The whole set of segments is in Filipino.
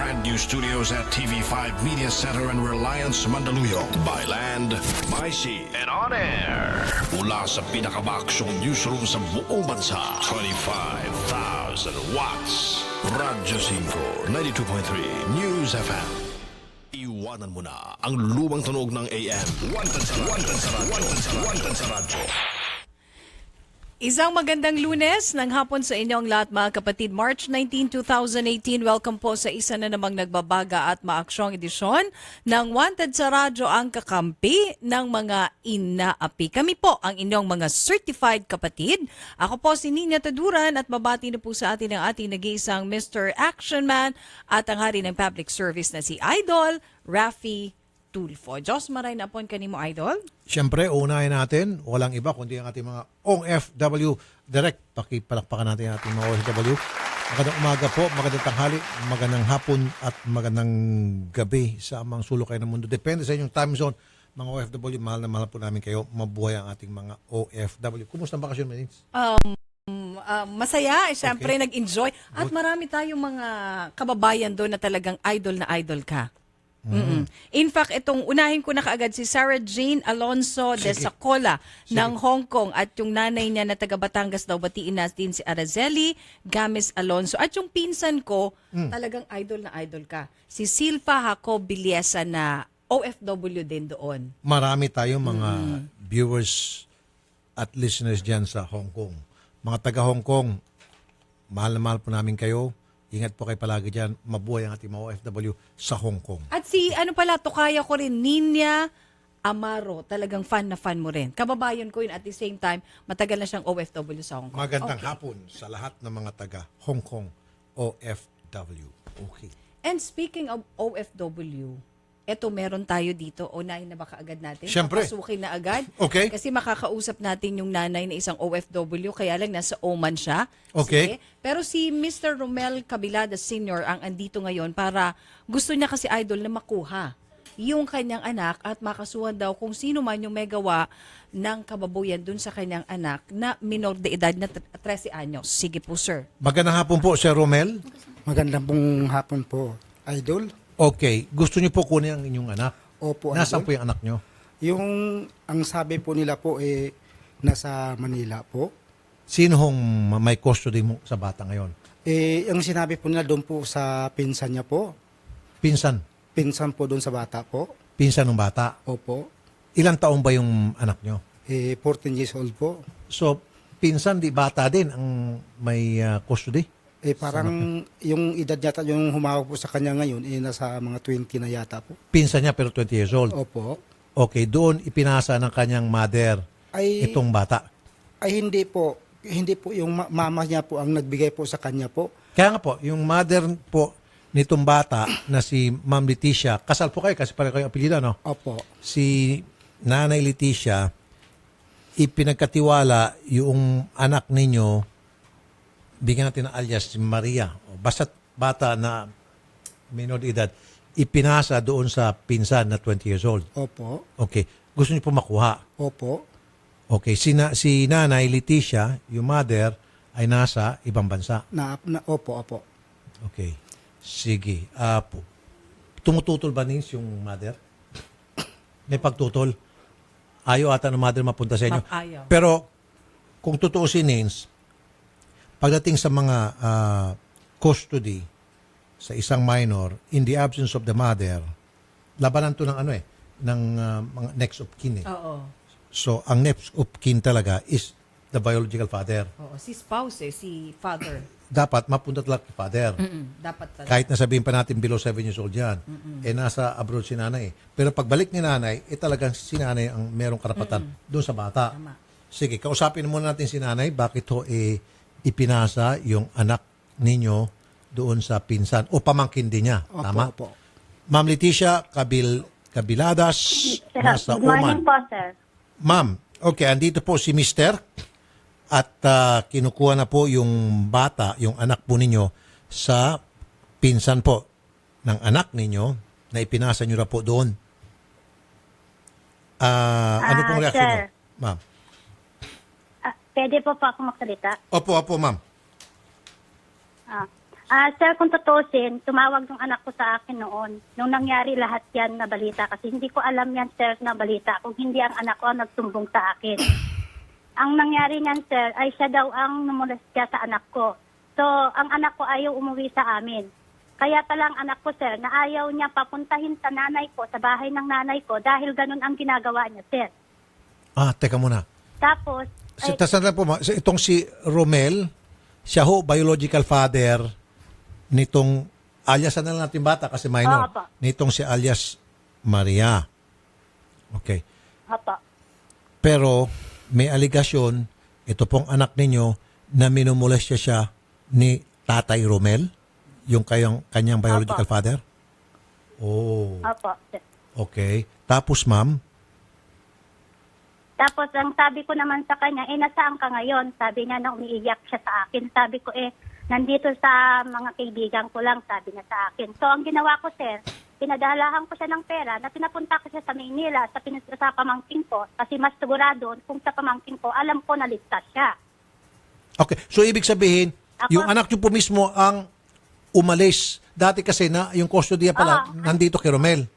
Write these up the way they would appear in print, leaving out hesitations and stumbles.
brand new studios at TV5 Media Center and Reliance Mandaluyong. By land, by sea, and on air. Mula sa pinakabaksyong newsroom sa buong bansa. 25,000 watts. Radyo 5, 92.3 News FM. Iwanan mo na ang lumang tunog ng AM. One sa radyo. Isang magandang Lunes ng hapon sa inyong lahat mga kapatid. March 19, 2018. Welcome po sa isa na namang nagbabaga at maaksyong edisyon ng Wanted sa Radyo, ang kakampi ng mga inaapi. Kami po ang inyong mga certified kapatid. Ako po si Nina Taduran at mabati na po sa atin ang ating nag-iisang Mr. Action Man at ang hari ng public service na si Idol Raffy Tulfo. Diyos maray na pon kanimo, Idol. Siyempre, unahin natin, walang iba kundi ang ating mga OFW. Direct, pakipalakpakan natin ang ating mga OFW. Magandang umaga po, magandang tanghali, magandang hapon at magandang gabi sa mga sulok kayo ng mundo. Depende sa inyong time zone. Mga OFW, mahal na mahal po namin kayo. Mabuhay ang ating mga OFW. Kumusta ang bakasyon, Manins? Masaya, siyempre nag-enjoy. At marami tayong mga kababayan doon na talagang idol na idol ka. In fact, itong unahin ko na kaagad si Sarah Jane Alonso de Sacola ng Hong Kong at yung nanay niya na taga Batangas daw, batiin natin si Araceli Games Alonso. At yung pinsan ko, talagang idol na idol ka. Si Silva Jacob Biliesa na OFW din doon. Marami tayong mga viewers at listeners dyan sa Hong Kong. Mga taga Hong Kong, mahal na mahal po namin kayo. Ingat po kayo palagi dyan. Mabuhay ang ating mga OFW sa Hong Kong. At si, tukaya ko rin, Nina Amaro. Talagang fan na fan mo rin. Kababayan ko yun at the same time, matagal na siyang OFW sa Hong Kong. Magandang hapon sa lahat ng mga taga Hong Kong OFW. Okay. And speaking of OFW, eto meron tayo dito. Unahin na ba kaagad natin? Siyempre. Papasukin na agad. Okay. Kasi makakausap natin yung nanay na isang OFW, kaya lang nasa Oman siya. Okay. Sige. Pero si Mr. Romel Cabilada Sr. ang andito ngayon para gusto niya kasi idol na makuha yung kanyang anak at makasuhan daw kung sino man yung may gawa ng kababuyan dun sa kanyang anak na minor de edad na 13 anyos. Sige po, sir. Magandang hapon po, Sir Romel. Magandang pong hapon po, Idol. Okay. Gusto niyo po kunin ang inyong anak? Opo, Nasaan Idol. po yung anak niyo? Yung, ang sabi po nila po, nasa Manila po. Sino hong may custody mo sa bata ngayon? Ang sinabi po nila doon po sa pinsan niya po. Pinsan? Pinsan po doon sa bata po. Pinsan ng bata? Opo. Ilang taon ba yung anak niyo? 14 years old po. So, pinsan di bata din ang may custody? Parang yung edad yata, yung humawak po sa kanya ngayon, nasa mga 20 na yata po. Pinsan niya pero 20 years old? Opo. Okay, doon ipinasa ng kanyang mother Ay, itong bata. Ay hindi po. Hindi po yung mama niya po ang nagbigay po sa kanya po. Kaya nga po, yung mother po nitong bata na si Ma'am Leticia, kasal po kayo kasi pareho kayo apelyido, no? Opo. Si Nanay Leticia, ipinagkatiwala yung anak ninyo, bigyan natin ng alias si Maria. Basta bata na minor de edad, ipinasa doon sa pinsan na 20 years old. Opo. Okay. Gusto niyo po makuha. Opo. Okay. Si Nanay Leticia, yung mother, ay nasa ibang bansa. Opo. Okay. Sige. Tumututol ba nins yung mother? May pagtutol? Ayaw ata ng mother mapunta sa inyo. Ayaw. Pero kung totoo si Nins, pagdating sa mga custody sa isang minor, in the absence of the mother, labanan to ng ng mga next of kin. Oo. So, ang next of kin talaga is the biological father. Oo. Si spouse si father. Dapat mapunta talaga kay father. Dapat talaga. Kahit na sabihin pa natin below 7 years old yan, nasa abroad si nanay. Pero pagbalik ni nanay, talagang si nanay ang merong karapatan doon sa bata. Tama. Sige, kausapin muna natin si nanay, bakit ho ipinasa yung anak ninyo doon sa pinsan o pamangkin din niya. Opo. Tama? Opo. Ma'am Leticia Cabiladas, nasa Good morning Oman. po, sir. Ma'am, okay, andito po si Mister at kinukuha na po yung bata, yung anak po ninyo sa pinsan po ng anak ninyo na ipinasa nyo na po doon. Ano pong reaksyon sir. nyo, ma'am? Pwede po ako magsalita? Opo, ma'am. Sir, kung tutusin, tumawag ng anak ko sa akin noon. Nung nangyari lahat yan na balita. Kasi hindi ko alam yan, sir, na balita. Kung hindi ang anak ko ang nagsumbong sa akin. Ang nangyari niyan, sir, ay siya daw ang namolestya sa anak ko. So, ang anak ko ayaw umuwi sa amin. Kaya palang anak ko, sir, na ayaw niya papuntahin sa nanay ko, sa bahay ng nanay ko, dahil ganun ang ginagawa niya, sir. Teka muna. Tapos, Sandali po, itong si Romel, siya ho, biological father nitong, alias na lang natin bata kasi minor, Opo. nitong si alias Maria. Okay. Apa. Pero may aligasyon, ito pong anak ninyo, na minumolestya siya ni Tatay Romel, yung kanyang biological Opo. father? Oh, Apa, sir. okay. Tapos ma'am, Tapos ang sabi ko naman sa kanya, nasaan ka ngayon? Sabi niya na umiiyak siya sa akin. Sabi ko, nandito sa mga kaibigan ko lang, sabi niya sa akin. So ang ginawa ko, sir, pinadalahan ko siya ng pera na pinapunta ko siya sa Maynila, sa pamangking ko, kasi mas sigurado kung sa pamangking ko, alam ko na ligtas siya. okay. So ibig sabihin, Ako? yung anak niyo po mismo ang umalis. Dati kasi na yung kustodiya pala nandito kay Romel.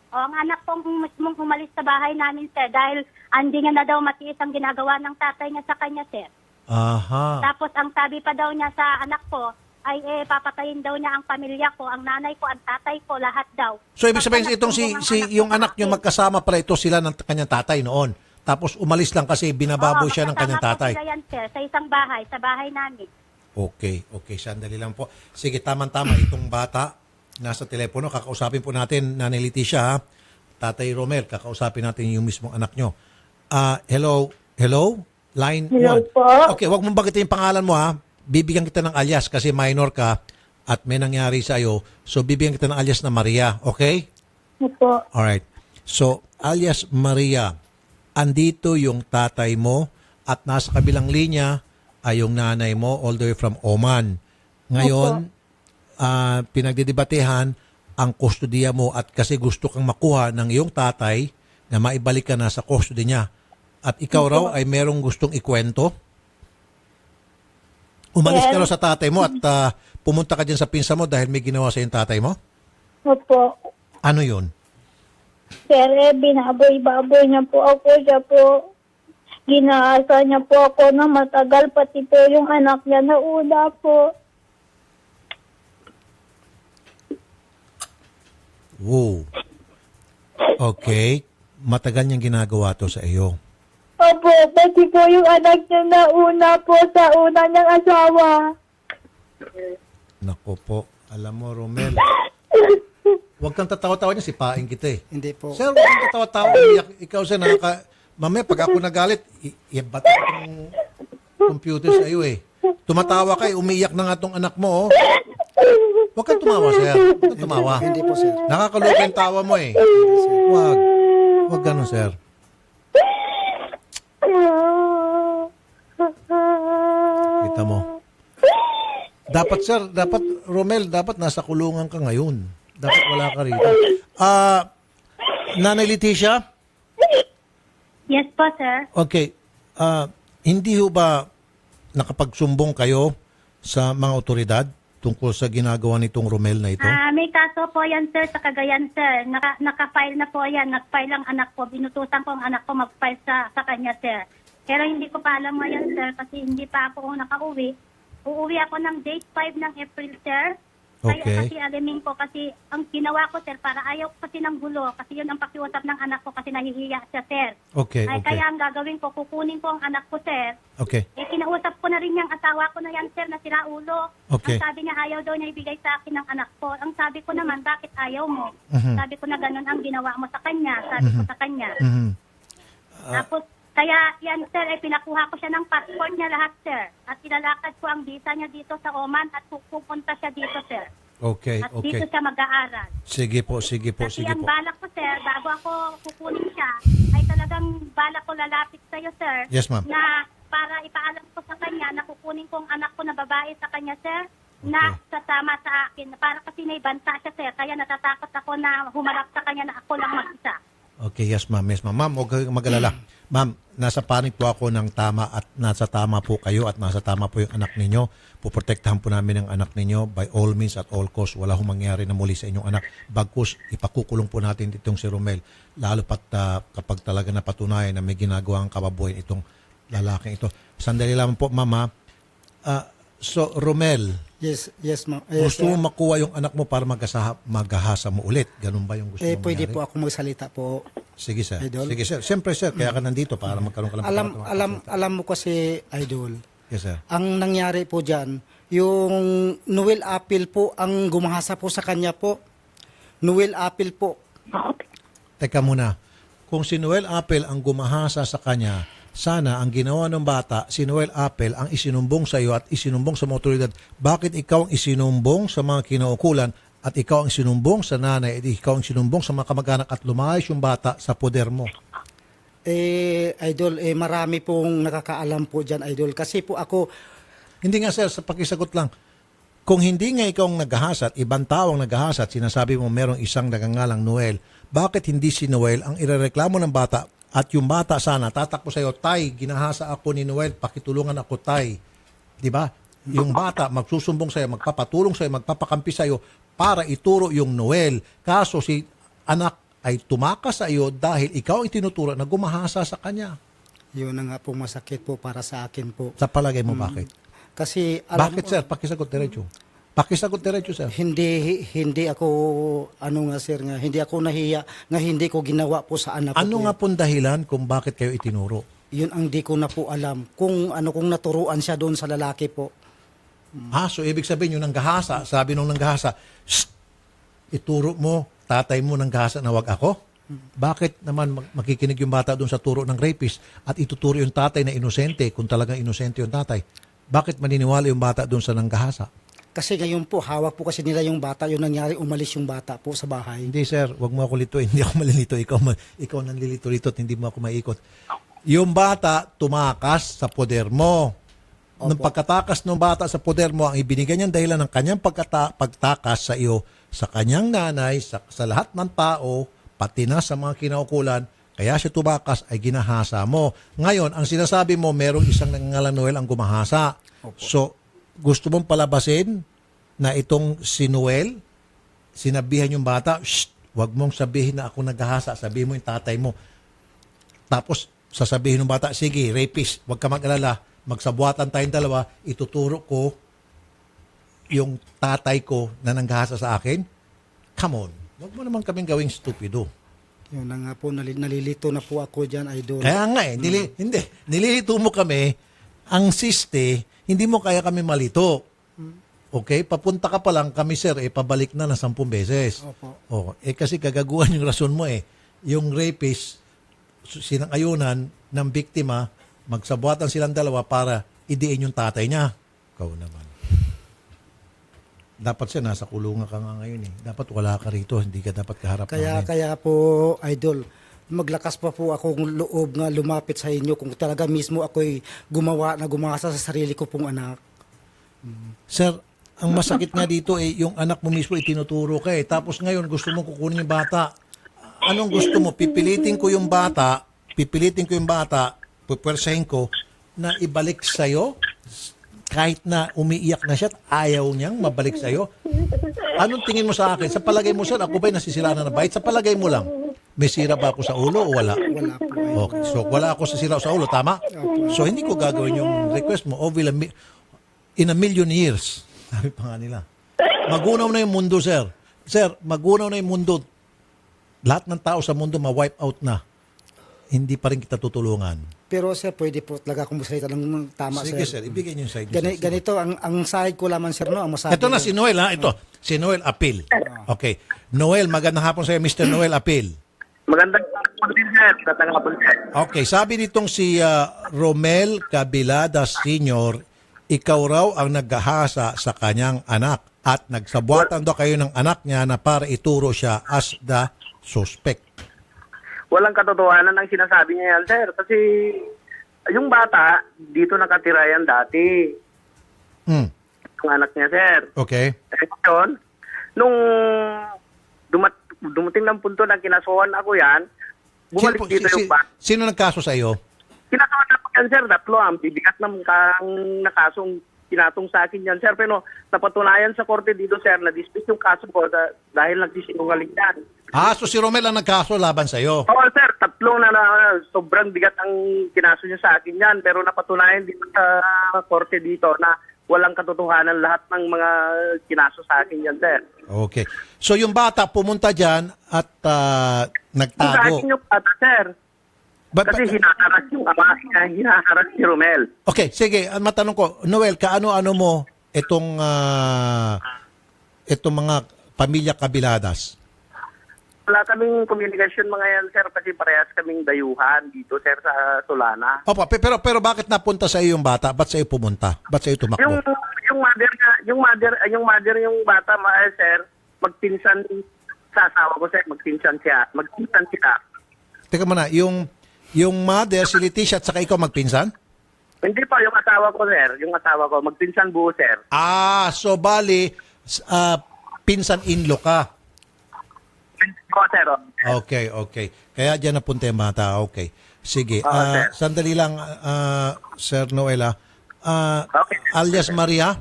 O, ang anak kong mismong umalis sa bahay namin, sir, dahil hindi niya na daw matiis ang ginagawa ng tatay niya sa kanya, sir. Aha. Tapos ang sabi pa daw niya sa anak ko, ay papatayin daw niya ang pamilya ko, ang nanay ko, ang tatay ko, lahat daw. So ibig sabihin Pagka itong nagsumbong ang yung ko sa anak niyo akin. magkasama pala ito sila ng kanyang tatay noon. Tapos umalis lang kasi binababoy siya ng kanyang magkasama po tatay. sila yan, sir, sa isang bahay, sa bahay namin. Okay, sandali lang po. Sige, tama-tama itong bata nasa telepono, kakausapin po natin Nanay Leticia, ha? Tatay Romel, kakausapin natin yung mismong anak nyo. Hello? Line 1. Hello po. Okay, wag mong bagitin yung pangalan mo, ha? Bibigyan kita ng alias kasi minor ka at may nangyari sa iyo. So, bibigyan kita ng alias na Maria. Okay? Opo. Alright. So, alias Maria, andito yung tatay mo at nasa kabilang linya ay yung nanay mo all the way from Oman. Ngayon, pinagdidebatehan ang kustodiya mo at kasi gusto kang makuha ng iyong tatay na maibalik ka na sa custody niya. At ikaw raw ay merong gustong ikwento. Umalis ka raw sa tatay mo at pumunta ka dyan sa pinsa mo dahil may ginawa sa iyong tatay mo? Opo. Ano yun? Sir, binaboy-baboy niya po ako. Siya po, ginaasa niya po ako na matagal. Pati po yung anak niya na una po. Wow. Okay. Matagal niyang ginagawa to sa iyo. Opo, pati po yung anak niya na una po sa una niyang asawa. Nako po. Alam mo, Romel. Huwag kang tatawa-tawa niya. Sipain kita eh. Hindi po. Sir, huwag kang tatawa-tawa. Umiyak. Ikaw, sir, mamaya, pag ako nagalit, i-bata itong computer sa iyo eh. Tumatawa ka eh. Umiyak na nga itong anak mo oh. Huwag kang tumawa, sir. Huwag kang tumawa. Hindi po, sir. Nakakaloka yung tawa mo eh. Huwag. Huwag ganun, sir. Kita mo. Dapat, sir, Romel, dapat nasa kulungan ka ngayon. Dapat wala ka rito. Nanay Leticia? Yes po, sir. Okay. Hindi ho ba nakapagsumbong kayo sa mga otoridad tungkol sa ginagawa nitong Romel na ito? May kaso po yan, sir, sa Cagayan, sir. Naka-file na po yan. Nag-file ang anak ko. Binutusan ko ang anak ko mag-file sa kanya, sir. Pero hindi ko pa alam ngayon, sir, kasi hindi pa ako nakauwi. Uuwi ako ng date 5 ng April, sir. Kaya Okay. kasi alamin ko, kasi ang ginawa ko, sir, para ayaw ko kasi ng gulo. Kasi yun ang pakiusap ng anak ko kasi nahihiya siya, sir. Okay, Ay, okay. kaya ang gagawin ko, kukunin ko ang anak ko, sir. Okay. Kinausap ko na rin yung asawa ko na yan, sir, na sila ulo. Okay. Ang sabi niya, ayaw daw niya ibigay sa akin ng anak ko. Ang sabi ko naman, bakit ayaw mo? Sabi ko na ganun ang ginawa mo sa kanya. Sabi ko sa kanya. Mhm. Tapos, kaya yan, sir, ay pinakuha ko siya ng passport niya lahat, sir. At ilalakad ko ang visa niya dito sa Oman at pupunta siya dito, sir. Okay, At dito okay. siya mag-aaral. Sige po, sige po, Kasi sige ang po. balak ko, sir, bago ako kukunin siya, ay talagang balak ko lalapit sa'yo, sir. Yes, ma'am. Na para ipaalam ko sa kanya na kukunin ko ang anak ko na babae sa kanya, sir, na sasama sa akin. Para kasi may banta siya, sir. Kaya natatakot ako na humarap sa kanya na ako lang mag-isa. Okay, yes ma'am. Yes ma'am. Ma'am, huwag kayong mag-alala. Ma'am, nasa panig po ako ng tama at nasa tama po kayo at nasa tama po yung anak ninyo. Puprotektahan po namin ang anak ninyo by all means at all costs. Wala hong mangyari na muli sa inyong anak. Bagkus, ipakukulong po natin itong si Romel. Lalo pat kapag talaga napatunayan na may ginagawang kababoy itong lalaking ito. Sandali lang po, mama. So, Romel, Yes, ma'am. gusto mo makuha yung anak mo para maghahasa mo ulit? Ganun ba yung gusto mo Pwede mangyari? po ako magsalita po. Sige, sir. Idol? Sige, sir. Siyempre, sir. Kaya ka nandito para magkaroon ka lang. Alam mo kasi, Idol, Yes, sir. ang nangyari po dyan, yung Noel Apple po, ang gumahasa po sa kanya po. Noel Apple po. Teka muna. Kung si Noel Apple ang gumahasa sa kanya, sana ang ginawa ng bata, si Noel Apple ang isinumbong sa iyo at isinumbong sa mga otoridad. Bakit ikaw ang isinumbong sa mga kinaukulan at ikaw ang isinumbong sa nanay at ikaw ang isinumbong sa mga kamag-anak at lumayas yung bata sa poder mo? Idol, marami pong nakakaalam po dyan, Idol. Kasi po ako, Hindi nga, sir, sa pakisagot lang. Kung hindi nga ikaw ang naghahasa at ibang tao ang naghahasa at sinasabi mo merong isang nagangalang Noel, bakit hindi si Noel ang irereklamo ng bata at yung bata sana tatakbo sa iyo, Tay, ginahasa ako ni Noel, pakitulungan ako, Tay. Di ba? Yung bata magsusumbong sa iyo, magpapatulong sa iyo, magpapakampi sa iyo para ituro yung Noel. Kaso si anak ay tumakas sa iyo dahil ikaw ang tinuturo na gumahasa sa kanya. yun na nga po masakit po para sa akin po. Sa palagay mo, bakit? Kasi, alam Bakit, mo, sir? Pakisagot diretso. Pakisagot diretso, sir. hindi ako, hindi ako nahiya nga hindi ko ginawa po sa anak ko. Ano po nga pong dahilan kung bakit kayo itinuro? yun ang di ko na po alam. Kung naturuan siya doon sa lalaki po. So ibig sabihin yung nanggahasa, sabi nung nanggahasa, "Shh! Ituro mo, tatay mo nanggahasa na wag ako? Bakit naman makikinig yung bata doon sa turo ng rapist at ituturo yung tatay na inosente kung talagang inosente yung tatay? Bakit maniniwala yung bata doon sa nanggahasa?" Kasi ngayon po, hawak po kasi nila yung bata. Yung nangyari, umalis yung bata po sa bahay. Hindi, sir, wag mo ako lituin. Hindi ako malilito. Ikaw nanlilito-lito at hindi mo ako maiikot. Yung bata tumakas sa poder mo. Nung pagkatakas ng bata sa poder mo, ang ibinigay niyang dahilan ng kanyang pagtakas sa iyo, sa kanyang nanay, sa lahat ng tao, pati na sa mga kinaukulan, kaya siya tumakas ay ginahasa mo. Ngayon, ang sinasabi mo, merong isang nangangalang Noel ang gumahasa. So, gusto mong palabasin na itong si Noel, sinabihan yung bata, "Shh, wag mong sabihin na ako naghahasa, sabihin mo yung tatay mo." Tapos, sasabihin ng bata, "Sige, rapist, wag ka mag-alala, magsabuatan tayong dalawa, ituturo ko yung tatay ko na nanghasa sa akin." Come on, wag mo naman kaming gawing stupido. Yun na nga po, nalilito na po ako dyan, Idol. Kaya nga nililito mo kami, ang siste, hindi mo kaya kami malito. Okay? Papunta ka pa lang, kami sir, pabalik na ng 10 beses. Opo. Kasi kagaguhan yung rason mo Yung rapist, sinang-ayunan ng biktima, magsabuatan silang dalawa para idiin yung tatay niya. Ikaw naman. Dapat siya, nasa kulungan ka nga ngayon Dapat wala ka rito, hindi ka dapat kaharap namin. Kaya po, Idol, maglakas pa po akong loob nga lumapit sa inyo kung talaga mismo ako'y gumasa sa sarili ko pong anak. Sir, ang masakit nga dito yung anak mo mismo itinuturo ka Tapos ngayon gusto mo kukunin yung bata. Anong gusto mo? Pipilitin ko yung bata, pupwersahin ko na ibalik sa'yo kahit na umiiyak na siya at ayaw niyang mabalik sa'yo. Anong tingin mo sa akin? Sa palagay mo, sir, ako ba'y nasisiraan na bait? Sa palagay mo lang, may sira ba ako sa ulo o wala? Wala po. Okay, so wala ako sa sira sa ulo, tama? So hindi ko gagawin yung request mo in a million years. Sabi pa nga nila. Magunaw na yung mundo, sir. Sir, magunaw na yung mundo. Lahat ng tao sa mundo ma-wipe out na. Hindi pa rin kita tutulungan. Pero sir, pwede po talaga akong magsalita ng tama, Sige, sir. sir. Ibigay niyo yung side. Ganito, ang side ko lamang, sir, no? Ang masabi Ito na si Noel, ha? Ito. Si Noel Apil. Okay. Noel, magandang hapon sa'yo, Mr. Noel Apil. Magandang hapon din, sir. Magandang hapon, sir. Okay, sabi nitong si Romel Cabilada Sr., ikaw raw ang naghahasa sa kanyang anak at nagsabuatan daw kayo ng anak niya na para ituro siya as the suspect. Walang katotohanan ang sinasabi niya yan, sir. Kasi yung bata, dito nakatira yan dati. Yung anak niya, sir. Okay. Ngayon, nung dumating ng punto na kinasuhan ako yan, bumalik dito yung bata. Sino nagkaso sa iyo? Kinakawan na po yan, sir. 3 ang bibigat ng nakasong kinatong sa akin yan, sir. Pero napatunayan sa korte dito, sir, na-dismiss yung kaso ko dahil nagsisinungaling yan. So si Romel ang nagkaso laban sa iyo. Oo, sir. 3 na sobrang bigat ang kinaso niya sa akin yan. Pero napatunayan dito sa korte dito na walang katotohanan lahat ng mga kinaso sa akin yan, sir. Okay. So yung bata pumunta diyan at Sa nagtago. akin yung bata, sir. Kasi hinaharas yung ama niya, hinaharas si Romel. Okay, sige. Ang matanong ko, Noel, kaano-ano mo itong mga pamilya Kabiladas? Wala kaming komunikasyon mga yan, sir, kasi parehas kaming dayuhan dito, sir, sa Solana. Opo, pero bakit napunta sa iyo yung bata? Ba't sa iyo pumunta? Ba't sa iyo tumakbo? Yung mother yung bata, sir, magpinsan sa asawa ko, sir, magpinsan siya. Teka muna, yung mother, si Leticia at saka ikaw magpinsan? Hindi pa, yung asawa ko, sir. Yung asawa ko, magpinsan buo, sir. So bali, pinsan-in-law ka. Oo, sir. Okay. Kaya dyan napunta yung bata. Okay. Sige. Sir. Sandali lang, Sir Noela. Okay. Alias Maria?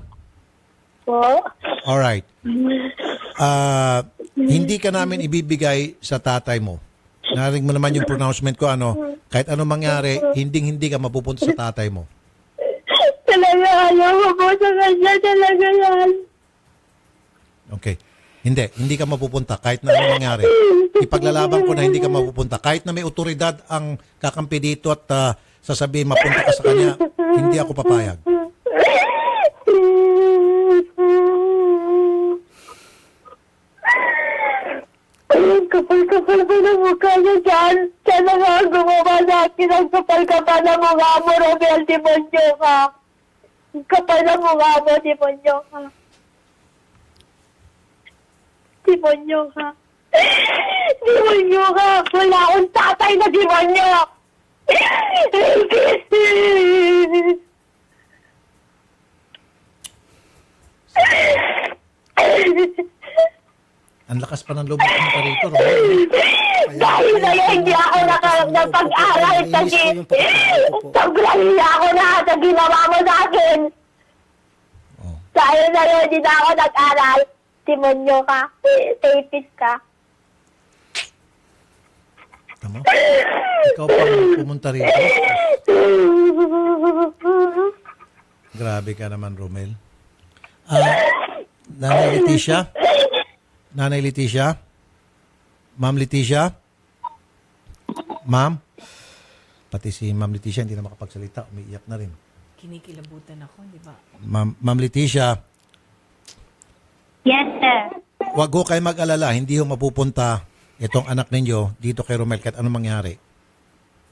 Po? Alright. Hindi ka namin ibibigay sa tatay mo. Narinig mo naman yung pronouncement ko, kahit anong mangyari, hindi ka mapupunta sa tatay mo. Talaga, ayaw ko po sa kanya. Talaga yan. Okay. Hindi ka mapupunta kahit na anong mangyari. Ipaglalaban ko na hindi ka mapupunta. Kahit na may otoridad ang kakampi dito at sasabihin mapunta ka sa kanya, hindi ako papayag. Ang kapal-kapal ko ng mukha niya dyan. Sana nga gumawa sa akin ang kapal-kapal na mukha mo, Romel, demonyo ka. Ang kapal na mukha mo, demonyo ka. Demonyo ka. Demonyo ka. Wala akong tatay na demonyo. Ang lakas pa ng loob mo rito, Romel. Dahil sa'yo, hindi ako nakapag-aral kasi sobrang hiya ako na sa ginawa mo sa akin. Dahil sa'yo, hindi na ako nag-aral. Demonyo ka. Tapist ka. Tama? Ikaw pa pumunta rito. Grabe ka naman, Romel. Nanay Leticia? Nanay Leticia? Ma'am Leticia? Ma'am? Pati si Ma'am Leticia hindi na makapagsalita. Umiiyak na rin. Kinikilabutan ako, di ba? Ma'am Leticia, Yes, sir. wag ho kayo mag-alala. Hindi ho mapupunta itong anak ninyo dito kay Romel kahit anong mangyari.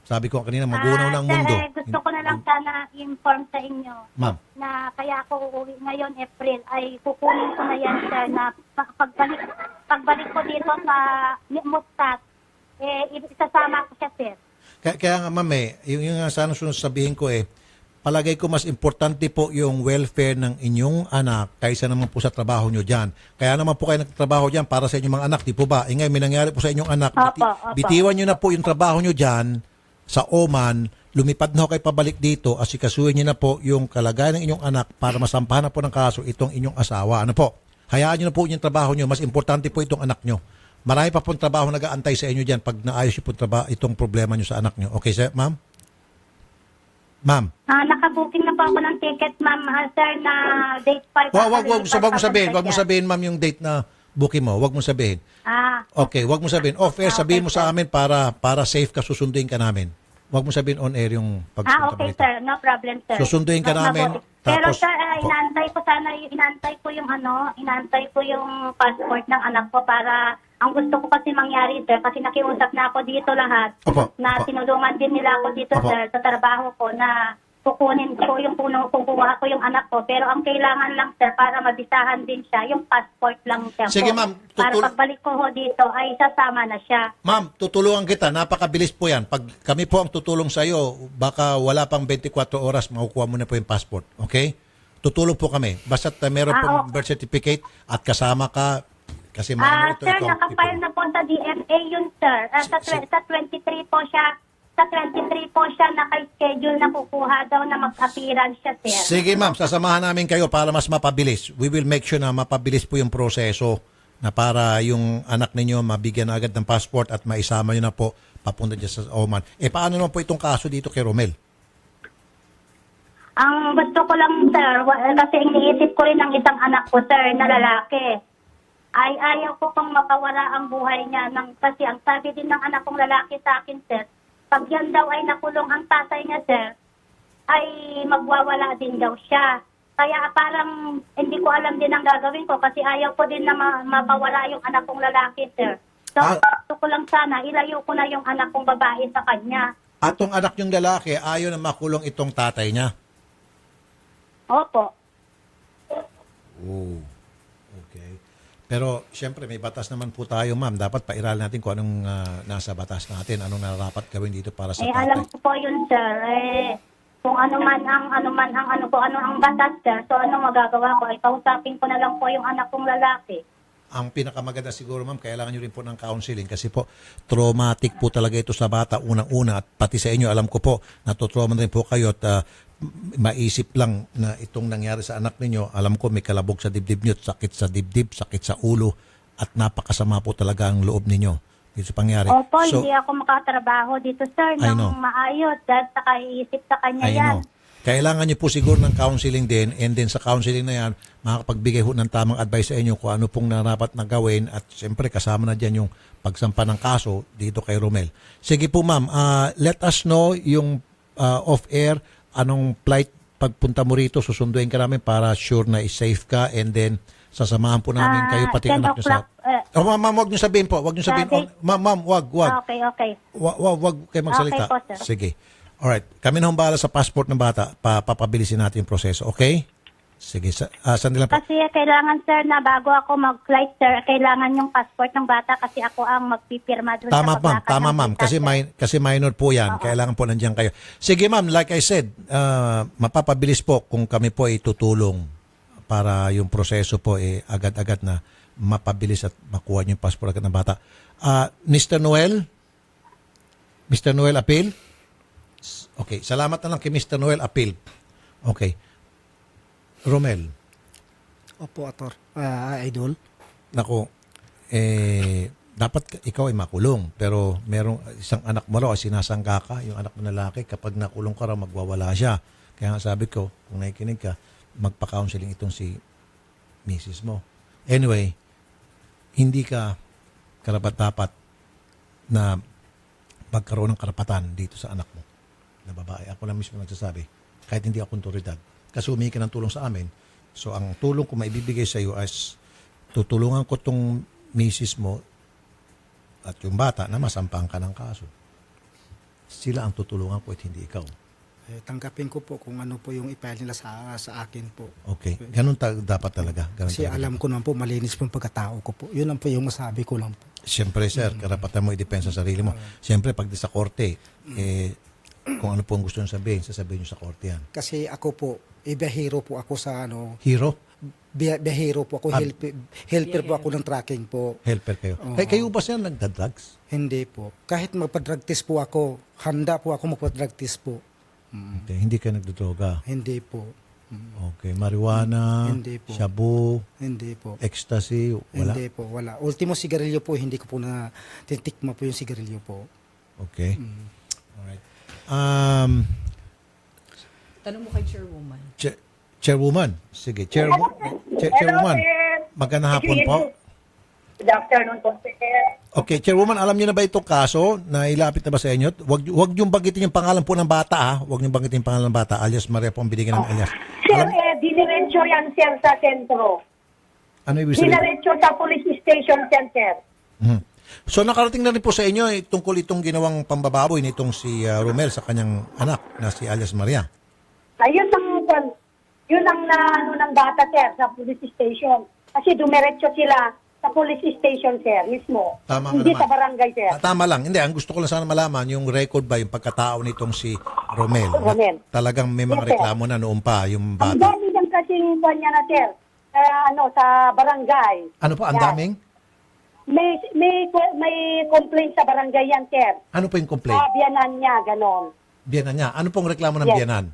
Sabi ko kanina, magunaw ng mundo. Sir, gusto ko na lang sana i-inform sa inyo Ma'am. na kaya ako uuwi ngayon, April, ay kukunin ko na yan, sir, na pagbalik ko dito sa Muscat, isasama ko siya, sir. Kaya nga, ma'am, yung sana sabihin ko palagay ko mas importante po yung welfare ng inyong anak kaysa naman po sa trabaho nyo dyan. Kaya naman po kayo nagtatrabaho dyan para sa inyong mga anak, di po ba? Ngayon, may nangyari po sa inyong anak. Opo. Bitiwan nyo na po yung trabaho nyo dyan sa Oman, lumipad na ho kayo pabalik dito, asikasuhin nyo na po yung kalagayan ng inyong anak para masampahan na po ng kaso itong inyong asawa. Ano po? Hayaan nyo na po yung trabaho nyo. Mas importante po itong anak nyo. Marami pa pong trabaho nag-aantay sa inyo dyan pag naayos yung itong problema nyo sa anak nyo. Okay, sir, ma'am? Ma'am? Nakabuking na po ako ng ticket, ma'am, sir, na date 5. Wag mo sabihin, ma'am, yung date na booking mo. Wag mo sabihin. Okay, wag mo sabihin. Off-air, sabihin mo sa amin para safe ka, susunduin ka namin. Wag mo sabihin on-air yung pagpunta okay, mo dito. sir. No problem, sir. Susunduin ka namin. Pero Tapos, sir, inantay ko yung passport ng anak ko para ang gusto ko kasi mangyari, sir, kasi nakiusap na ako dito lahat. Opo. Tinulungan din nila ako dito, Opo. sir, sa trabaho ko na kukunin ko yung kukuha ko yung anak ko. Pero ang kailangan lang, sir, para mabisahan din siya, yung passport lang, sir. Sige, po. ma'am. Para pagbalik ko ho dito, ay sasama na siya. ma'am, tutulungan kita. Napakabilis po yan. Pag kami po ang tutulong sa iyo, baka wala pang 24 oras, makukuha mo na po yung passport. Okay? Tutulong po kami. Basta meron pong birth certificate at kasama ka, Kasi minor ito, Sir, ito ang nakapile tipo. na po sa DFA yun, sir. Sa 23 po siya. Sa 23 po siya naka-schedule na kukuha daw na mag-appearance siya, sir. Sige ma'am, sasamahan namin kayo para mas mapabilis. We will make sure na mapabilis po yung proseso na para yung anak ninyo mabigyan agad ng passport at maisama nyo na po papunta dyan sa Oman. Paano naman po itong kaso dito kay Romel? Ang gusto ko lang, sir, kasi iniisip ko rin ang isang anak ko, sir, na lalaki. Ay ayaw ko pang mapawala ang buhay niya. Kasi ang sabi din ng anak kong lalaki sa akin, sir, pag yan daw ay nakulong ang tatay niya, sir, ay magwawala din daw siya. Kaya parang hindi ko alam din ang gagawin ko kasi ayaw ko din na mapawala yung anak kong lalaki, sir. So, gusto ko lang sana, ilayo ko na yung anak kong babae sa kanya. Atong anak yung lalaki, ayaw na makulong itong tatay niya. Opo. Oh, okay. Pero siyempre may batas naman po tayo, ma'am. Dapat pairalin natin kung anong nasa batas natin, anong narapat gawin dito para sa tatay. Alam ko po yun, sir. Kung ano ang batas, sir. So ano magagawa ko? Ay kausapin ko na lang po yung anak kong lalaki. Ang pinakamaganda siguro, ma'am, kailangan nyo rin po ng counseling kasi po traumatic po talaga ito sa bata unang-una at pati sa inyo, alam ko po, natutrauma rin po kayo at maisip lang na itong nangyari sa anak ninyo, alam ko may kalabog sa dibdib nyo, sakit sa dibdib, sakit sa ulo at napakasama po talaga ang loob ninyo dito sa pangyari. Opo, hindi ako makatrabaho dito, sir, I know. ng maayos dahil sa kaiisip sa kanya I yan. know. Kailangan niyo po siguro ng counseling din and then sa counseling na yan, makakapagbigay ho ng tamang advice sa inyo kung ano pong narapat na gawin at siyempre kasama na dyan yung pagsampa ng kaso dito kay Romel. Sige po ma'am, let us know yung off-air, anong flight pagpunta mo rito, susunduin ka namin para sure na safe ka and then sasamahan po namin kayo pati 10 anak nyo sa... o'clock, ma'am, wag nyo sabihin po, wag nyo sabihin. Ma'am, wag. Okay. Wag kayo magsalita. Okay po, sir. Sige. Alright. Kami na humbala sa passport ng bata. Papabilisin natin yung proseso. Okay? Sige. Sandali lang po. Kasi kailangan, sir, na bago ako mag-flight, sir, kailangan yung passport ng bata kasi ako ang magpipirma doon Tama sa ma'am. paglakad Tama ng ma'am. visa, sir. Kasi minor po yan. Kailangan po nandiyan kayo. Sige ma'am, like I said, mapapabilis po kung kami po ay tutulong para yung proseso po agad-agad na mapabilis at makuha niyo yung passport agad ng bata. Mr. Noel Apil? Okay, salamat na lang kay Mr. Noel Apil. Okay. Romel, Opo, Ator. Idol. nako, dapat ikaw ay makulong. Pero merong isang anak mo raw, sinasangka ka, yung anak mo lalaki, kapag nakulong ka raw, magwawala siya. Kaya nga sabi ko, kung nakikinig ka, magpa-counseling itong si Mrs. mo. Anyway, hindi ka karapat-dapat na magkaroon ng karapatan dito sa anak mo na babae. Ako lang mismo nagsasabi, kahit hindi ako otoridad. Kasi humingi ka ng tulong sa amin. So, ang tulong ko maibibigay sa iyo as tutulungan ko tong misis mo at yung bata na masampang ka ng kaso. Sila ang tutulungan ko at hindi ikaw. Tanggapin ko po kung ano po yung ipile nila sa akin po. Okay. Ganun dapat talaga. Ganun Kasi talaga. alam ko naman po, malinis po yung pagkatao ko po. Yun lang po yung masabi ko lang po. Siyempre, sir, karapatan mo i-depensa sa sarili mo. Siyempre, pag di sa korte, kung ano po ang gusto nyo sasabihin nyo sa korte yan. Kasi ako po, biyahero po ako sa Hero? biyahero po ako, helper po ako ng tracking po. Helper kayo. Oo. Kayo ba siya nagda-drugs? Hindi po. Kahit magpa-drug test po ako, handa po ako magpa-drug test po. Okay. Hindi kayo nagdodroga? Hindi po. Okay. Marijuana, Hindi po. shabu, Hindi po. ecstasy, wala? Hindi po, wala. Ultimo sigarilyo po, hindi ko po na titikma po yung sigarilyo po. Okay. Alright. Tanong mo kay Chairwoman. Chairwoman. Sige. Chairwoman. Magandang hapon po. Good afternoon po, sir. Okay, Chairwoman, alam niyo na ba itong kaso na ilapit na ba sa inyo? Wag niyong banggitin yung pangalan po ng bata, ha? Wag niyong banggitin yung pangalan ng bata. Alias Maria po ang binigyan ng alias. Sir, diniretso yan, sir, sa sentro. Ano ibig sabihin? Diniretso sa police station, sir. Mhm. So nakarating na rin po sa inyo tungkol itong ginawang pambababoy nitong si Romel sa kanyang anak na si alias Maria. Ayun ang ng bata, sir, sa police station. Kasi dumiretso sila sa police station, sir, mismo. Tama nga Hindi naman. sa barangay, sir. Tama lang. Hindi, ang gusto ko lang sana malaman, yung record ba, yung pagkatao nitong si Romel. Na Romel. talagang may mga Yes, sir. reklamo na noon pa, yung Ang bata. dami ng kasing kanya na, sir. Sa barangay. Ano po, ang Yan. daming? May complaint sa barangay yan, sir. Ano po yung complaint? Biyanan niya, ganon. Biyanan niya. Ano pong reklamo ng Yes. biyanan?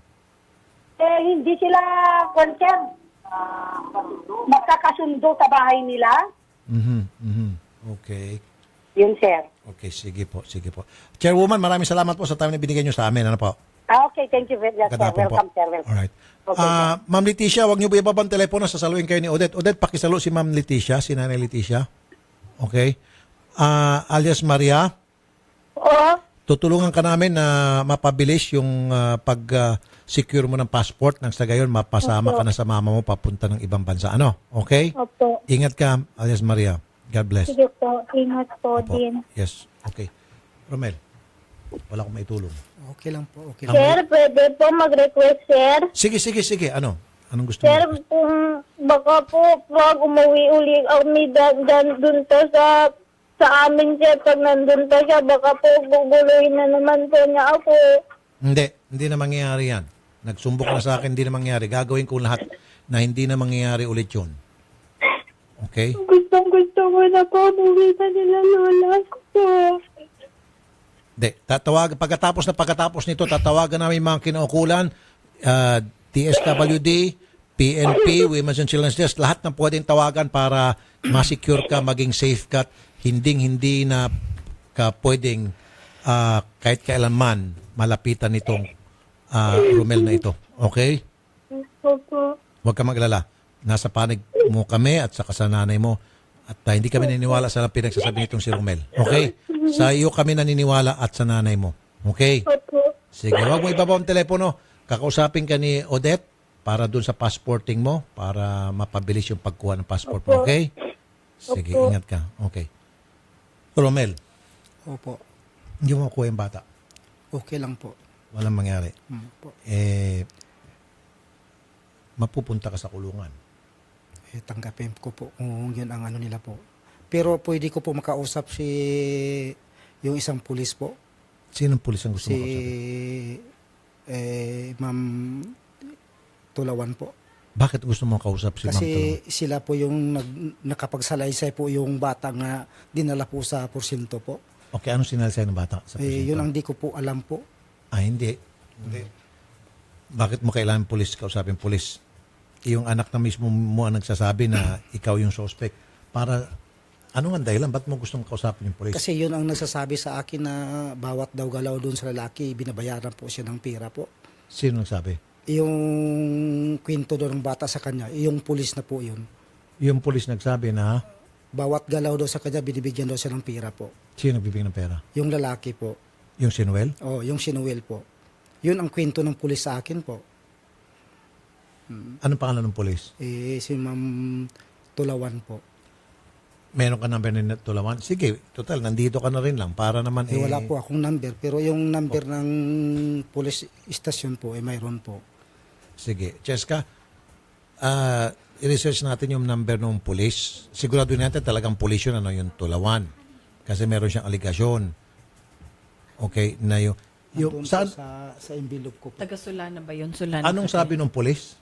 Hindi sila, sir, magkakasundo sa bahay nila. Okay. Yun, sir. Okay, sige po, sige po. Chairwoman, maraming salamat po sa time na binigay niyo sa amin. Ano po? Okay, thank you very much, sir. Gandapon po. Welcome, sir. Welcome. Alright. Okay, sir. Ma'am Leticia, wag niyo ba ibaba ang telepono, sasaluhin kayo ni Odette. Odette, pakisalo si Ma'am Leticia, si Nanay Leticia. Okay. Alias Maria, Oo. tutulungan ka namin na mapabilis yung pag-secure mo ng passport nang sa gayon mapasama ka na sa mama mo papunta ng ibang bansa. Ano? Okay? Opo. Ingat ka, alias Maria. God bless. Sige po. Ingat po Opo. din. Yes. Okay. Romel, wala akong maitulong. Okay lang po, okay lang. Sir, pwede po mag-request, sir. Sige. Ano? Anong gusto Sir, mo? kung baka po pag umuwi uli kami dun to sa amin, sir, pag nandun pa siya, baka po guguluhin na naman po niya ako. Hindi na mangyayari yan. Nagsumbok na sa akin, hindi na mangyayari. Gagawin ko lahat na hindi na mangyayari ulit yun. Okay? Gusto ko na po umuwi sa nila lola ko. Pagkatapos nito, tatawagan namin mga kinaukulan, TSWD, PNP, Women's and Children's Desk, lahat ng pwedeng tawagan para ma-secure ka, maging safe ka, hindi na ka pwedeng kahit kailanman malapitan nitong Romel na ito. Okay? Opo. Huwag ka maglala. Nasa panig mo kami at saka sa nanay mo. At hindi kami naniniwala sa pinagsasabi nitong si Romel. Okay? Sa iyo kami naniniwala at sa nanay mo. Okay? Opo. Sige, huwag mo ibaba ang telepono. Kakausapin ka ni Odette para dun sa passporting mo para mapabilis yung pagkuha ng passport mo. Okay? Sige, Opo. ingat ka. Okay. Romel, Opo. hindi mo makuha yung bata. Okay lang po. Walang mangyari. Po. Mapupunta ka sa kulungan. Tanggapin ko po kung yun ang ano nila po. Pero pwede ko po makausap yung isang pulis po. Sinong pulis ang gusto Si mo kausapin? Ma'am Tulawan po. Bakit gusto mo kausap si Ma'am Kasi Tulong? sila po yung nakapagsalaysay po yung bata nga dinala po sa porsyento po. Okay, anong sinalisay ng bata sa presinto? Yun ang di ko po alam po. Hindi. Bakit mo kailangan pulis kausapin pulis? Yung anak na mismo mo ang nagsasabi na ikaw yung suspect. Para, ano nga dahilan? Ba't mo gustong kausapin yung pulis? Kasi yun ang nagsasabi sa akin na bawat daw galaw doon sa lalaki, binabayaran po siya ng pera po. Sino nagsabi? Yung kwento doon ng bata sa kanya, yung pulis na po yun. Yung pulis nagsabi na, Bawat galaw daw sa kanya, binibigyan daw siya ng pera po. sino nagbibigay ng pera? Yung lalaki po. Yung si Noel? Yung si Noel po. Yun ang kwento ng pulis sa akin po. Anong pangalan ng pulis? Si Ma'am Tulawan po. Meron ka number ni Tulawan? Sige, total, nandito ka na rin lang para naman Wala po akong number, pero yung number ng police station po, mayroon po. Sige. Cheska, i-research natin yung number ng pulis. Sigurado natin talagang pulis yun, yung Tulawan. Kasi meron siyang aligasyon. Okay, na yung Nandun po saan, sa envelope ko po. Taga-Sulana ba yun? Sulana. anong sabi ng pulis?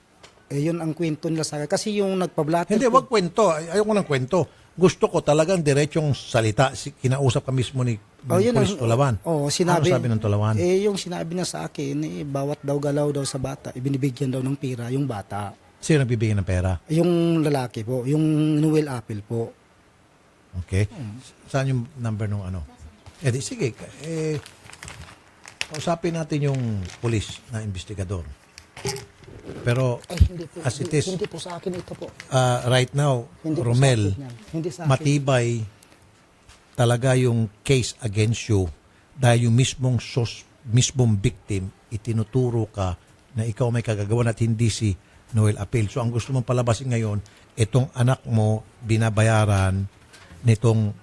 Yun ang kwento nila sa akin. Kasi yung nagpablatter Hindi, po, wag kwento. Ayoko ng kwento. Gusto ko talagang diretsong salita. Kinausap ka mismo ni yun Pulis Tulawan. sinabi, Ano sabi ng Tulawan? Yung sinabi niya sa akin, bawat daw galaw daw sa bata, ibinibigyan daw ng pera yung bata. Sino nagbibigay ng pera? Yung lalaki po, yung Noel Apple po. Okay. Saan yung number nung ano? Di sige. Kausapin natin yung pulis na investigador. Pero Hindi po, as it is, hindi po sa akin ito po. right now, Hindi po Romel, sa akin yan. Hindi sa akin. matibay talaga yung case against you dahil yung mismong victim, itinuturo ka na ikaw may kagagawan at hindi si Noel Apil. So ang gusto mong palabasin ngayon, itong anak mo binabayaran nitong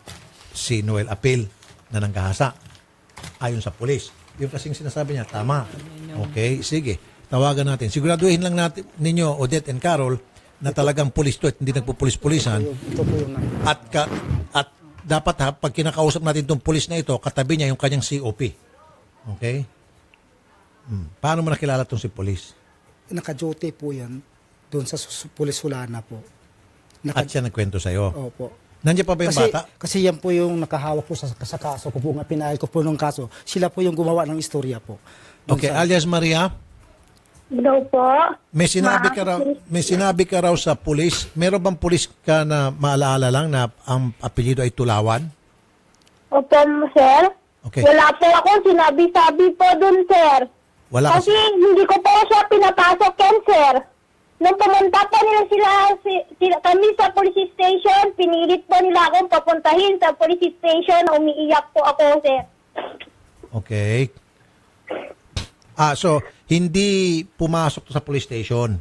si Noel Apil na nanggahasa ayon sa pulis. Yung kasing sinasabi niya, tama. Okay, sige. Tawagan natin. Siguraduhin lang natin ninyo, Odette and Carol, na talagang pulis to at hindi nagpupulis-pulisan. Ito po yung number. At dapat pag kinakausap natin itong pulis na ito, katabi niya yung kanyang COP. Okay? Paano mo nakilala itong si pulis? Naka-duty po yan doon sa Pulis Sulana po. At siya nagkwento sa'yo. Opo. Nandiyan pa ba yung bata? Kasi yan po yung nakahawak po sa kaso ko po, nga pinahal ko po ng kaso. Sila po yung gumawa ng istorya po. Doon Okay, sa- alias Maria, Daw po. may sinabi ka raw sa pulis. Meron bang pulis ka na maalaala lang na ang apelyido ay Tulawan? Opo, sir. Okay. Wala po akong sinabi-sabi po dun, sir. Wala Kasi kasi. hindi ko po siya pinapasok yan, sir. Nung pumunta po sila kami sa police station, pinilit po nila akong papuntahin sa police station. Umiiyak po ako, sir. Okay. So hindi pumasok to sa police station.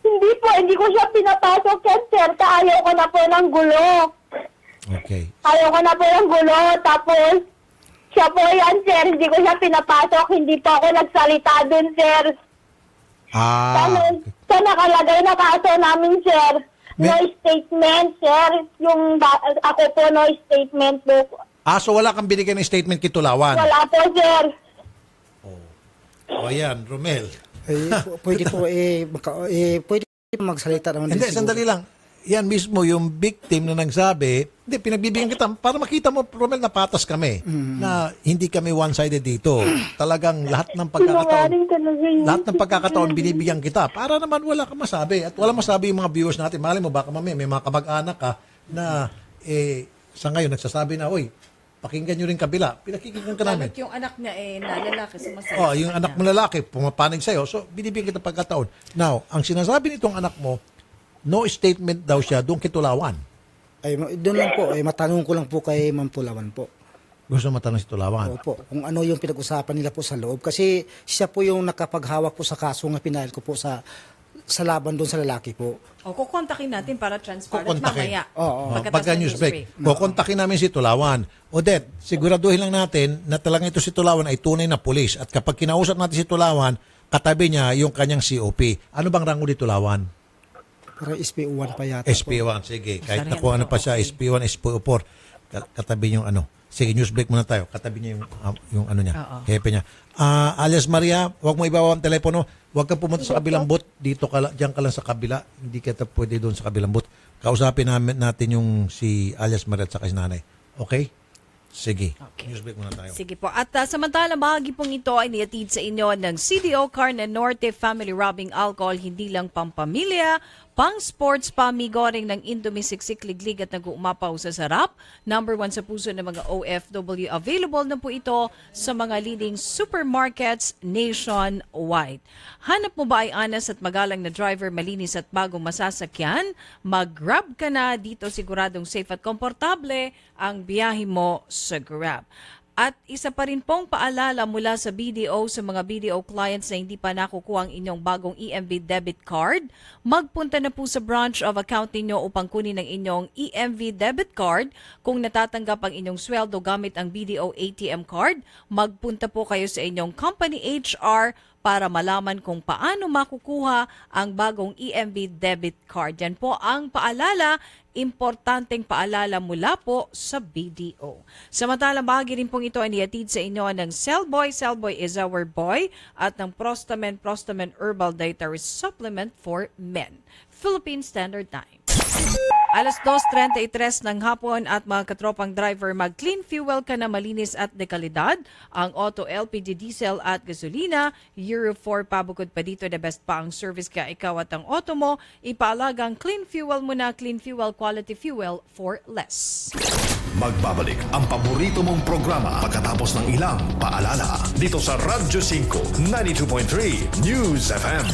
Hindi ko siya pinapasok yan, sir. Ayaw ko na po ng gulo. Okay. Ayaw ko na po ng gulo. Tapos, siya po yan, sir. Hindi ko siya pinapasok. Hindi po ako nagsalita dun, sir. Okay. Sa nakalagay na kaso namin, sir. No May- statement, sir. Ako po, no statement po. So wala kang binigay ng statement kay Tulawan? Wala po, sir. O yan, Romel. Pwede po, pwede magsalita naman. Hindi, din siguro. sandali lang. Yan mismo yung victim na nagsabi, hindi, pinagbibigyan kita para makita mo, Romel, na patas kami. Na hindi kami one-sided dito. Talagang lahat ng pagkakataon, Sinungaling talaga yun. lahat ng pagkakataon binibigyan kita para naman wala kang masabi. At wala masabi yung mga viewers natin. Malay mo, baka mamaya may mga kamag-anak ka na sa ngayon nagsasabi na, oy, pakinggan nyo rin kabila. Pinakikinggan ka namin. Dapat yung anak niya nalalaki sumasagot. Yung anak mo lalaki, pumapanig sa'yo. So, binibigyan kita pagkataon. Now, ang sinasabi nitong anak mo, no statement daw siya doon kay Tulawan. Doon lang po, matanong ko lang po kay Ma'am Tulawan po. Gusto matanong si Tulawan. Opo, kung ano yung pinag-usapan nila po sa loob. Kasi siya po yung nakapaghawak po sa kaso nga pinahal ko po sa laban doon sa lalaki po. Kukontakin natin para transparent Kukontakin. mamaya. Oo. Pagkatapos Pagka ng news break, kukontakin namin si Tulawan. Odette, siguraduhin lang natin na talagang ito si Tulawan ay tunay na pulis. At kapag kinausap natin si Tulawan, katabi niya yung kanyang COP. Ano bang rango ni Tulawan? Para SPO1 pa yata. SP1, sige. Kahit na Sargento, kung ano pa siya, okay. SP1, SP4, katabi niya yung ano. Sige, news break muna tayo. Katabi niya yung ano niya, Oo. hepe niya. Alias Maria, huwag mo ibawa ang telepono. Huwag kang pumunta sa kabilang booth. Dito ka, diyan ka lang sa kabila. Hindi kita pwede doon sa kabilang booth. Kausapin natin yung si alias Maria at saka si nanay. Okay? Sige. Okay. News break muna tayo. Sige po. At samantalang bahagi pong ito ay niatid sa inyo ng CDO Carne Norte Family Rubbing Alcohol, hindi lang pampamilya, pang sports, pamigoring ng Indomie Siksik Liglig at nag-uumapaw sa sarap. Number 1 sa puso ng mga OFW. Available na po ito sa mga leading supermarkets nationwide. Hanap mo ba ay honest at magalang na driver, malinis at bagong masasakyan? Mag-grab ka na dito, siguradong safe at komportable ang biyahe mo sa Grab. At isa pa rin pong paalala mula sa BDO sa mga BDO clients na hindi pa nakukuha ang inyong bagong EMV debit card, magpunta na po sa branch of account ninyo upang kunin ang inyong EMV debit card. Kung natatanggap ang inyong sweldo gamit ang BDO ATM card, magpunta po kayo sa inyong company HR para malaman kung paano makukuha ang bagong EMV debit card. Yan po ang paalala, importanteng paalala mula po sa BDO. Samantalang bahagi rin pong ito ay niatid sa inyo ng Cellboy. Cellboy is our boy at ng Prostamen Herbal Dietary Supplement for Men. Philippine Standard Time. Alas 2:33 ng hapon at mga katropang driver, mag-clean fuel ka na malinis at dekalidad. Ang auto, LPG, diesel at gasolina. Euro 4 pabukod pa dito, the best pa ang service ka ikaw at ang auto mo. Ipaalagang clean fuel muna, clean fuel, quality fuel for less. Magbabalik ang paborito mong programa pagkatapos ng ilang paalala dito sa Radyo 5 92.3 News FM.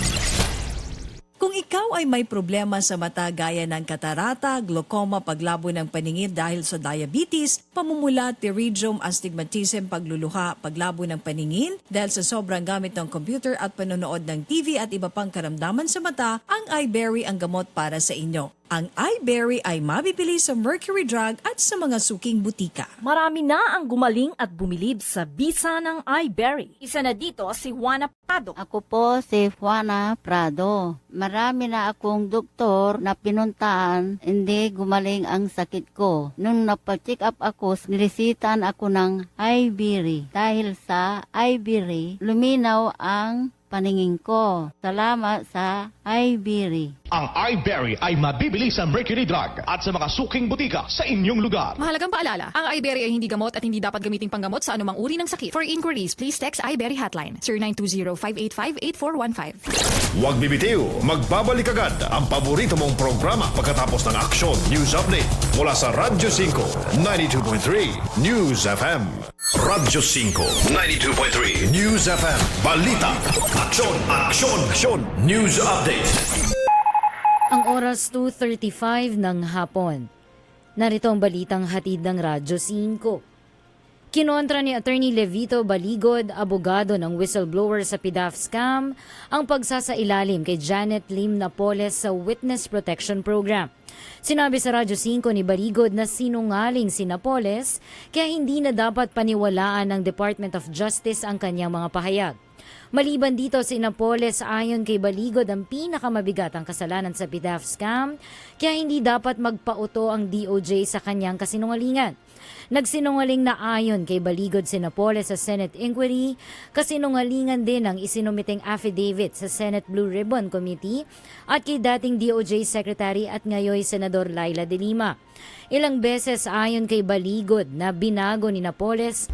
Kung ikaw ay may problema sa mata gaya ng katarata, glaucoma, paglabo ng paningin dahil sa diabetes, pamumula, pterygium, astigmatism, pagluluha, paglabo ng paningin dahil sa sobrang gamit ng computer at panonood ng TV at iba pang karamdaman sa mata, ang iBerry ang gamot para sa inyo. Ang iBerry ay mabibili sa Mercury Drug at sa mga suking butika. Marami na ang gumaling at bumilib sa bisa ng iBerry. Isa na dito si Juana Prado. Ako po si Juana Prado. Marami na akong doktor na pinuntahan, hindi gumaling ang sakit ko. Nung napacheck up ako, nilisitan ako ng iBerry. Dahil sa iBerry, luminaw ang paningin ko. Salamat sa Ibery. Ang iBerry ay mabibili sa Mercury Drug at sa mga suking butika sa inyong lugar. Mahalagang paalala, ang iBerry ay hindi gamot at hindi dapat gamiting panggamot sa anumang uri ng sakit. For inquiries, please text iBerry hotline 0920-585-8415. Huwag bibitiw, magbabalik agad ang paborito mong programa pagkatapos ng aksyon news update mula sa Radyo 5, 92.3 News FM. Radyo 5, 92.3 News FM. Balita, aksyon, aksyon, aksyon, news update. Ang oras 2:35 ng hapon. Narito ang balitang hatid ng Radyo 5. Kinontra ni Attorney Levito Baligod, abogado ng whistleblower sa PDAF scam, ang pagsasailalim kay Janet Lim Napoles sa Witness Protection Program. Sinabi sa Radyo 5 ni Baligod na sinungaling si Napoles kaya hindi na dapat paniwalaan ng Department of Justice ang kanyang mga pahayag. Maliban dito, si Napoles ayon kay Baligod ang pinakamabigat ang kasalanan sa PDAF scam kaya hindi dapat magpauto ang DOJ sa kanyang kasinungalingan. Nagsinungaling na ayon kay Baligod si Napoles sa Senate inquiry, kasinungalingan din ang isinumiting affidavit sa Senate Blue Ribbon Committee at kay dating DOJ Secretary at ngayoy Senador Laila De Lima. Ilang beses ayon kay Baligod na binago ni Napoles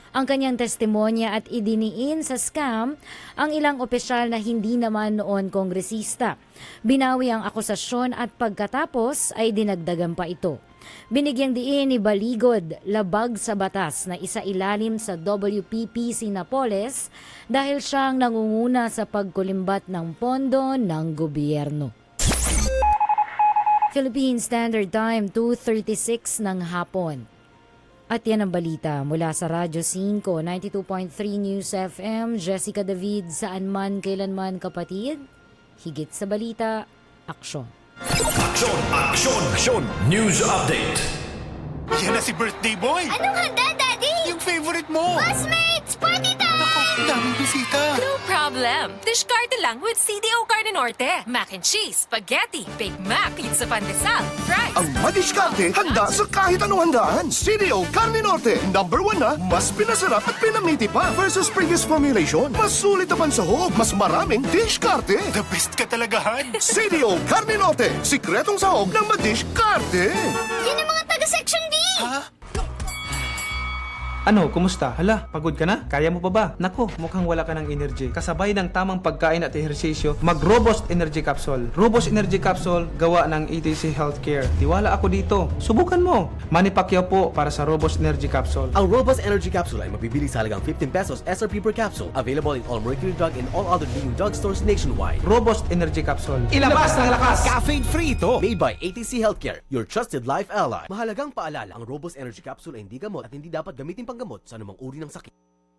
ang kanyang testimonya at idiniin sa scam ang ilang opisyal na hindi naman noon kongresista. Binawi ang akusasyon at pagkatapos ay dinagdagan pa ito. Binigyang diin ni Baligod labag sa batas na isailalim sa WPP si Napoles dahil siyang nangunguna sa pagkulimbat ng pondo ng gobyerno. Philippine Standard Time, 2:36 ng hapon. At yan ang balita mula sa Radyo 5, 92.3 News FM. Jessica David, saan man, kailanman kapatid. Higit sa balita, aksyon. Aksyon, aksyon, aksyon, news update. Yan na si birthday boy! Anong handa, Daddy? Yung favorite mo! Classmates! Party time! Daming bisita! No problem. Diskarte lang with CDO Carne Norte. Mac and cheese, spaghetti, Big Mac, pizza pandesal, fries. Ang madiskarte, handa sa kahit anong handaan. CDO Carne Norte, #1 na, mas pinasarap at pinamiti pa versus previous formulation. Mas sulit naman sa hog, mas maraming diskarte. The best ka talagahan. CDO Carne Norte, sikretong sahog ng madiskarte. Yan ang mga taga-section D! Ha? Ano, kumusta? Hala, pagod ka na? Kaya mo pa ba? Nako, mukhang wala ka ng energy. Kasabay ng tamang pagkain at ehersisyo, mag-Robust Energy Capsule. Robust Energy Capsule, gawa ng ETC Healthcare. Tiwala ako dito. Subukan mo. Manny Pacquiao po para sa Robust Energy Capsule. Ang Robust Energy Capsule ay mabibili sa halagang 15 pesos SRP per capsule. Available in all Mercury Drug and all other leading drugstores nationwide. Robust Energy Capsule. Ilabas ng lakas! Caffeine-free ito! Made by ATC Healthcare, your trusted life ally. Mahalagang paalala, ang Robust Energy Capsule ay hindi gamot at hindi dapat gamitin panggamot sa anumang uri ng sakit.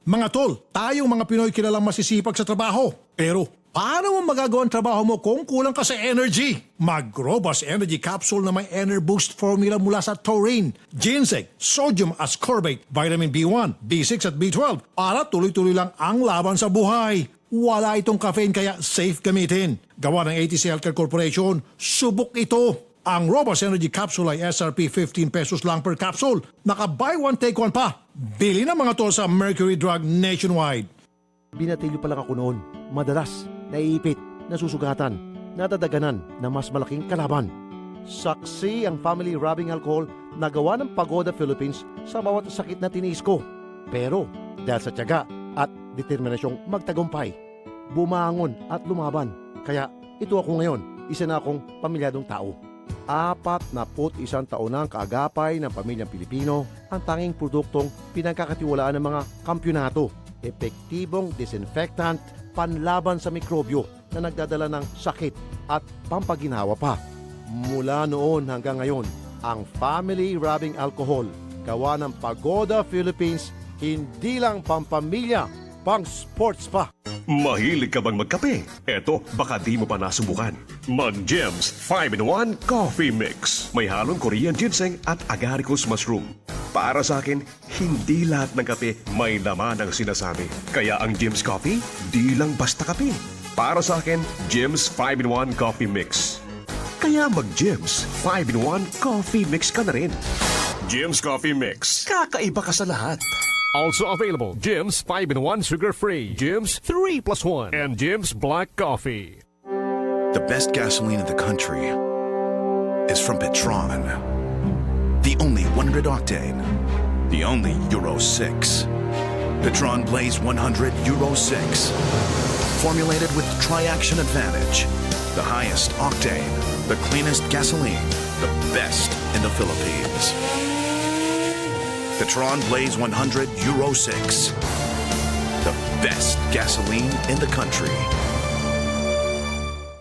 Mga tol, tayong mga Pinoy kilalang masisipag sa trabaho. Pero, paano mo magagawa ang trabaho mo kung kulang ka sa energy? Mag-Robust Energy Capsule na may Enerboost formula mula sa taurine, ginseng, sodium ascorbate, vitamin B1, B6 at B12 para tuloy-tuloy lang ang laban sa buhay. Wala itong caffeine kaya safe gamitin. Gawa ng ATC Healthcare Corporation, subok ito. Ang Robust Energy Capsule ay SRP 15 pesos lang per capsule. Naka-buy one, take one pa. Bili na mga tol sa Mercury Drug nationwide. Binatilyo pa lang ako noon. Madalas, naiipit, nasusugatan, nadadaganan na mas malaking kalaban. Saksi ang family rubbing alcohol na gawa ng Pagoda Philippines sa bawat sakit na tiniis ko. Pero dahil sa tiyaga at determinasyong magtagumpay, bumangon at lumaban. Kaya ito ako ngayon, isa na akong pamilyadong tao. 41 taon na ang kaagapay ng pamilyang Pilipino, ang tanging produktong pinagkakatiwalaan ng mga kampyonato. Epektibong disinfectant, panlaban sa mikrobyo na nagdadala ng sakit at pampaginawa pa. Mula noon hanggang ngayon, ang family rubbing alcohol, gawa ng Pagoda Philippines, hindi lang pampamilya, pang sports pa. Mahilig ka bang magkape? Eto, baka di mo pa nasubukan. Mag-Gems 5-in-1 Coffee Mix. May halong Korean ginseng at agaricus mushroom. Para sa akin, hindi lahat ng kape may laman ang sinasabi. Kaya ang Gems Coffee, di lang basta kape. Para sa akin, Gems 5-in-1 Coffee Mix. Kaya mag-Gems 5-in-1 Coffee Mix ka na rin. Gems Coffee Mix. Kakaiba ka sa lahat. Also available, Jim's 5-in-1 sugar-free, Jim's 3+1, and Jim's Black Coffee. The best gasoline in the country is from Petron. The only 100 octane. The only Euro 6. Petron Blaze 100 Euro 6. Formulated with Tri-Action Advantage. The highest octane. The cleanest gasoline. The best in the Philippines. Petron Blaze 100 Euro 6. The best gasoline in the country.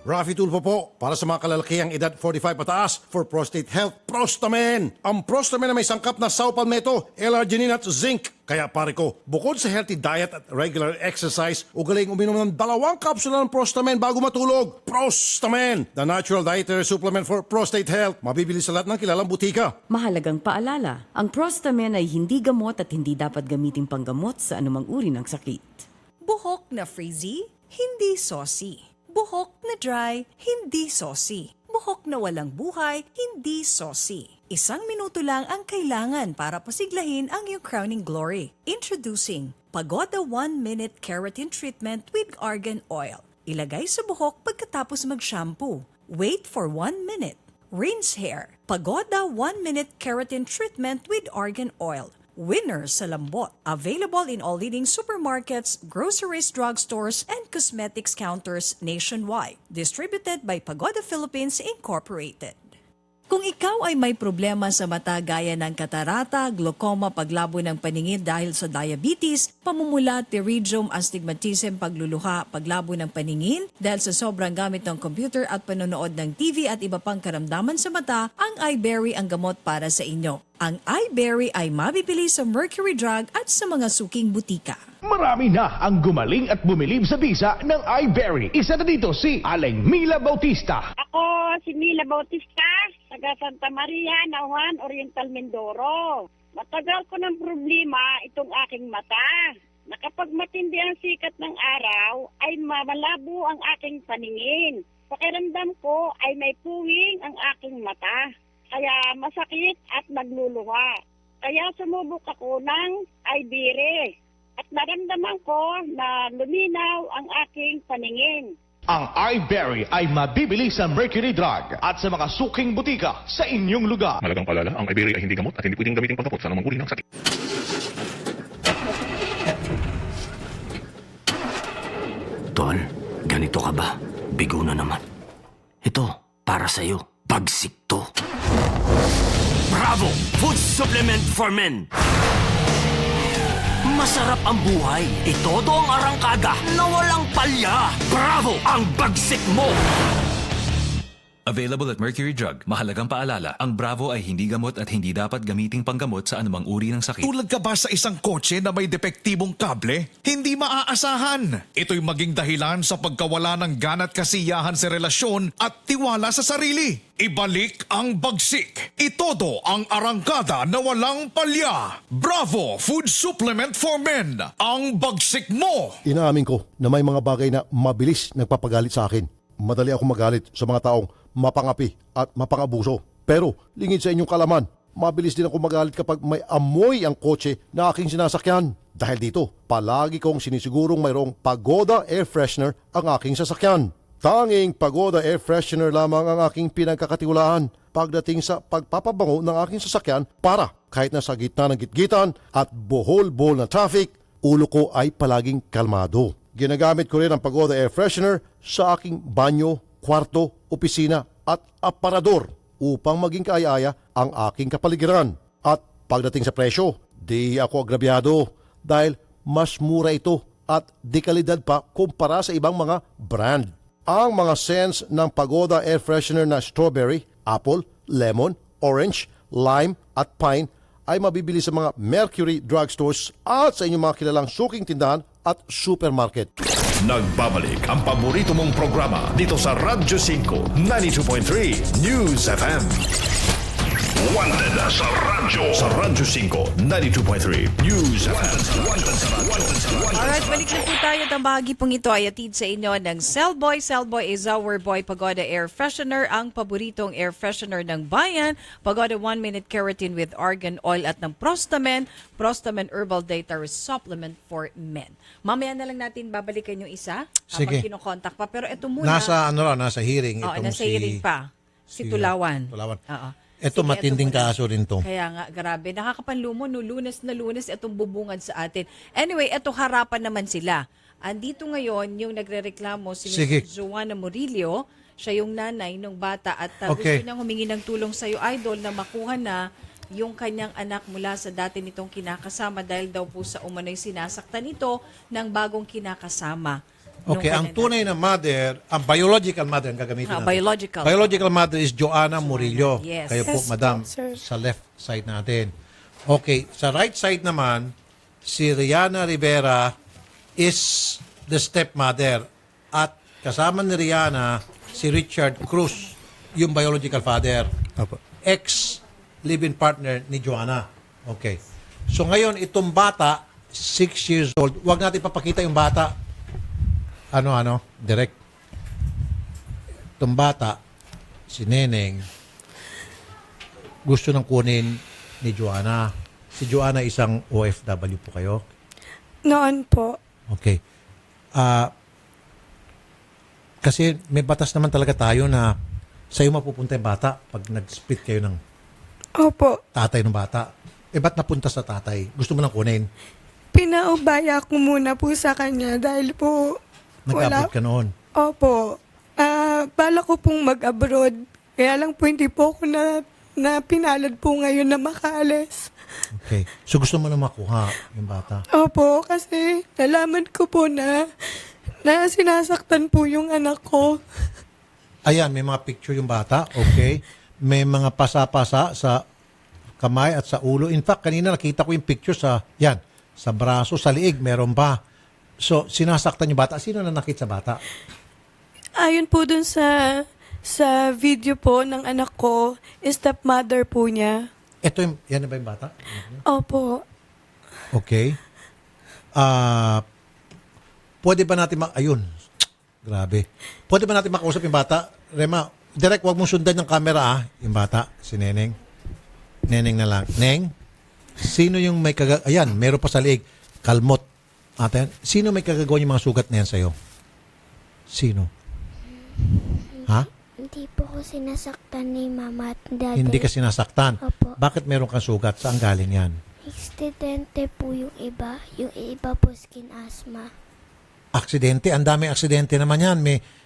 Rafi Tulfo po, para sa mga kalalakihang edad 45 pataas for prostate health, Prostamen. Ang Prostamen na may sangkap na saw palmetto, L-arginine at zinc. Kaya pare ko, bukod sa healthy diet at regular exercise, ugaling uminom ng 2 kapsula ng Prostamen bago matulog. Prostamen, the natural dietary supplement for prostate health. Mabibili sa lahat ng kilalang butika. Mahalagang paalala, ang Prostamen ay hindi gamot at hindi dapat gamitin panggamot sa anumang uri ng sakit. Buhok na frizzy, hindi saucy. Buhok na dry, hindi saucy. Buhok na walang buhay, hindi saucy. 1 minuto lang ang kailangan para pasiglahin ang iyong crowning glory. Introducing Pagoda 1-Minute Keratin Treatment with Argan Oil. Ilagay sa buhok pagkatapos mag-shampoo. Wait for 1 minute. Rinse hair. Pagoda 1-Minute Keratin Treatment with Argan Oil. Winner sa lambot. Available in all leading supermarkets, groceries, drugstores, and cosmetics counters nationwide. Distributed by Pagoda Philippines Incorporated. Kung ikaw ay may problema sa mata gaya ng katarata, glaucoma, paglabo ng paningin dahil sa diabetes, pamumula, pterygium, astigmatism, pagluluha, paglabo ng paningin dahil sa sobrang gamit ng computer at panonood ng TV at iba pang karamdaman sa mata, ang iBerry ang gamot para sa inyo. Ang iBerry ay mabibili sa Mercury Drug at sa mga suking butika. Marami na ang gumaling at bumilib sa bisa ng iBerry. Isa na dito si Aling Mila Bautista. Ako si Mila Bautista, taga Santa Maria, Nauhan, Oriental, Mindoro. Matagal ko ng problema itong aking mata. Na kapag matindi ang sikat ng araw, ay malabo ang aking paningin. Pakiramdam ko ay may puwing ang aking mata. Kaya masakit at nagluluha. Kaya sumubok ako ng iBerry. At naramdaman ko na luminaw ang aking paningin. Ang iBerry ay mabibili sa Mercury Drug at sa mga suking butika sa inyong lugar. Malagang paalala, ang iBerry ay hindi gamot at hindi pwedeng gamitin panggamot sa anumang uri ng sakit. Tol, ganito ka ba? Bigo na naman. Ito, para sa'yo. Bagsik to. Bravo! Food supplement for men! Masarap ang buhay. Itodo ang arangkada na walang palya. Bravo! Ang bagsik mo! Available at Mercury Drug. Mahalagang paalala, ang Bravo ay hindi gamot at hindi dapat gamiting panggamot sa anumang uri ng sakit. Tulad ka ba sa isang kotse na may depektibong kable? Hindi maaasahan. Ito'y maging dahilan sa pagkawala ng gana at kasiyahan sa relasyon at tiwala sa sarili. Ibalik ang bagsik. Itodo ang arangkada na walang palya. Bravo Food Supplement for Men. Ang bagsik mo. Inaamin ko na may mga bagay na mabilis nagpapagalit sa akin. Madali ako magalit sa mga taong mapangapi at mapangabuso. Pero lingid sa inyong kalaman, mabilis din ako magalit kapag may amoy ang kotse na aking sinasakyan. Dahil dito, palagi kong sinisigurong mayroong Pagoda Air Freshener ang aking sasakyan. Tanging Pagoda Air Freshener lamang ang aking pinagkakatiwalaan pagdating sa pagpapabango ng aking sasakyan para kahit nasa gitna ng gitgitan at bohol-bohol na traffic, ulo ko ay palaging kalmado. Ginagamit ko rin ang Pagoda Air Freshener sa aking banyo, kwarto, opisina at aparador upang maging kaaya-aya ang aking kapaligiran. At pagdating sa presyo, di ako agrabyado dahil mas mura ito at di kalidad pa kumpara sa ibang mga brand. Ang mga scents ng Pagoda Air Freshener na strawberry, apple, lemon, orange, lime at pine ay mabibili sa mga Mercury drugstores at sa inyong mga kilalang suking tindahan at supermarket. Nagbabalik ang paborito mong programa dito sa Radyo 5, 92.3 News FM. Wanted sa radyo. Sa Radyo 5, 92.3. News. Wanted sa radyo. Alright, balik na po tayo. Ang bahagi pong ito ay atid sa inyo ng Cellboy. Cellboy is our boy Pagoda Air Freshener, ang paboritong air freshener ng bayan. Pagoda 1-minute keratin with argan oil at ng Prostamen. Prostamen Herbal Dietary Supplement for Men. Mamaya na lang natin babalikan yung isa. Sige. Habang kinokontak pa. Pero ito muna. Nasa hearing. Oo, Itong nasa hearing pa. Si Tulawan. Oo. Ito Sige, matinding ito muna. kaso rin to. Kaya nga, grabe. Nakakapanlumo, no? Lunes na lunes, itong bubungad sa atin. Anyway, ito harapan naman sila. Andito ngayon yung nagrereklamo si Sige. Joanna Murillo. Siya yung nanay ng bata at Okay. gusto niyang humingi ng tulong sa'yo, Idol, na makuha na yung kanyang anak mula sa dati nitong kinakasama dahil daw po sa umano'y sinasaktan nito ng bagong kinakasama. Okay, ang tunay na mother, ang biological mother ang gagamitin natin. Biological. Biological mother is Joanna Murillo. Yes. Kayo po, Yes, madam, sir. sa left side natin. Okay, sa right side naman, si Rihanna Rivera is the stepmother. At kasama ni Rihanna, si Richard Cruz, yung biological father. Ex-live-in partner ni Joanna. Okay. So ngayon, itong bata, 6 years old, wag natin papakita yung bata. Direct. Itong bata, si Neneng, gusto nang kunin ni Joanna. Si Joanna isang OFW po kayo? Noon po. Okay. Kasi may batas naman talaga tayo na sa'yo mapupunta yung bata pag nag-split kayo ng Opo. tatay ng bata. Ba't napunta sa tatay? Gusto mo nang kunin? Pinaubaya ko muna po sa kanya dahil po Nag-abroad ka noon? Opo. Bala ko pong mag-abroad. Kaya lang po hindi po ako na pinalad po ngayon na makaalis. Okay. So gusto mo na makuha yung bata? Opo, kasi nalaman ko po na sinasaktan po yung anak ko. Ayan, may mga picture yung bata. Okay. May mga pasa-pasa sa kamay at sa ulo. In fact, kanina nakita ko yung picture sa braso, sa liig, meron pa. So, sinasaktan yung bata. Sino na nakita sa bata? Ayon po dun sa video po ng anak ko, stepmother po niya. Yan na ba yung bata? Opo. Okay. Pwede ba natin ayun. Grabe. Pwede ba natin makausap yung bata? Rema, direct, wag mong sundan yung camera yung bata, si Neneng. Neneng na lang. Neng, sino yung may ayan, meron pa sa liig. Kalmot. Ate, sino may kagagawa yung mga sugat na yan sa'yo? Sino? Ha? Hindi po ko sinasaktan ni mama at daddy. Hindi ka sinasaktan? Opo. Bakit meron kang sugat? Saan galing yan? Aksidente po yung iba. Yung iba po skin asthma. Aksidente? Ang dami aksidente naman yan.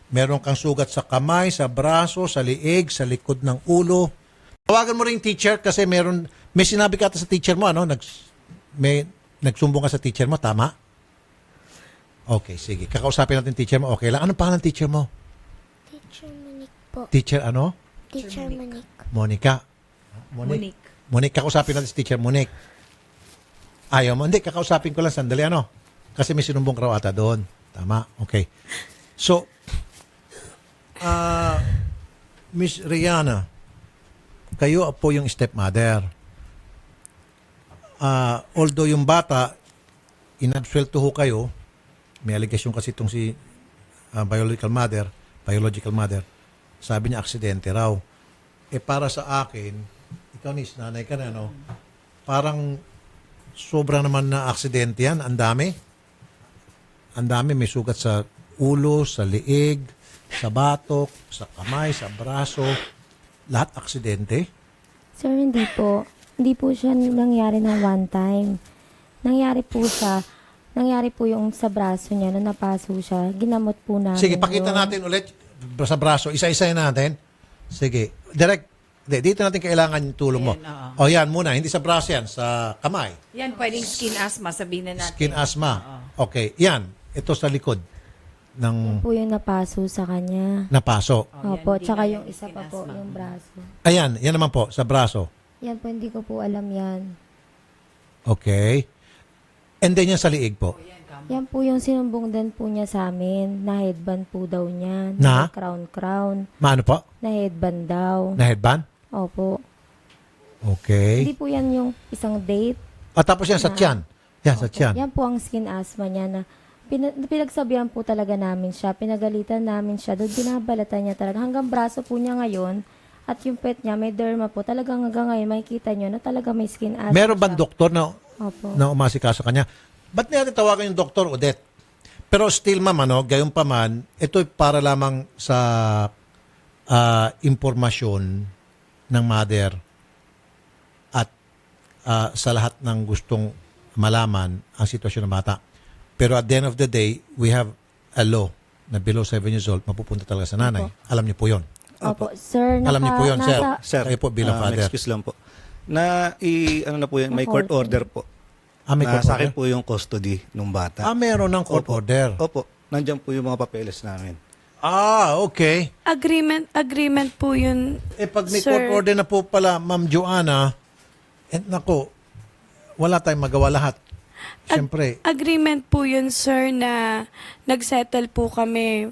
Meron kang sugat sa kamay, sa braso, sa liig, sa likod ng ulo. Tawagan mo rin yung teacher kasi may sinabi ka sa teacher mo, nagsumbong ka sa teacher mo, tama? Okay, sige. Kakausapin natin teacher mo. Okay lang. Anong pangalan ng teacher mo? Teacher Monique po. Teacher ano? Teacher Monique. Monica. Monique. Kakausapin natin si teacher Monique. Ayaw mo? Hindi, kakausapin ko lang sandali. Kasi may sinumbong ka raw ata doon. Tama? Okay. So, Miss Rihanna, kayo po yung stepmother. Although yung bata, inabsuelto ho kayo, may allegation kasi itong si biological mother, sabi niya aksidente raw. Para sa akin, ikaw nis, nanay ka na, parang sobra naman na aksidente yan. Ang dami, may sugat sa ulo, sa liig, sa batok, sa kamay, sa braso. Lahat aksidente? Sir, hindi po. Hindi po siya nangyari ng one time. Nangyari po yung sa braso niya, na napaso siya. Ginamot po namin. Sige, pakita natin ulit sa braso. Isa-isa natin. Sige. Direct. Dito natin kailangan yung tulong mo. Yan muna. Hindi sa braso yan. Sa kamay. Yan, pwedeng skin asthma, sabihin na natin. Skin asthma. Okay. Yan. Ito sa likod. Yan po yung napaso sa kanya. Napaso. Opo. Tsaka yung isa pa po, yung braso. Ayan. Yan naman po. Sa braso. Yan po, hindi ko po alam yan. Okay. And then yan sa liig po. Yan po yung sinumbong din po niya sa amin. Na headband po daw niya. Na? Crown. Maano po? Na headband daw. Na headband? Opo. Okay. Hindi po yan yung isang date. At tapos yan sa tiyan. Yan, sa tiyan. Yan po ang skin asthma niya na pinagsabihan po talaga namin siya. Pinagalitan namin siya. Doon binabalatan niya talaga. Hanggang braso po niya ngayon. At yung pet niya, may derma po. Talagang hanggang ngayon, makikita niyo na talaga may skin asthma Meron bang siya. doktor na, Opo. na umasikaso kanya? Ba't natin tawagan yung doktor, Odette? Pero still, ma'am, gayon pa man, ito para lamang sa impormasyon ng mother at sa lahat ng gustong malaman ang sitwasyon ng bata. Pero at the end of the day, we have a law na below 7 years old, mapupunta talaga sa nanay. Alam niyo po yun. Opo. Sir, Alam niyo po yun, sir. Sir, Kayo po bilang father. excuse lang po. Ano na po yan, may court order po. May court Sa akin order? po yung custody ng bata. Meron ng court order. Opo, nandyan po yung mga papeles namin. Okay. Agreement po yun, Pag may sir. court order na po pala, Ma'am Joanna, nako, wala tayong magawa lahat. Siyempre, Agreement po yun, sir, na nagsettle po kami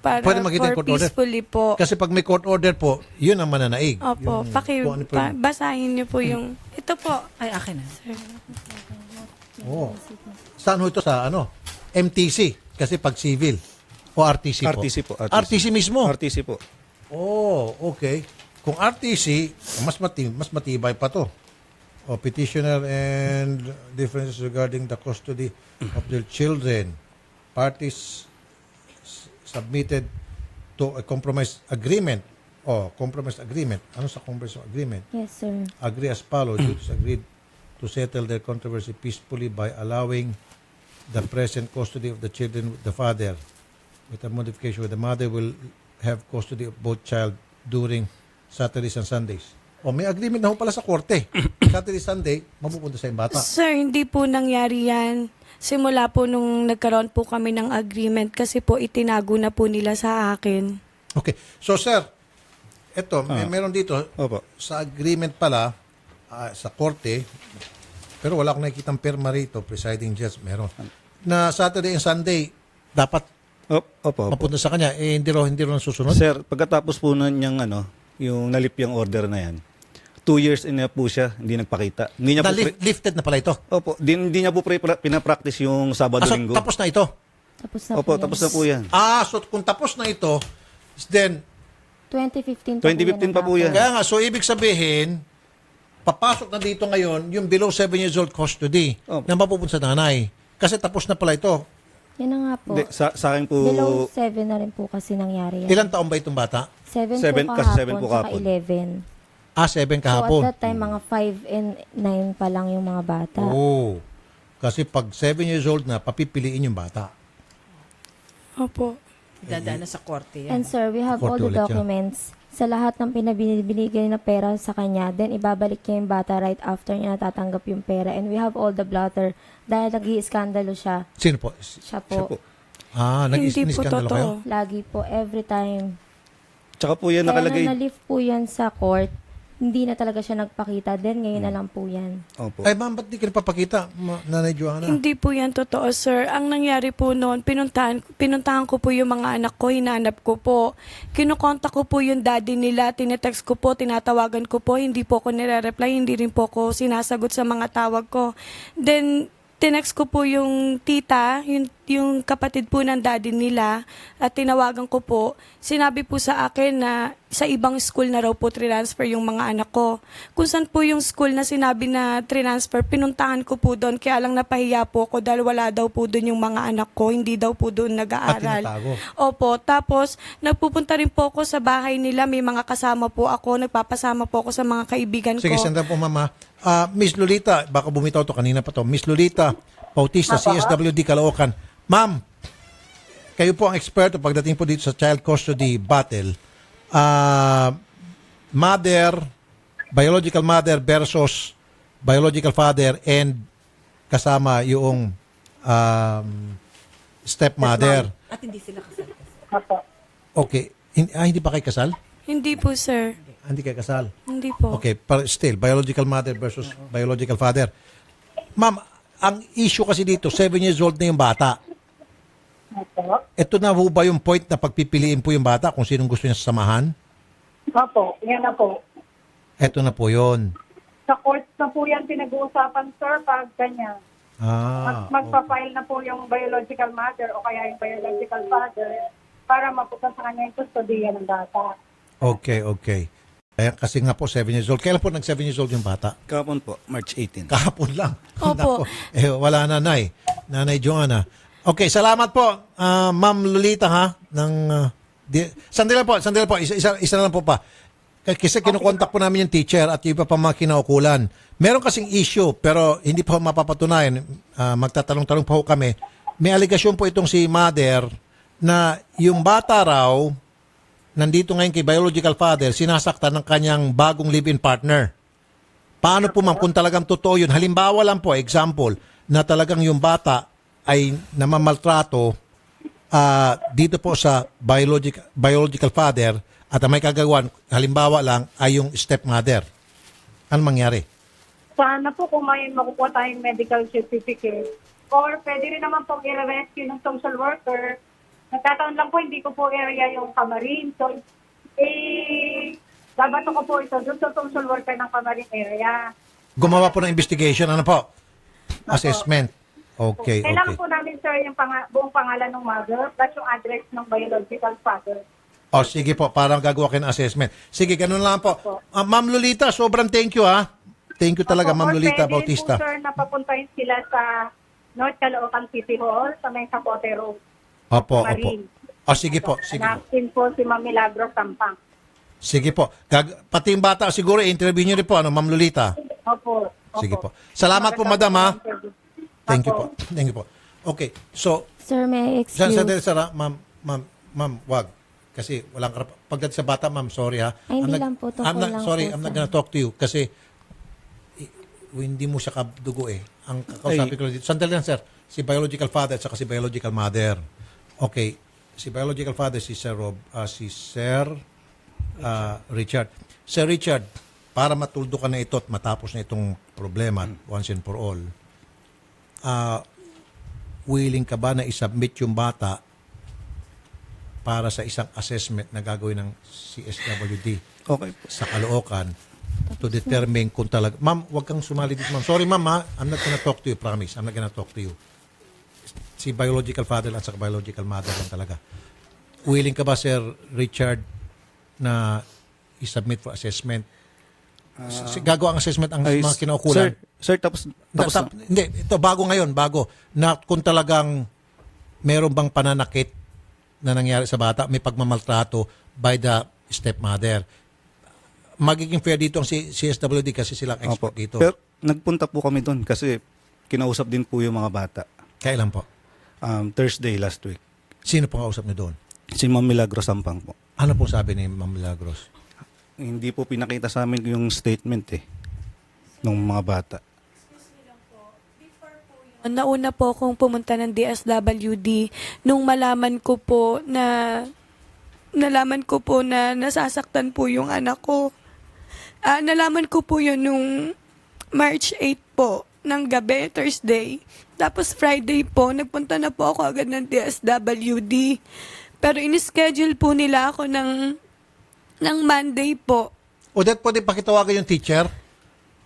para pwede makita yung for court order. peacefully po. Kasi pag may court order po, yun ang mananaig. Opo, kung ano po yung- basahin niyo po yung, ito po. Ay, akin na. Sir. Oh. Saan ho ito sa MTC? Kasi pag civil. O RTC po? RTC po. RTC mismo? RTC po. Oh, okay. Kung RTC, mas matibay pa to. O petitioner and differences regarding the custody of their children. Parties submitted to a compromise agreement. Compromise agreement. Ano sa compromise agreement? Yes, sir. Agree as follows. Duties agreed to settle their controversy peacefully by allowing the present custody of the children with the father, with a modification where the mother will have custody of both child during Saturdays and Sundays. May agreement na ho pala sa korte. Saturday, Sunday, mapupunta sa yung bata. Sir, hindi po nangyari yan. Simula po nung nagkaroon po kami ng agreement kasi po itinago na po nila sa akin. Okay. So, sir, eto, meron dito, sa agreement pala, sa korte, pero wala akong nakikitang perma rito, presiding judge, meron. Na Saturday and Sunday, dapat mapunta sa kanya, hindi rin susunod? Sir, pagkatapos po niyang yung nalipyang order na yan, 2 years na po siya, hindi nagpakita. Hindi niya lifted na pala ito? Opo, hindi niya po pinapractice yung Sabado-Linggo. Tapos na ito? Tapos na Opo, tapos na po yan. So kung tapos na ito, then 2015 pa po yan. Kaya nga, so ibig sabihin, papasok na dito ngayon yung below 7 years old custody na mapupunta sa nanay. Kasi tapos na pala ito. Yan na nga po. Hindi, sa akin po... Below 7 na rin po kasi nangyari yan. Ilang taon ba itong bata? 7 po kasi kahapon, 7 po saka kahapon. 11. 7 kahapon. So at that time, mga 5 and 9 pa lang yung mga bata. Kasi pag 7 years old na, papipiliin yung bata. Opo. Dadaan na sa korte yan. And sir, we have all Korte the ulit yan. documents sa lahat ng pinabinigay na pera sa kanya. Then, ibabalik niya yung bata right after niya natatanggap yung pera. And we have all the blotter dahil nag-i-skandalo siya. Sino po? Siya po. Nag-iskandalo kayo? Lagi po, every time. Tsaka po yan nakalagay... Kaya na na-lift po yan sa court, hindi na talaga siya nagpakita. Then, ngayon na lang po yan. Opo. Ay, ma'am, ba't di ka napapakita, Nanay Joanna? Hindi po yan totoo, sir. Ang nangyari po noon, pinuntahan ko po yung mga anak ko, hinanap ko po. Kinukontak ko po yung daddy nila, tinetext ko po, tinatawagan ko po, hindi po ako nire-reply, hindi rin po ako sinasagot sa mga tawag ko. Then, tinext ko po yung tita, yung kapatid po ng daddy nila, at tinawagan ko po. Sinabi po sa akin na sa ibang school na raw po transfer yung mga anak ko. Kung saan po yung school na sinabi na transfer, pinuntahan ko po doon. Kaya lang napahiya po ako dahil wala daw po doon yung mga anak ko. Hindi daw po doon nag-aaral. Opo. Tapos, nagpupunta rin po ako sa bahay nila. May mga kasama po ako. Nagpapasama po ako sa mga kaibigan ko. Sige, sandali po, mama. Miss Lolita, baka bumitaw to kanina pa to. Miss Lolita Bautista, CSWD Caloocan. Ma'am, kayo po ang eksperto pagdating po dito sa child custody battle. Biological mother versus biological father and kasama yung stepmother. At hindi sila kasal. Okay. Hindi pa kayo kasal? Hindi po, sir. Hindi kayo kasal? Hindi po. Okay, but still, biological mother versus biological father. Ma'am, ang issue kasi dito, 7 years old na yung bata. Ito na ho ba yung point na pagpipiliin po yung bata kung sinong gusto niya samahan? Opo, yan na po. Ito na po yun. Sa court na po yan pinag-uusapan, sir, pag ganyan. Magpa-file na po yung biological mother o kaya yung biological father para mapunta sa kanya yung kustodiya ng bata. Okay. Kaya kasi nga po 7 years old. Kailan po nag 7 years old yung bata? Kahapon po, March 18. Kahapon lang. Opo. Nako. Wala nanay. Nanay Joanna. Okay, salamat po. Ma'am Lolita ha. Sandali po. Isa na lang po pa. Kasi kinukontak po namin yung teacher at yung iba pa mga kinaukulan. Meron kasing issue pero hindi pa mapapatunayan. Magtatanong-tanong pa po kami. May aligasyon po itong si mother na yung bata raw nandito ngayon kay biological father, sinasaktan ng kanyang bagong live-in partner. Paano po ma'am kung talagang totoo yun? Halimbawa lang po, example, na talagang yung bata ay namamaltrato dito po sa biological father at ang may kagagawan, halimbawa lang, ay yung stepmother. Ano mangyari? Sana po kung may makukuha tayong medical certificate or pwede rin naman pong i-rescue ng social worker. Nagkataon lang po, hindi ko po area yung Camarin. So, babato ko po ito doon sa social worker ng Camarin area. Gumawa po ng investigation, ano po? Assessment. Okay. Kailangan po namin, sir, yung buong pangalan ng mother plus yung address ng biological father. O, sige po, parang gagawa kayo ng assessment. Sige, ganun lang po. Ma'am Lolita, sobrang thank you ha. Thank you talaga, Ma'am Lolita Bautista. Pwede rin po, sir, napapuntahin sila sa North Caloocan City Hall sa may Capote Road. Opo. Marine. O, sige po. Nakin po si Ma'am Milagro Sampang. Sige po. Pati yung bata, siguro, interview nyo rin po, Ma'am Lolita. Opo. Sige po. Salamat po, madam ha. Thank you po. Thank you po. Okay, so... Sir, may I excuse? Ma'am, wag. Kasi walang pagdating sa bata, ma'am, sorry ha. Ay, hindi lang po. I'm not lang gonna talk to you kasi hindi mo siya kadugo eh. Ang kakausapin ko lang dito. Sandali lang, sir. Si biological father at saka si biological mother. Okay. Si biological father, si Sir Richard. Sir Richard, para matuldo ka na ito at matapos na itong problema once and for all, willing ka ba na isubmit yung bata para sa isang assessment na gagawin ng CSWD sa Caloocan to determine kung talaga... Ma'am, huwag kang sumali dito, ma'am. Sorry, ma'am, ha? I'm not gonna talk to you, promise. I'm not gonna talk to you. Si biological father at sa biological mother lang talaga. Willing ka ba, Sir Richard, na isubmit for assessment? Gagawa ang assessment ang mga kinaukulan. Sir, tapos hindi, ito bago ngayon, na kung talagang meron bang pananakit na nangyari sa bata, may pagmamaltrato by the stepmother. Magiging fair dito ang CSWD kasi silang expert dito. Pero nagpunta po kami doon kasi kinausap din po yung mga bata. Kailan po? Thursday last week. Sino pong kausap niyo doon? Si Ma'am Milagros Sampang po. Ano po sabi ni Ma'am Milagros? Hindi po pinakita sa amin yung statement ng mga bata. Nauna po akong pumunta ng DSWD nung nalaman ko po na nasasaktan po yung anak ko. Nalaman ko po yun nung March 8 po ng gabi, Thursday. Tapos Friday po, nagpunta na po ako agad ng DSWD. Pero in-schedule po nila ako ng Monday po. Odette, pwede pakitawagan yung teacher?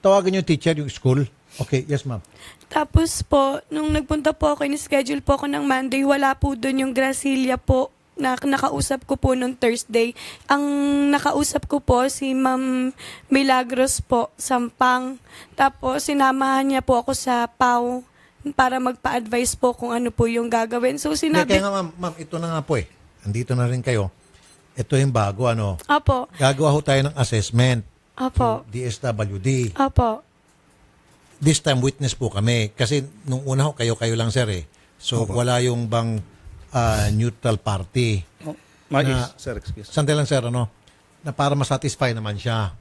Tawagan yung teacher, yung school? Okay, yes ma'am. Tapos po, nung nagpunta po ako, in-schedule po ako ng Monday, wala po doon yung Gracilia po na nakausap ko po nung Thursday. Ang nakausap ko po si Ma'am Milagros po, Sampang. Tapos sinamahan niya po ako sa PAW para magpa-advise po kung ano po yung gagawin. So sinabi... Kaya nga ma'am, ito na nga po eh. Andito na rin kayo. Ito yung bago, ano? Apo. Gagawa ho tayo ng assessment. Apo. DSWD. Apo. This time, witness po kami. Kasi nung una ho, kayo-kayo lang, sir eh. So, wala yung bang neutral party. Sir, excuse. Sandali lang, sir, ano? Na para masatisfy naman siya.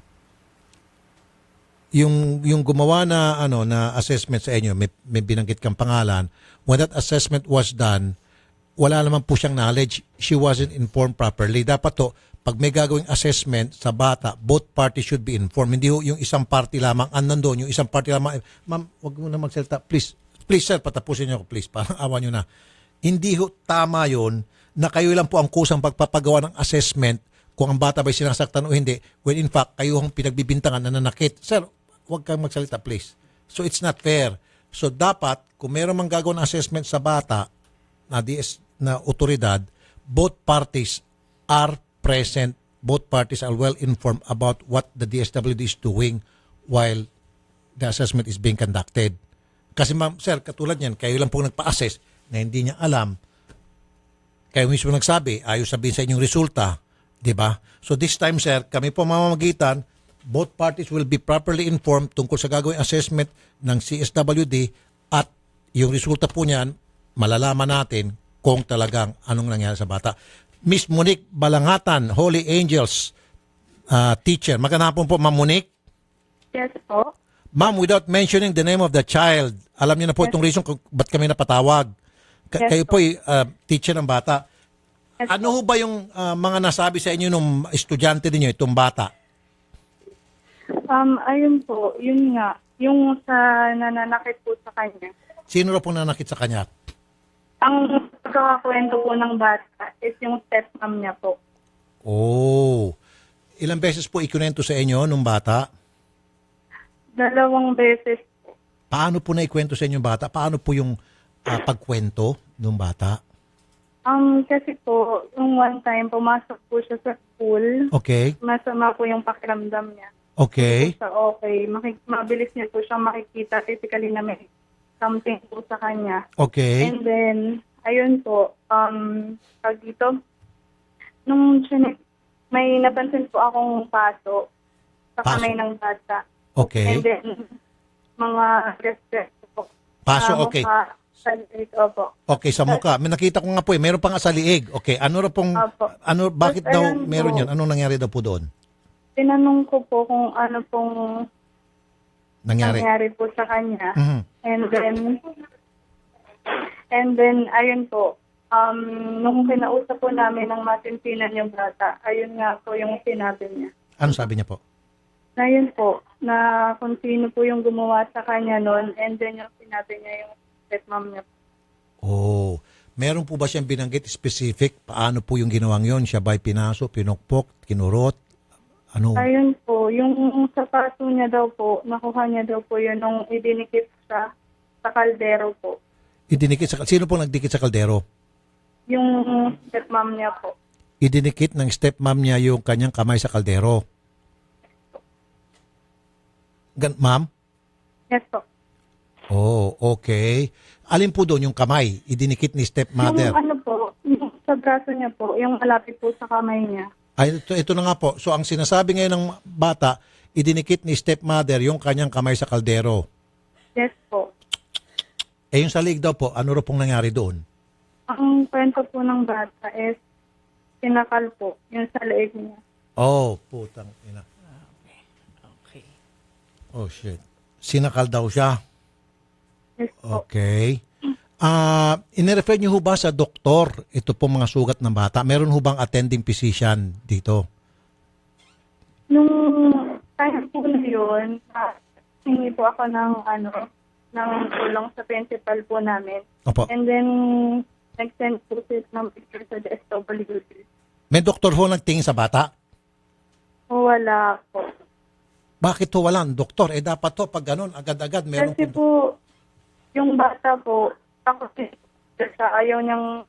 Yung gumawa na, na assessment sa inyo, may binanggit kang pangalan. When that assessment was done, wala naman po siyang knowledge. She wasn't informed properly. Dapat to, pag may gagawing assessment sa bata, both parties should be informed. Hindi yung isang party lamang nandun, yung isang party lamang, ma'am, wag mo na magsalita. Please sir, patapusin niyo ako, please. Parang awa niyo na. Hindi ho tama yon na kayo lang po ang kusang pagpapagawa ng assessment kung ang bata ba'y sinasaktan o hindi, when in fact, kayo ang pinagbibintangan na nanakit. Sir, huwag kang magsalita, please. So it's not fair. So dapat, kung meron mang gagawin assessment sa bata na otoridad, both parties are present, both parties are well informed about what the DSWD is doing while the assessment is being conducted. Kasi ma'am, sir, katulad yan, kayo lang pong nagpa-assess na hindi niya alam. Kayo mismo nagsabi, ayaw sabihin sa inyong resulta. Diba? So this time, sir, kami po mamamagitan, both parties will be properly informed tungkol sa gagawing assessment ng CSWD at yung resulta po niyan, malalaman natin kung talagang anong nangyari sa bata. Miss Monique Balangatan, Holy Angels teacher. Magandang hapon po, Ma'am Monique. Yes po. Ma'am, without mentioning the name of the child, alam niyo na po itong reason kung ba't kami napatawag. Kayo po teacher ng bata. Ano ho ba yung mga nasabi sa inyo ng estudyante ninyo, itong bata? Ayun po, yun nga. Yung sa nananakit po sa kanya. Sino raw pong nanakit sa kanya? Ang pagkakakwento po ng bata is yung stepmom niya po. Oh. Ilang beses po ikunento sa inyo nung bata? 2 beses. Paano po na ikwento sa inyo yung bata? Paano po yung pagkwento nung bata? Kasi po, yung one time, pumasok po siya sa school. Okay. Masama po yung pakiramdam niya. Okay. So, okay. Mabilis niya po siyang makikita physically na may something po sa kanya. Okay. And then, ayun po, pag dito, nung may napansin po akong paso sa kamay ng bata. Okay. And then, mga respeto po. Paso, okay. Sa liig, opo. Okay, sa mukha. May nakita ko nga po meron pang sa liig. Okay, ano raw pong, bakit But, daw ayun meron po. yun? Anong nangyari daw po doon? Tinanong ko po kung ano pong Nangyari? po sa kanya. Mhm. And then, ayun po, nung kinausap po namin ng masinsinan yung bata, ayun nga po yung sinabi niya. Ano sabi niya po? Na yun po, na kung sino po yung gumawa sa kanya noon, and then yung sinabi niya yung stepmom niya. Oh, meron po ba siyang binanggit specific? Paano po yung ginawang yon? Siya ba'y pinaso, pinukpok, kinurot? Ano? Ayun po, yung sapato niya daw po, nakuha niya daw po yun nung idinikit sa kaldero po. Idinikit sa, sino po nagdikit sa kaldero? Yung stepmom niya po. Idinikit ng stepmom niya yung kanyang kamay sa kaldero. Ma'am? Yes po. Oh, okay. Alin po doon yung kamay? Idinikit ni stepmother? Yung ano po, yung sa braso niya po, yung malapit po sa kamay niya. Ay, ito na nga po. So, ang sinasabi ngayon ng bata, idinikit ni stepmother yung kanyang kamay sa kaldero. Yes po. Yung sa liig daw po, ano raw pong nangyari doon? Ang kwento po ng bata is sinakal po yung sa leeg niya. Oh, putang ina. Okay. Oh, shit. Sinakal daw siya? Yes po. Okay. Inirefer niyo ho ba sa doktor ito pong mga sugat ng bata? Meron ho bang attending physician dito? Nung time po na yun, hingi po ako ng tulong sa principal po namin. Opo. And then, nag-send po siya ng picture sa DSWD. May doktor ho nagtingin sa bata? Wala po. Bakit ho walang doktor? Dapat ho pag ganun, agad-agad meron Kasi po, yung bata po, takot siya, ayaw niyang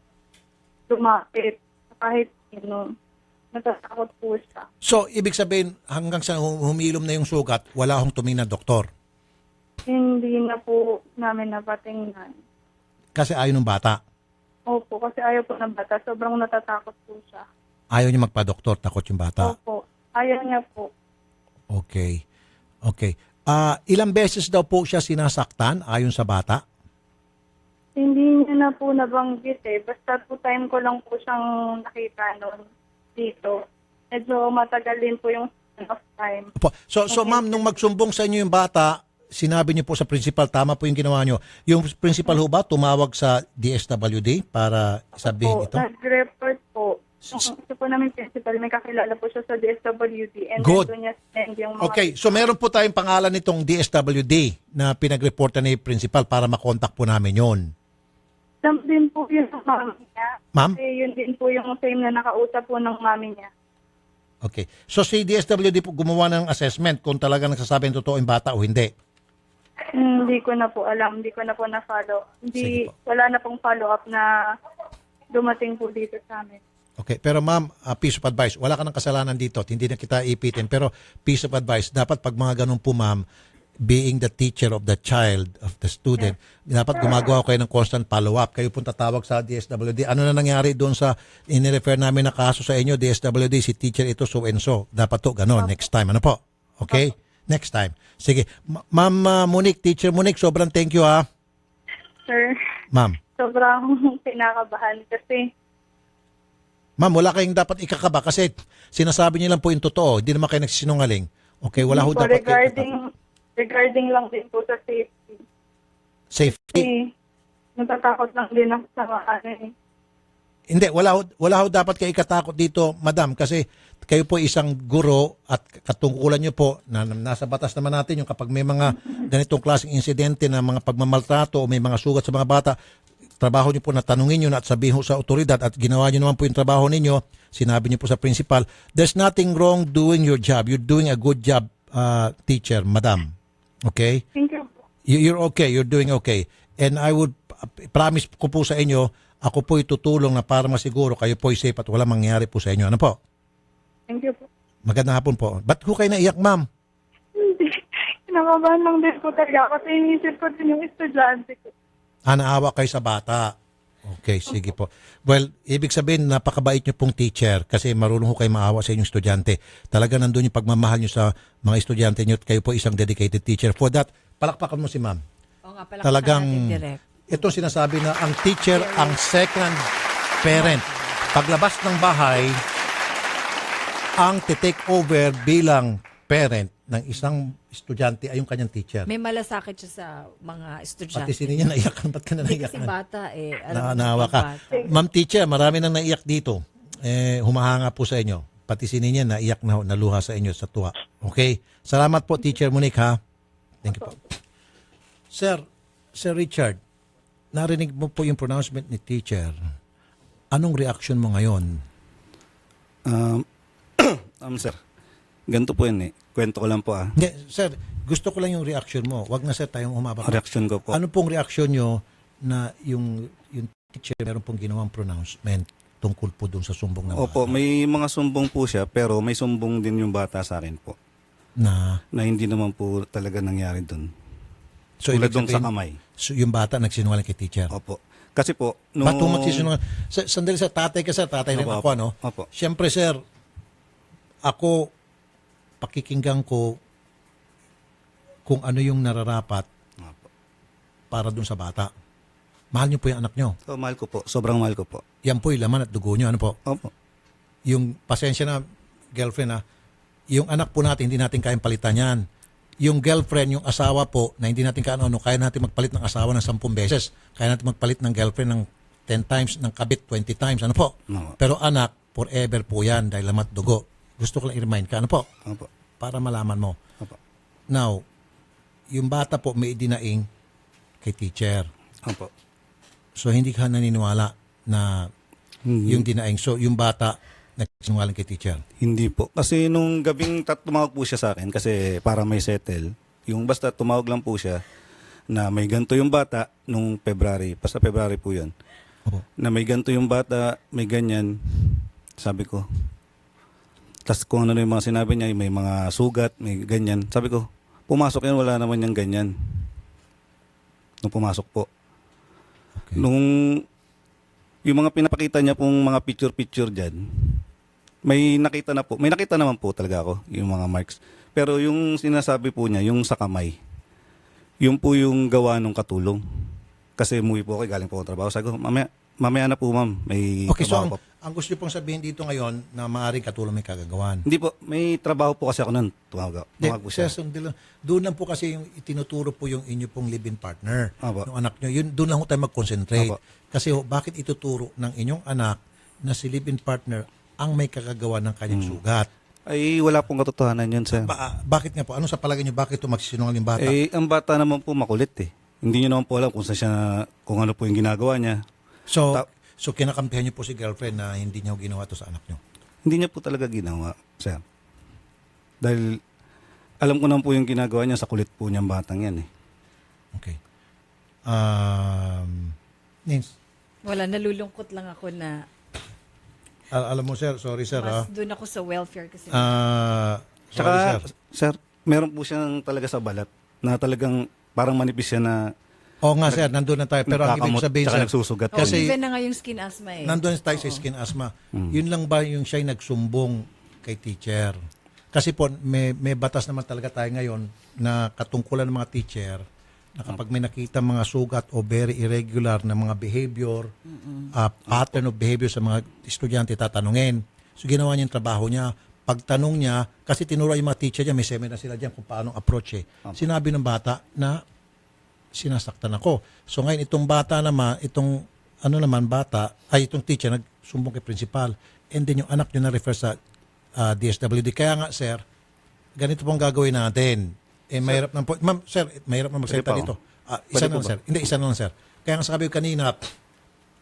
lumapit kahit sino. Natatakot po siya. So, ibig sabihin, hanggang sa humilom na yung sugat, wala hong tumingin na doktor? Hindi na po namin napatingnan. Kasi ayaw ng bata? Opo, kasi ayaw po ng bata. Sobrang natatakot po siya. Ayaw niya magpa-doktor, takot yung bata? Opo, ayaw niya po. Okay. Okay. Ilang beses daw po siya sinasaktan ayon sa bata? Hindi niya na po nabanggit Basta po time ko lang po siyang nakita noon dito. Medyo matagal din po yung of time. So ma'am, nung magsumbong sa inyo yung bata, sinabi niyo po sa principal, tama po yung ginawa niyo. Yung principal ho ba tumawag sa DSWD para sabihin ito? Nag-report po. Ito po namin principal, may kakilala po siya sa DSWD. And Good. then niya send yung mga... Okay, so meron po tayong pangalan nitong DSWD na pinag-reportan ni principal para makontak po namin yon. Alam din po yung mami niya. Ma'am? Kasi yun din po yung same na nakausap po ng mami niya. Okay. So si DSWD po gumawa ng assessment kung talaga nagsasabi ng totoo yung bata o hindi. Hindi ko na po alam. Hindi ko na po na-follow. Wala na pong follow-up na dumating po dito sa amin. Okay. Pero ma'am, piece of advice. Wala ka ng kasalanan dito at hindi na kita ipitin. Pero piece of advice, dapat pag mga ganun po ma'am, being the teacher of the child, of the student, dapat gumagawa kayo ng constant follow-up. Kayo pong tatawag sa DSWD. Ano na nangyari doon sa inirefer namin na kaso sa inyo, DSWD, si teacher ito, so and so. Dapat to, gano'n, next time. Ano po? Okay? Next time. Sige. Ma'am Monique, Teacher Monique, sobrang thank you ha. Sir, Ma'am. sobrang pinakabahan kasi Ma'am, wala kayong dapat ikakaba kasi sinasabi niyo lang po yung totoo. Hindi naman kayo nagsisinungaling. Okay, wala ho po, dapat kayo regarding lang din po sa safety. safety. Kasi natatakot lang din ako sa mga Hindi, wala ho dapat kayo ikatakot dito, madam, kasi kayo po isang guro at katungkulan nyo po na nasa batas naman natin yung kapag may mga ganitong klaseng insidente na mga pagmamaltrato o may mga sugat sa mga bata, trabaho nyo po na tanungin nyo na at sabihin sa otoridad at ginawa nyo naman po yung trabaho ninyo, sinabi nyo po sa principal, there's nothing wrong doing your job. You're doing a good job, teacher, madam. Okay? Thank you. You're okay. You're doing okay. And I would promise ko po sa inyo, ako po itutulong na para masiguro kayo po safe at wala mangyari po sa inyo. Ano po? Thank you po. Magandang hapon po. Ba't ho kayo naiyak, ma'am? Hindi. Kinakabahan lang din po talaga ako. Inisip ko din yung estudyante ko. Naawa kayo sa bata. Okay, sige po. Well, ibig sabihin, napakabait nyo pong teacher kasi marunong ho kayo maawa sa inyong estudyante. Talaga nandun yung pagmamahal nyo sa mga estudyante nyo at kayo po isang dedicated teacher. For that, palakpakan mo si ma'am. Oo nga, palakpakan Talagang, natin, Direk. ito sinasabi na ang teacher ang second parent. Paglabas ng bahay, ang take over bilang parent ng isang estudyante ay yung kanyang teacher. May malasakit siya sa mga estudyante. Pati sino niya naiyakan? Ba't ka na naiyakan? Kasi bata alam mo, Naawa ka. bata. Ma'am teacher, marami nang naiyak dito. Humahanga po sa inyo. Pati si niya naiyak na naluha sa inyo sa tuwa. Okay? Salamat po, Teacher Monique, ha? Thank you po. Sir Richard, narinig mo po yung pronouncement ni teacher. Anong reaction mo ngayon? Sir, ganito po yun eh. Kwento ko lang po Hindi, sir, gusto ko lang yung reaction mo. Wag na sir tayong humaba. Reaction ko po. Ano pong reaction nyo na yung teacher meron pong ginawang pronouncement tungkol po dun sa sumbong ng Opo, may mga sumbong po siya pero may sumbong din yung bata sa akin po. Na hindi naman po talaga nangyari dun. So, Tulad ibig dun sa sabihin, kamay. So, yung bata nagsinungaling kay teacher? Opo. Kasi po, Ba't mo magsisinungaling? Sandali sa tatay ka sir, tatay rin Opo, ako ano? opo. Siyempre sir, ako, pakikinggan ko kung ano yung nararapat para dun sa bata. Mahal niyo po yung anak niyo. So, mahal ko po. Sobrang mahal ko po. Yan po yung laman at dugo niyo. Ano po? Opo. Yung pasensya na girlfriend yung anak po natin, hindi natin kayang palitan yan. Yung girlfriend, yung asawa po, na hindi natin kaya natin magpalit ng asawa ng 10 beses. Kaya natin magpalit ng girlfriend ng 10 times, ng kabit 20 times. Ano po? No. Pero anak, forever po yan dahil lamat dugo. Gusto ko lang i-remind ka. Ano po? Opo. Para malaman mo. Opo. Now, yung bata po may idinaing kay teacher. Opo. So, hindi ka naniniwala na yung dinaing. So, yung bata nagsinungaling kay teacher. Hindi po. Kasi nung gabing tumawag po siya sa akin kasi para may settle, yung basta tumawag lang po siya na may ganito yung bata nung February. Basta February po yun. Opo. Na may ganito yung bata, may ganyan. Sabi ko. Tapos kung ano yung mga sinabi niya, may mga sugat, may ganyan. Sabi ko, pumasok yan, wala naman yung ganyan. Nung pumasok po. Okay. Nung yung mga pinapakita niya pong mga picture-picture dyan, may nakita naman po talaga ako, yung mga marks. Pero yung sinasabi po niya, yung sa kamay, yung po yung gawa ng katulong. Kasi umuwi po ako, galing po ako trabaho. Sabi ko, mamaya na po ma'am, may Okay, so trabaho po. ang gusto niyo pong sabihin dito ngayon na maaaring katulong may kagagawan. Hindi po, may trabaho po kasi ako nun. Tumawag po siya. Doon lang po kasi yung itinuturo po yung inyo pong live-in partner Opo. ng anak nyo. Yun, doon lang po tayo mag-concentrate. Opo. Kasi bakit ituturo ng inyong anak na si live-in partner ang may kagagawa ng kanyang sugat? Ay, wala pong katotohanan yun, sir. Bakit nga po? Ano sa palagay niyo? Bakit ito magsisinungaling yung bata? Ang bata naman po makulit eh. Hindi niyo naman po alam kung ano po yung ginagawa niya. So, kinakampihan niyo po si girlfriend na hindi niya ginawa to sa anak niyo? Hindi niya po talaga ginawa, sir. Dahil alam ko naman po yung ginagawa niya sa kulit po niyang batang yan eh. Okay. Nins, Wala, nalulungkot lang ako na alam mo sir, sorry sir. mas doon ako sa welfare kasi. Sorry Tsaka, sir. sir, meron po siyang talaga sa balat na talagang parang manipis siya na Oo nga sir, nandun na tayo. Pero ang ibig nagkakamot, sabihin tsaka sir, nagsusugat. kasi Even na nga yung skin asthma eh. nandun tayo sa skin asthma. Yun lang ba yung siya'y nagsumbong kay teacher? Kasi po, may batas naman talaga tayo ngayon na katungkulan ng mga teacher na kapag may nakita mga sugat o very irregular na mga behavior, pattern of behavior sa mga estudyante, tatanungin. So ginawa niya yung trabaho niya. Pagtanong niya, kasi tinuro yung mga teacher niya, may seminar sila dyan kung paano approach eh. Sinabi ng bata na sinasaktan ako. So ngayon itong bata naman, itong itong teacher nagsumbong kay principal. And then yung anak niya na-refer sa DSWD. Kaya nga sir, ganito pong gagawin natin. Mahirap na po. Ma'am, sir, mahirap na magsalita dito. Isa na lang, sir. Hindi, isa na lang, sir. Kaya nga sabi ko kanina,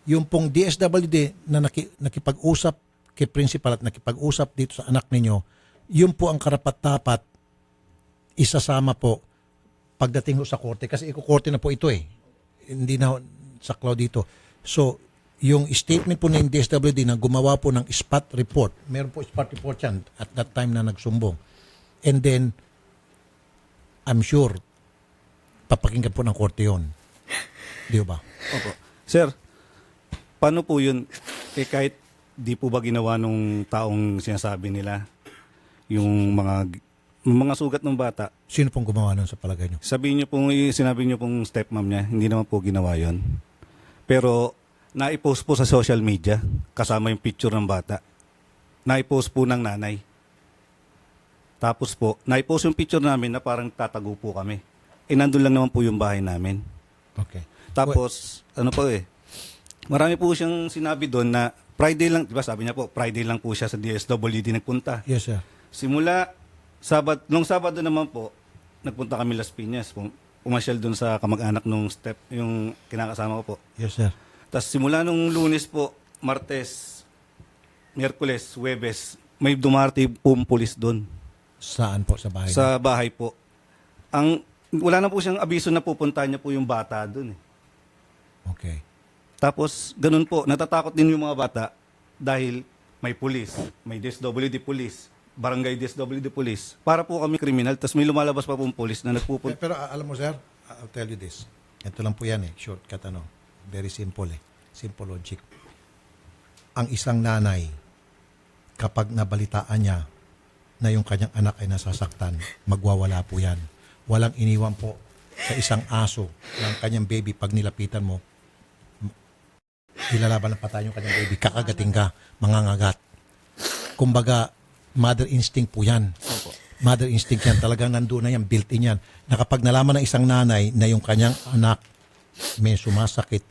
yung pong DSWD na nakipag-usap kay principal at nakipag-usap dito sa anak ninyo, yun po ang karapat-dapat isasama po pagdating sa korte. Kasi ikukorte na po ito eh. Hindi na saklaw dito. So, yung statement po ng DSWD na gumawa po ng spot report, meron po spot report yan at that time na nagsumbong. And then, I'm sure, papakinggan po ng korte yun. Di ba? Opo. Sir, paano po yun? Kahit di po ba ginawa nung taong sinasabi nila yung mga sugat ng bata? Sino pong gumawa nun sa palagay nyo? Sinabi niyo pong stepmom niya, hindi naman po ginawa yun. Pero naipost po sa social media kasama yung picture ng bata. Naipost po ng nanay. Tapos po, naipost yung picture namin na parang tatago po kami. Nandun lang naman po yung bahay namin. Okay. Tapos, marami po siyang sinabi doon na Friday lang, di ba sabi niya po, Friday lang po siya sa DSWD nagpunta. Yes, sir. Simula, nung Sabado naman po, nagpunta kami Las Piñas. Pumasyal doon sa kamag-anak nung yung kinakasama ko po. Yes, sir. Tapos simula nung Lunes po, Martes, Miyerkules, Huwebes, may dumarating po pulis doon. Saan po? Sa bahay? Sa bahay po. Wala na po siyang abiso na pupuntahan niya po yung bata doon eh. Okay. Tapos, ganun po, natatakot din yung mga bata dahil may pulis, may DSWD police, barangay DSWD police. Para po kami kriminal, tapos may lumalabas pa pong police na nagpupunta. Pero alam mo sir, I'll tell you this. Ito lang po yan eh, shortcut Very simple eh. Simple logic. Ang isang nanay, kapag nabalitaan niya na yung kanyang anak ay nasasaktan, magwawala po yan. Walang iniwan po sa isang aso ng kanyang baby. Pag nilapitan mo, ilalaban ng patay yung kanyang baby. Kakagating ka, mangangagat. Kumbaga, mother instinct po yan. Mother instinct yan. Talagang nandun na yan, built-in yan. Na kapag nalaman ng isang nanay na yung kanyang anak may sumasakit,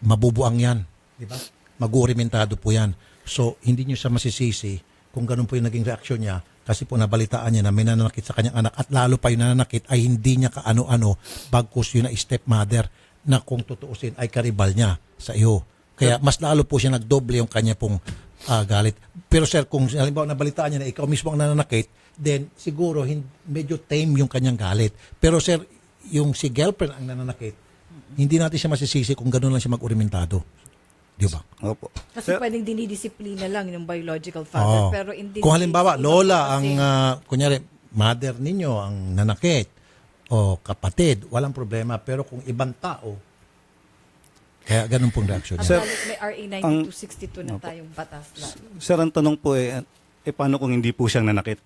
mabubuang yan. Diba? Mag-uurimentado po yan. So, hindi nyo siya masisisi kung ganun po yung naging reaksyon niya kasi po nabalitaan niya na may nananakit sa kanyang anak at lalo pa yung nananakit ay hindi niya kaano-ano bagkus yun na stepmother na kung tutuusin ay karibal niya sa iyo. Kaya mas lalo po siya nagdoble yung kanya pong galit. Pero sir, kung halimbawa nabalitaan niya na ikaw mismo ang nananakit, then siguro medyo tame yung kanyang galit. Pero sir, yung si girlfriend ang nananakit, hindi natin siya masisisi kung gano'n lang siya mag-urimentado. Di ba? Opo. Kasi pwedeng dinidisiplina lang yung biological father. Pero hindi kung halimbawa, lola ang, kunyari, mother ninyo ang nanakit o kapatid, walang problema. Pero kung ibang tao, kaya ganun pong reaksyon niya. May RA 9262 na tayong batas. Sir, ang tanong po paano kung hindi po siyang nanakit?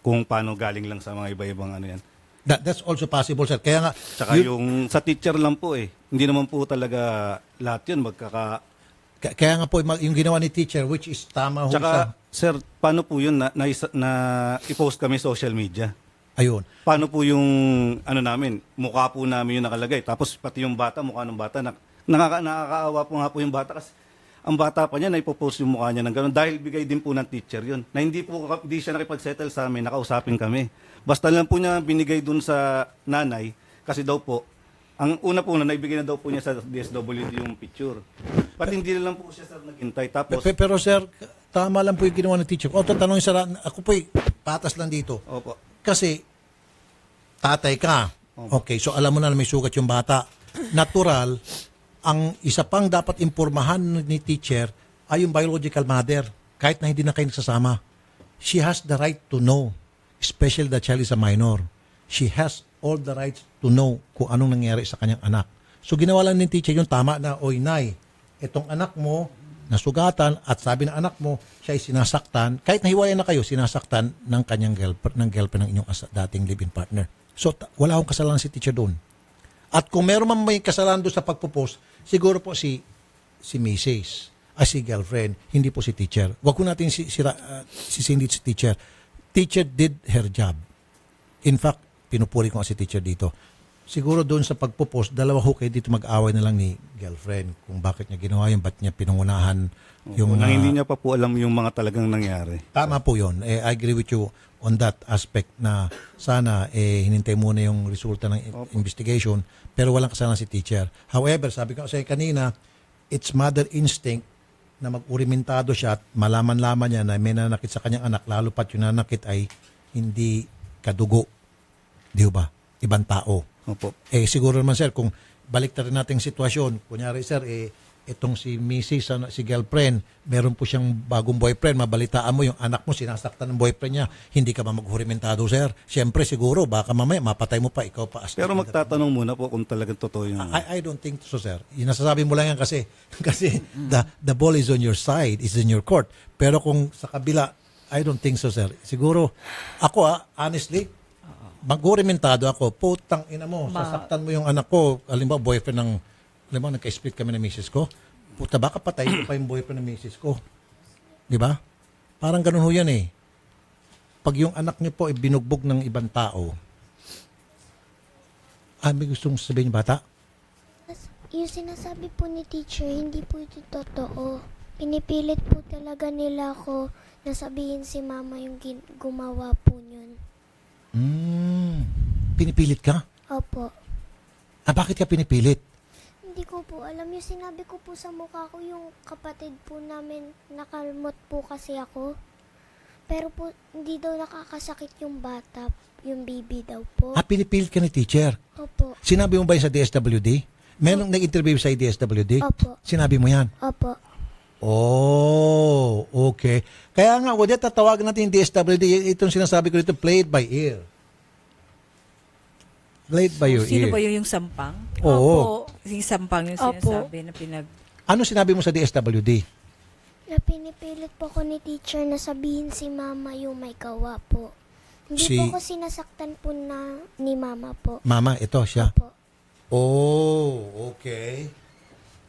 Kung paano galing lang sa mga iba-ibang yan? That's also possible, sir. Kaya nga, tsaka yung sa teacher lang po hindi naman po talaga lahat yun kaya nga po yung ginawa ni teacher, which is tama ho tsaka, sir, paano po yun na i-post kami social media? Ayun. Paano po yung namin, mukha po namin yung nakalagay. Tapos pati yung bata, mukha ng bata, nakakaawa po nga po yung bata kasi ang bata pa niya na ipopost yung mukha niya ng gano'n dahil bigay din po ng teacher yun. Na hindi siya nakipag-settle sa amin, nakausapin kami. Basta lang po niya binigay dun sa nanay kasi daw po, ang una po na naibigay na daw po niya sa DSWD yung picture. Pati hindi na lang po siya sir naghintay. Tapos, pero sir, tama lang po yung ginawa ng teacher. O, tatanungin sa ako po patas lang dito. Opo. Kasi, tatay ka. Okay, so alam mo na may sugat yung bata. Natural, ang isa pang dapat impormahan ni teacher ay yung biological mother. Kahit na hindi na kayo nagsasama. She has the right to know, especially the child is a minor. She has all the rights to know kung anong nangyari sa kanyang anak. So ginawa lang ng teacher yung tama na, oy nay, itong anak mo, nasugatan at sabi ng anak mo, siya ay sinasaktan, kahit nahiwalay na kayo, sinasaktan ng kanyang girlfriend ng inyong dating live-in partner. So wala akong kasalanan si teacher doon. At kung meron man may kasalanan doon sa pagpo-post, siguro po si Mrs. Si girlfriend, hindi po si teacher. Wag ko natin sisindi si teacher. Teacher did her job. In fact, pinupuri ko si teacher dito. Siguro doon sa pagpo-post, dalawa ho kayo dito mag-away na lang ni girlfriend kung bakit niya ginawa yun, ba't niya pinungunahan yung... hindi niya pa po alam yung mga talagang nangyari. Tama po yun. I agree with you on that aspect na sana hinintay muna yung resulta ng investigation pero walang kasalanan si teacher. However, sabi ko sa kanina, it's mother instinct na mag-urimentado siya at malaman-laman niya na may nanakit sa kanyang anak, lalo pat yung nanakit ay hindi kadugo. Di ba? Ibang tao. Opo. Siguro naman sir, kung balik na rin natin sitwasyon, kunyari sir, itong si Mrs. si girlfriend, meron po siyang bagong boyfriend, mabalitaan mo yung anak mo, sinasaktan ng boyfriend niya, hindi ka ba maghurimentado sir? Siyempre siguro, baka mamaya mapatay mo pa, ikaw pa. Pero magtatanong muna po kung talagang totoo yung... I don't think so sir. Yung nasasabi mo lang yan kasi the ball is on your side, is in your court. Pero kung sa kabila, I don't think so sir. Siguro, ako honestly, mag-hurimentado ako, putang ina mo, sasaktan mo yung anak ko, halimbawa boyfriend ng, halimbawa nagka-split kami ng misis ko, puta baka patayin ko pa yung boyfriend ng misis ko. Di ba? Parang ganun ho yan eh. Pag yung anak niyo po ay binugbog ng ibang tao, may gustong sabihin yung bata? Yung sinasabi po ni teacher, hindi po ito totoo. Pinipilit po talaga nila ako na sabihin si mama yung gumawa po yun. Pinipilit ka? Opo. Bakit ka pinipilit? Hindi ko po alam. Yung sinabi ko po sa mukha ko, yung kapatid po namin, nakalmot po kasi ako. Pero po, hindi daw nakakasakit yung bata, yung baby daw po. Pinipilit ka ni teacher? Opo. Sinabi mo ba yun sa DSWD? Merong nag-interview sa DSWD? Opo. Sinabi mo yan? Opo. Oh, okay. Kaya nga, wala tatawagan natin yung DSWD. Itong sinasabi ko dito, play it by ear. Play it by your Sino ear. ba yung sampang? Oo. Yung sampang yung sinasabi na pinag... Ano sinabi mo sa DSWD? Na pinipilit po ko ni teacher na sabihin si mama yung may gawa po. Hindi po ko sinasaktan po na ni mama po. Mama, ito siya? Opo. Oh, okay.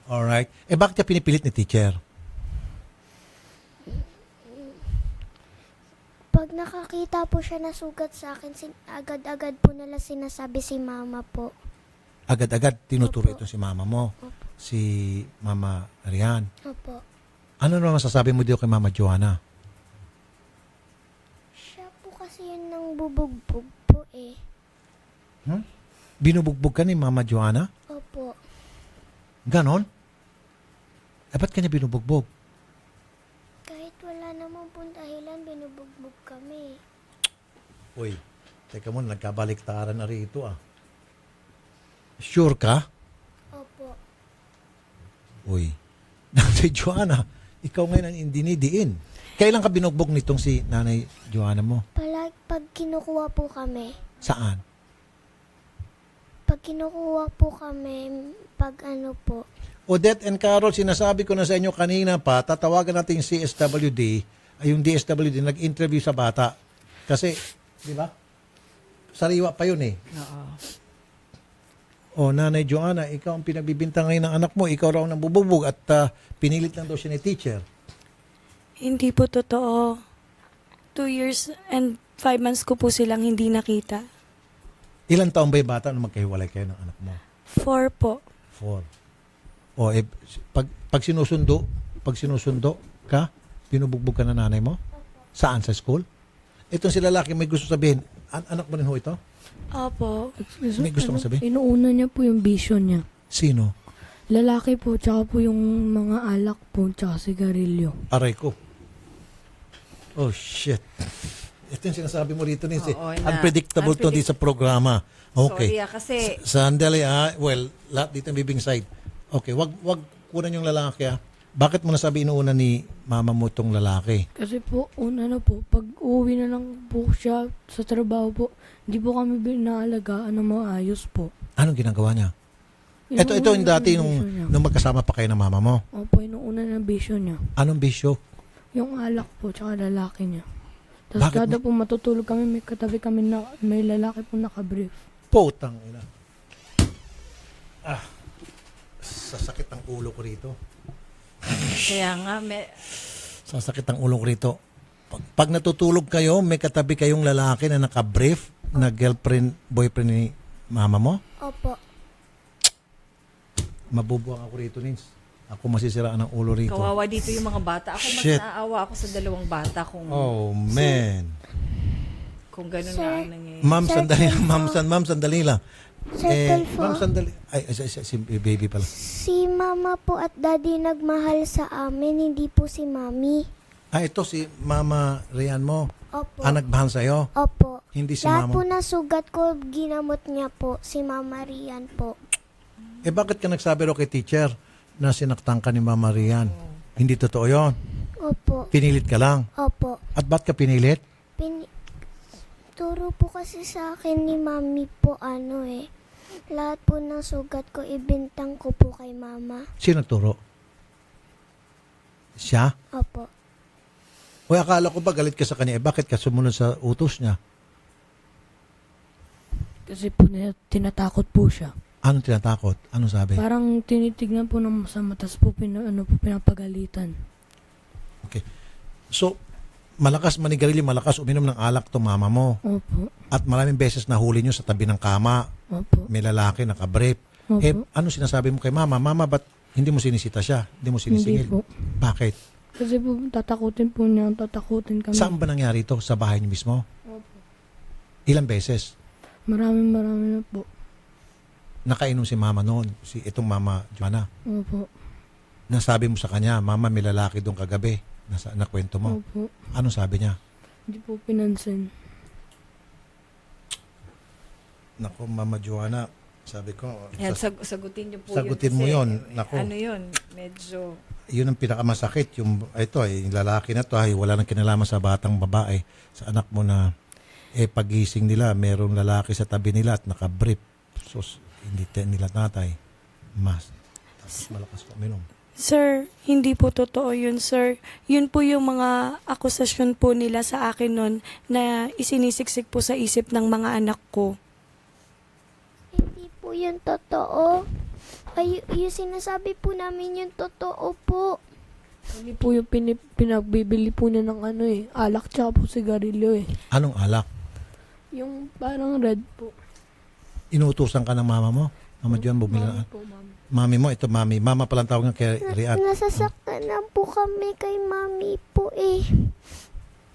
Alright. Bakit niya pinipilit ni teacher? Pag nakakita po siya na sugat sa akin, agad-agad po nila sinasabi si mama po. Agad-agad tinuturo ito si mama mo? Opo. Si Mama Rian? Opo. Ano naman masasabi mo dito kay Mama Joanna? Siya po kasi yun nang bubugbog po eh. Binubugbog ka ni Mama Joanna? Opo. Ganon? Ba't kanya binubugbog? Kahit wala namang pong dahilan, binubugbog kami. Uy, teka mo, nagkabaliktaran na rito ah. Sure ka? Opo. Uy, Nanay Joanna, ikaw ngayon ang dinidiin. Kailan ka binugbog nitong si Nanay Joanna mo? Pag kinukuha po kami. Saan? Pag kinukuha po kami, pag ano po. Odette and Carol, sinasabi ko na sa inyo kanina pa, tatawagan natin yung CSWD, ay yung DSWD, nag-interview sa bata. Kasi, di ba? Sariwa pa yun eh. O, Nanay Joanna, ikaw ang pinagbibintang ngayon ng anak mo, ikaw raw nang bububog at pinilit lang daw siya ni teacher. Hindi po totoo. 2 years and 5 months ko po silang hindi nakita. Ilang taon ba yung bata nung magkahiwalay kayo ng anak mo? 4 po. 4. O, pag sinusundo ka, binubugbog ka na nanay mo? Saan? Sa school? Itong si lalaki may gusto sabihin, anak mo rin ho ito? Opo. May gusto kong sabihin? Inuuna niya po yung vision niya. Sino? Lalaki po, tsaka po yung mga alak po, tsaka sigarilyo. Aray ko. Oh, shit. Ito yung sinasabi mo rito, Nins. Oo, na- Unpredictable to di sa programa. Okay. Sorry, kasi Sandali, well, lahat dito ang bibing side. Okay, wag kunan yung lalaki, Bakit mo nasabi inuuna ni mama mo itong lalaki? Kasi po, una na po, pag uwi na lang po siya sa trabaho po, hindi po kami binaalagaan ng maayos po. Anong ginagawa niya? Ito yung dati nung magkasama pa kayo ng mama mo. Opo, yung una na bisyo niya. Anong bisyo? Yung alak po, tsaka lalaki niya. Tapos Bakit kada po matutulog kami, may katabi kami na may lalaki po nakabrief. Putang ina. Sasakit ang ulo ko rito. kaya nga, Sasakit ang ulo ko rito. Pag natutulog kayo, may katabi kayong lalaki na naka-brief na girlfriend, boyfriend ni mama mo? Opo. Mabubuang ako rito, Nins. Ako masisiraan ng ulo rito. kawawa dito yung mga bata. Ako mas Shit. naawa ako sa dalawang bata kung Oh, man. kung ganun nga ang nangyayari. Ma'am, sandali lang. Ma'am, sandali lang. Circle Ma'am, sandali. Ay, si baby pala. Si mama po at daddy nagmahal sa amin, hindi po si mami. Ito si Mama Rian mo. Opo. Nagmahal sa'yo. Opo. Hindi si Lahat Mama. po na sugat ko, ginamot niya po, si Mama Rian po. Bakit ka nagsabi ro kay teacher na sinaktan ka ni Mama Rian? Hindi totoo yon. Opo. Pinilit ka lang. Opo. At ba't ka pinilit? Turo po kasi sa akin ni mami po lahat po ng sugat ko ibintang ko po kay mama. Sino nagturo? Siya? Opo. O akala ko ba galit ka sa kanya? Bakit ka sumunod sa utos niya? Kasi po tinatakot po siya. Anong tinatakot? Anong sabi? Parang tinitignan po ng masama, tas po, pinapagalitan. Okay. So, malakas manigarilyo, malakas uminom ng alak to mama mo. Opo. At maraming beses nahuli nyo sa tabi ng kama. Opo. May lalaki nakabrip. Opo. Ano sinasabi mo kay mama? Mama, ba't hindi mo sinisita siya? Hindi mo sinisingil? Hindi po. Bakit? Kasi po, tatakutin po niya, tatakutin kami. Saan ba nangyari ito? Sa bahay niyo mismo? Opo. Ilang beses? Marami na po. Nakainom si mama noon, itong mama Joanna. Opo. Nasabi mo sa kanya, mama, may lalaki doon kagabi. Nakwento mo. Opo. Anong sabi niya? Hindi po pinansin. Nako, Mama Joanna, sabi ko. Yan, sagutin niyo po sagutin yun. mo Kasi, yun. Nako. Ano yun? Medyo... Yun ang pinakamasakit. Yung lalaki na to ay wala nang kinalaman sa batang babae, sa anak mo na pagising nila, merong lalaki sa tabi nila at nakabrip. So, hindi nila tatay. Tapos malakas pa uminom. Sir, hindi po totoo yun, sir. Yun po yung mga akusasyon po nila sa akin nun na isinisiksik po sa isip ng mga anak ko. Hindi po yun totoo. Yung sinasabi po namin yung totoo po. Hindi po yung pinagbibili po niya ng alak tsaka po sigarilyo Anong alak? Yung parang red po. Inuutusan ka ng mama mo? Mama Joanna, bumili na. Mami mo, ito mami. Mama palang tawag nga kay Rian. Nasasaktan na po kami kay mami po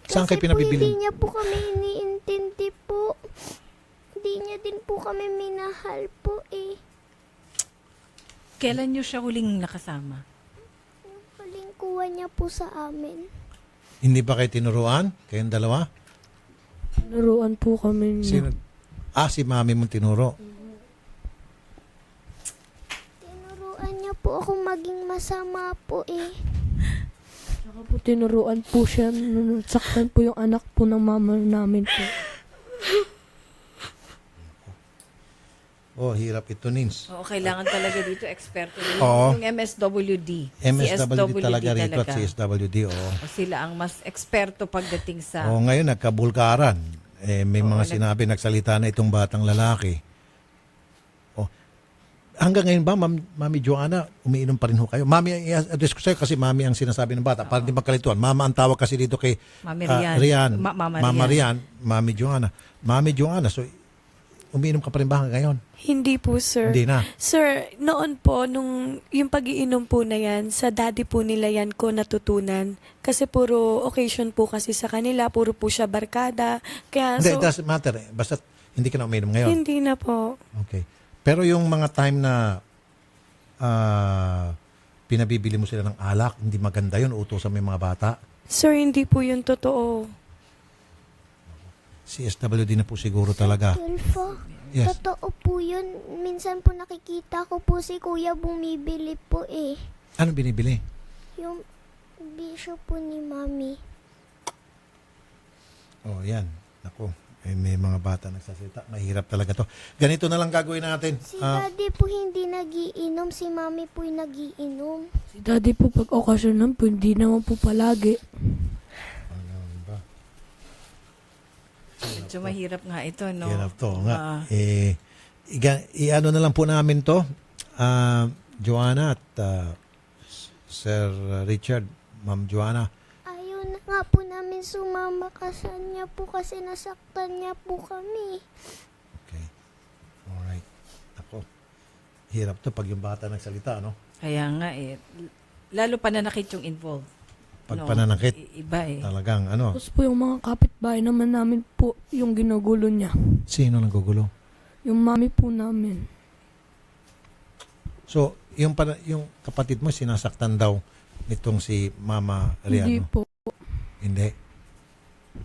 Saan kayo pinabibili? Hindi niya po kami iniintindi po. Hindi niya din po kami minahal po Kailan niyo siya huling nakasama? Huling kuha niya po sa amin. Hindi ba kayo tinuruan? Kayong dalawa? Tinuruan po kami niya. Si mami mong tinuro. Tinuruan niya po ako maging masama po Saka po tinuruan po siya, saktan po yung anak po ng mama namin po. Hirap ito, Nins. Oo, kailangan talaga dito eksperto. Oo. Yung MSWD. MSWD talaga rito at CSWD, oo. Sila ang mas eksperto pagdating sa... Ngayon, nagkabulkaran. May mga sinabi, nagsalita na itong batang lalaki. Hanggang ngayon ba, Mami Joanna, umiinom pa rin ho kayo? Mami, i-address ko sa'yo kasi Mami ang sinasabi ng bata. Para di magkalituan. Mama ang tawag kasi dito kay Mami Rian. Rian. Mama Rian. Mami Joanna. Mami Joanna, so umiinom ka pa rin ba hanggang ngayon? Hindi po, sir. Hindi na. Sir, noon po, nung yung pag-iinom po na yan, sa daddy po nila yan ko natutunan. Kasi puro occasion po kasi sa kanila, puro po siya barkada. Kaya, Hindi, it doesn't matter. Basta hindi ka na uminom ngayon. Hindi na po. Okay. Pero yung mga time na pinabibili mo sila ng alak, hindi maganda yun, utos sa may mga bata. Sir, hindi po yun totoo. CSWD na po siguro talaga. Tulfo, Yes. totoo po yun. Minsan po nakikita ko po si kuya bumibili po eh. Ano binibili? Yung bisyo po ni mami. Oh, yan. Ako, may mga bata nagsasalita. Mahirap talaga to. Ganito na lang gagawin natin. Si daddy po hindi nagiinom, si mami po yung nagiinom. Si daddy po pag okasyon lang po, hindi naman po palagi. Medyo mahirap nga ito, no? Hirap to nga. I-ano na lang po namin to. Joanna at Sir Richard, Ma'am Joanna. Ayaw na nga po namin sumama kasi niya po kasi nasaktan niya po kami. Okay. Alright. Ako, hirap to pag yung bata nagsalita, no? Kaya nga eh. Lalo pananakit yung involved. Pag pananakit, Iba eh. talagang ano. Tapos po yung mga kapitbahay naman namin po yung ginugulo niya. Sino nanggugulo? Yung mami po namin. So, yung kapatid mo sinasaktan daw nitong si Mama Riano? Hindi po. Hindi.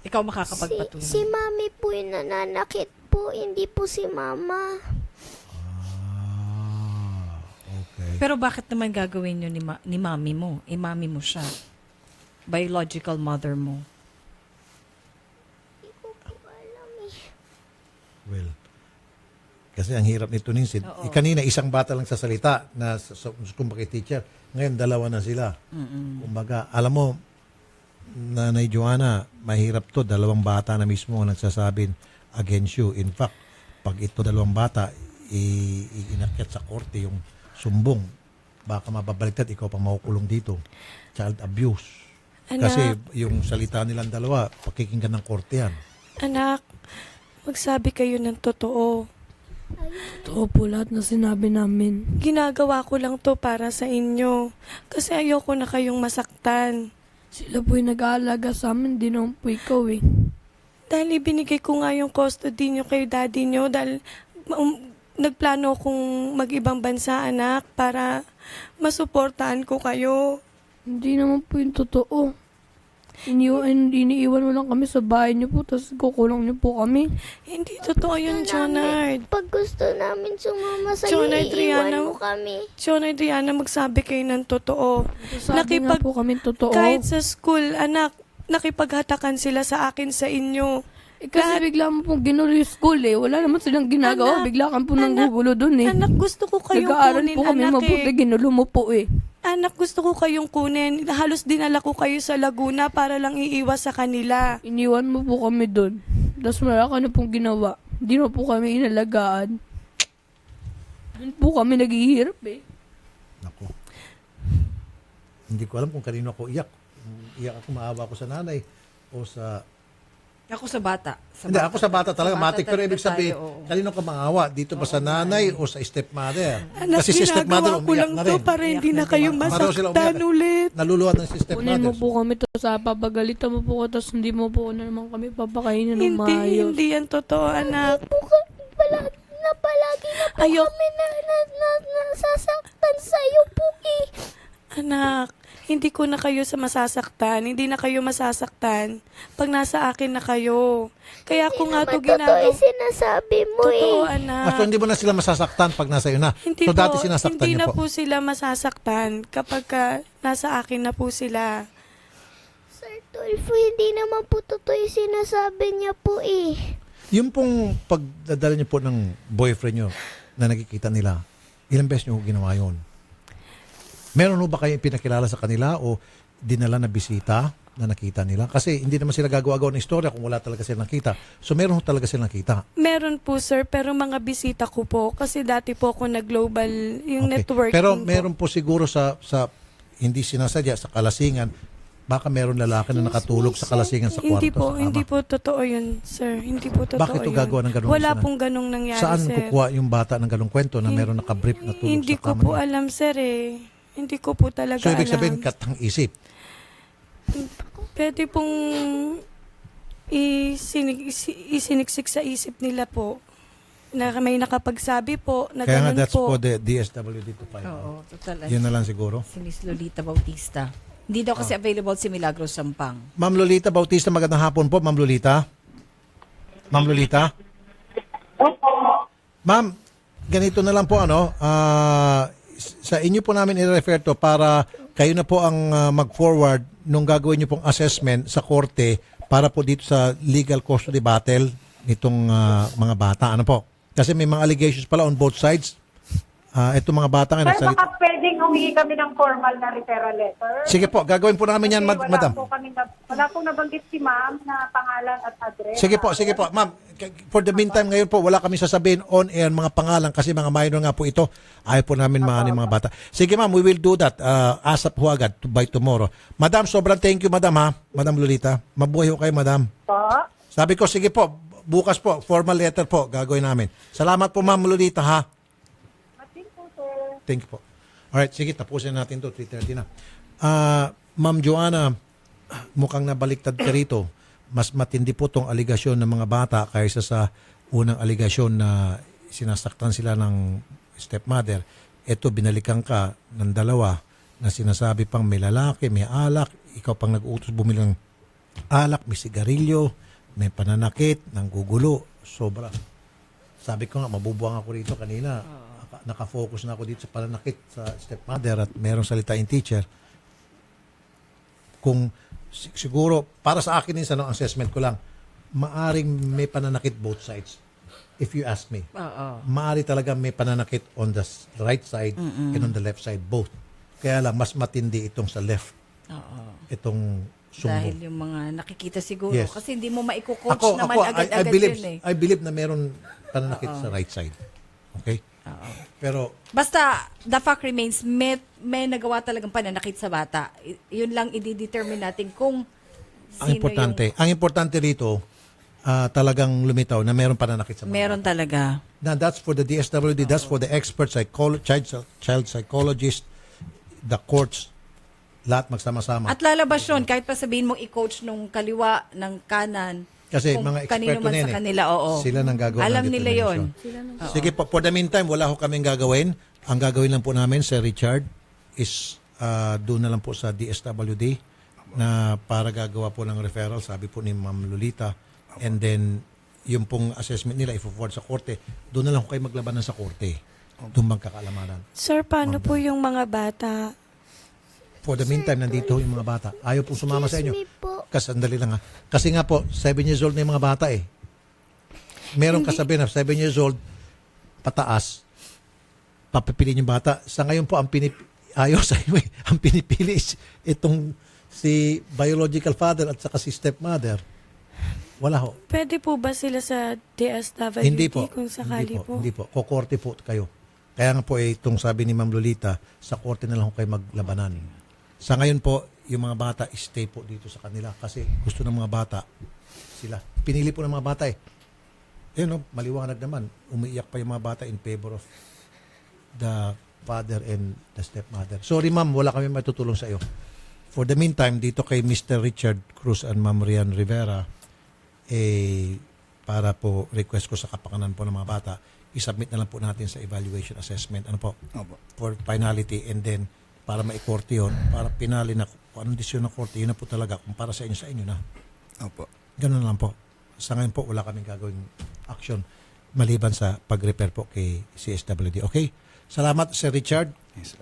Ikaw makakapagpatuloy. Si mami po yung nananakit po, hindi po si mama. Okay. Pero bakit naman gagawin yun ni mami mo? Mami mo siya. Biological mother mo. Hindi ko po alam eh. Well, kasi ang hirap nito Ninsid. Kanina isang bata lang sa salita na kumbaga teacher. Ngayon dalawa na sila. Kumbaga, alam mo, Nanay Joanna, mahirap to. Dalawang bata na mismo ang nagsasabing against you. In fact, pag ito dalawang bata, inakyat sa korte yung sumbong, baka mababaliktad, ikaw pang makukulong dito. Child abuse. Anak. Kasi yung salita nilang dalawa, pakikinggan ng korte yan. Anak, magsabi kayo ng totoo. Totoo po lahat na sinabi namin. Ginagawa ko lang to para sa inyo. Kasi ayoko na kayong masaktan. Sila po yung nag-aalaga sa amin, di naman po ikaw eh. Dahil ibinigay ko nga yung custody nyo kay daddy nyo dahil nagplano kong mag-ibang bansa, anak, para masuportahan ko kayo. Hindi naman po yung totoo. Iniiwan mo lang kami sa bahay niyo po, tapos kukulong niyo po kami. Hindi totoo yun, Jonard. Pag gusto namin sumama sa iyo, Jonard, iiwan mo kami. Jonard, Rihanna, magsabi kayo ng totoo. Sabi nga po kami totoo. Kahit sa school, anak, nakipaghatakan sila sa akin sa inyo. Kasi bigla mo pong ginulo yung school eh. Wala naman silang ginagawa. Bigla kang po nanggugulo dun eh. Anak, gusto ko kayong Nag-aaral kunin, po kami anak mabuti. Ginulo mo po eh. Anak, gusto ko kayong kunin. Halos dinala ko kayo sa Laguna para lang iiwas sa kanila. Iniwan mo po kami dun. Tapos wala ka na pong ginawa. Hindi mo po kami inalagaan. Dun po kami naghihirap eh. Naku. Hindi ko alam kung kanino ako iyak. Iyak ako, maawa ako sa nanay o sa... Ako sa bata. Hindi, ako sa bata talaga. Sa bata Matik. Pero talaga ibig sabihin, tayo, oo. kanino ka maawa? Dito ba sa nanay o sa stepmother? Anak, Kasi si stepmother ginagawa ko umiyak lang na to rin. para hindi na kayo Pareho sila masaktan umiyak. ulit. Naluluhan ng si Kunin mo stepmother. po kami to sa papagalitan mo po ko, tapos hindi mo po na naman kami papakainin ng maayos. Hindi yan totoo, anak. Palagi na po kami nasasaktan sa iyo po eh. Anak, hindi ko na kayo masasaktan. Hindi na kayo masasaktan pag nasa akin na kayo. Kaya ako nga to Totoo ginagawa. sinasabi mo Totoo, eh. anak. So, hindi mo na sila masasaktan pag nasa iyo na. Hindi So, dati po, sinasaktan hindi niyo na po. po sila masasaktan kapag nasa akin na po sila. Sir Tulfo, hindi naman po totoo yung sinasabi niya po eh. Yung pong pagdadala niyo po ng boyfriend niyo na nakikita nila, ilang beses niyo ginawa yun? Meron ba kayo pinakilala sa kanila o dinala na bisita na nakita nila? Kasi hindi naman sila gagawa-gawa ng istorya kung wala talaga sila nakita. So meron talaga sila nakita. Meron po, sir, pero mga bisita ko po. Kasi dati po ako nag-global yung Okay. networking Pero po. meron po siguro sa hindi sinasadya sa kalasingan, baka meron lalaki na nakatulog sa kalasingan sa kwarto Hindi po, sa kama. hindi po totoo yun, sir. Hindi po totoo Bakit to yun. gagawa ng ganun? Wala sila? pong ganung nangyari, Saan sir. kukuha yung bata ng ganung kwento na meron nakabrief na tulog Hindi sa ko kama po niya? alam, sir eh. Hindi ko po talaga So ibig alam. sabihin, katang isip. Pwede pong isiniksik sa isip nila po. Na may nakapagsabi po na Kaya nga ganun that's po. for the DSWD to find out. Oo, total. Yun na lang siguro. Si Miss Lolita Bautista. Hindi daw kasi available si Milagros Sampang. Ma'am Lolita Bautista, magandang hapon po, Ma'am Lolita. Ma'am Lolita? Ma'am, ganito na lang po sa inyo po namin i-refer to para kayo na po ang mag-forward nung gagawin niyo pong assessment sa korte para po dito sa legal custody battle nitong mga bata. Ano po? Kasi may mga allegations pala on both sides. Itong mga bata nga Sir, baka pwedeng humingi kami ng formal na referral letter. Sige po, gagawin po namin yan, Kasi madam. Wala pong nabanggit si ma'am na pangalan at address. Sige po. Ma'am, for the meantime ngayon po, wala kami sasabihin on air mga pangalan kasi mga minor nga po ito. Ayaw po namin mga bata. Sige ma'am, we will do that ASAP ho agad by tomorrow. Madam, sobrang thank you madam ha. Madam Lolita. Mabuhay ho kayo madam. Sabi ko, sige po, bukas po, formal letter po gagawin namin. Salamat po ma'am Lolita ha. Thank you po. Alright, sige, tapusin natin to 3:30 na. Ma'am Joanna, mukhang nabaliktad ka rito. Mas matindi po tong aligasyon ng mga bata kaysa sa unang aligasyon na sinasaktan sila ng stepmother. Ito, binalikan ka ng dalawa na sinasabi pang may lalaki, may alak, ikaw pang nag-utos bumili ng alak, may sigarilyo, may pananakit, nanggugulo, sobra. Sabi ko nga, mabubuang ako rito kanina. Nakafocus na ako dito sa pananakit sa stepmother at merong salitain teacher. Kung siguro, para sa akin yung assessment ko lang, maaring may pananakit both sides. If you ask me. Maari talaga may pananakit on the right side and on the left side, both. Kaya lang, mas matindi itong sa left. Itong sumbong. Dahil yung mga nakikita siguro. Yes. Kasi hindi mo maiko-coach naman agad-agad yun eh. I believe na meron pananakit sa right side. Okay? Pero basta, the fact remains, may nagawa talagang pananakit sa bata. Yun lang i-determine natin kung sino ang importante rito, talagang lumitaw na meron pananakit sa bata. meron talaga. Now, that's for the DSWD, that's for the expert child psychologist, the courts, lahat magsama-sama. At lalabas yun, kahit pa sabihin mong i-coach nung kaliwa, ng kanan, Kasi kung mga kanino eksperto man na sa yan kanila, Sila nang gagawa alam ng nila yun. determination. Sige po, for the meantime, wala ho kaming gagawin. Ang gagawin lang po namin, Sir Richard, is doon na lang po sa DSWD na para gagawa po ng referral, sabi po ni Ma'am Lolita. And then, yung pong assessment nila, i-forward sa korte, doon na lang kayo maglabanan sa korte. Doon magkakaalamanan. Sir, paano po yung mga bata? For the meantime, nandito yung mga bata. Ayaw pong sumama sa inyo. Kasi, sandali lang ha. Kasi nga po, 7 years old na yung mga bata eh. Merong kasabi na 7 years old, pataas, papipiliin yung bata. Sa ngayon po, ayaw sa iyo eh. Ang pinipili is itong si biological father at saka si stepmother. Wala ho. Pwede po ba sila sa DSWD Hindi po. kung sakali po? Hindi po. Kukorte po kayo. Kaya nga po itong sabi ni Ma'am Lolita, sa korte na lang ho kayo maglabanan. Sa ngayon po, yung mga bata stay po dito sa kanila kasi gusto ng mga bata sila. Pinili po ng mga bata eh. Maliwanag naman. Umiiyak pa yung mga bata in favor of the father and the stepmother. Sorry ma'am, wala kami matutulong sa iyo. For the meantime, dito kay Mr. Richard Cruz and Ma'am Rian Rivera, para po request ko sa kapakanan po ng mga bata, isubmit na lang po natin sa evaluation assessment. Ano po? For finality and then para maikorte yun, para pinali na kung anong desisyon ng korte, yun na po talaga. Kung para sa inyo na. Opo. Ganun lang po. Sa ngayon po, wala kaming gagawing action maliban sa pag-repair po kay CSWD. Okay? Salamat, Sir Richard,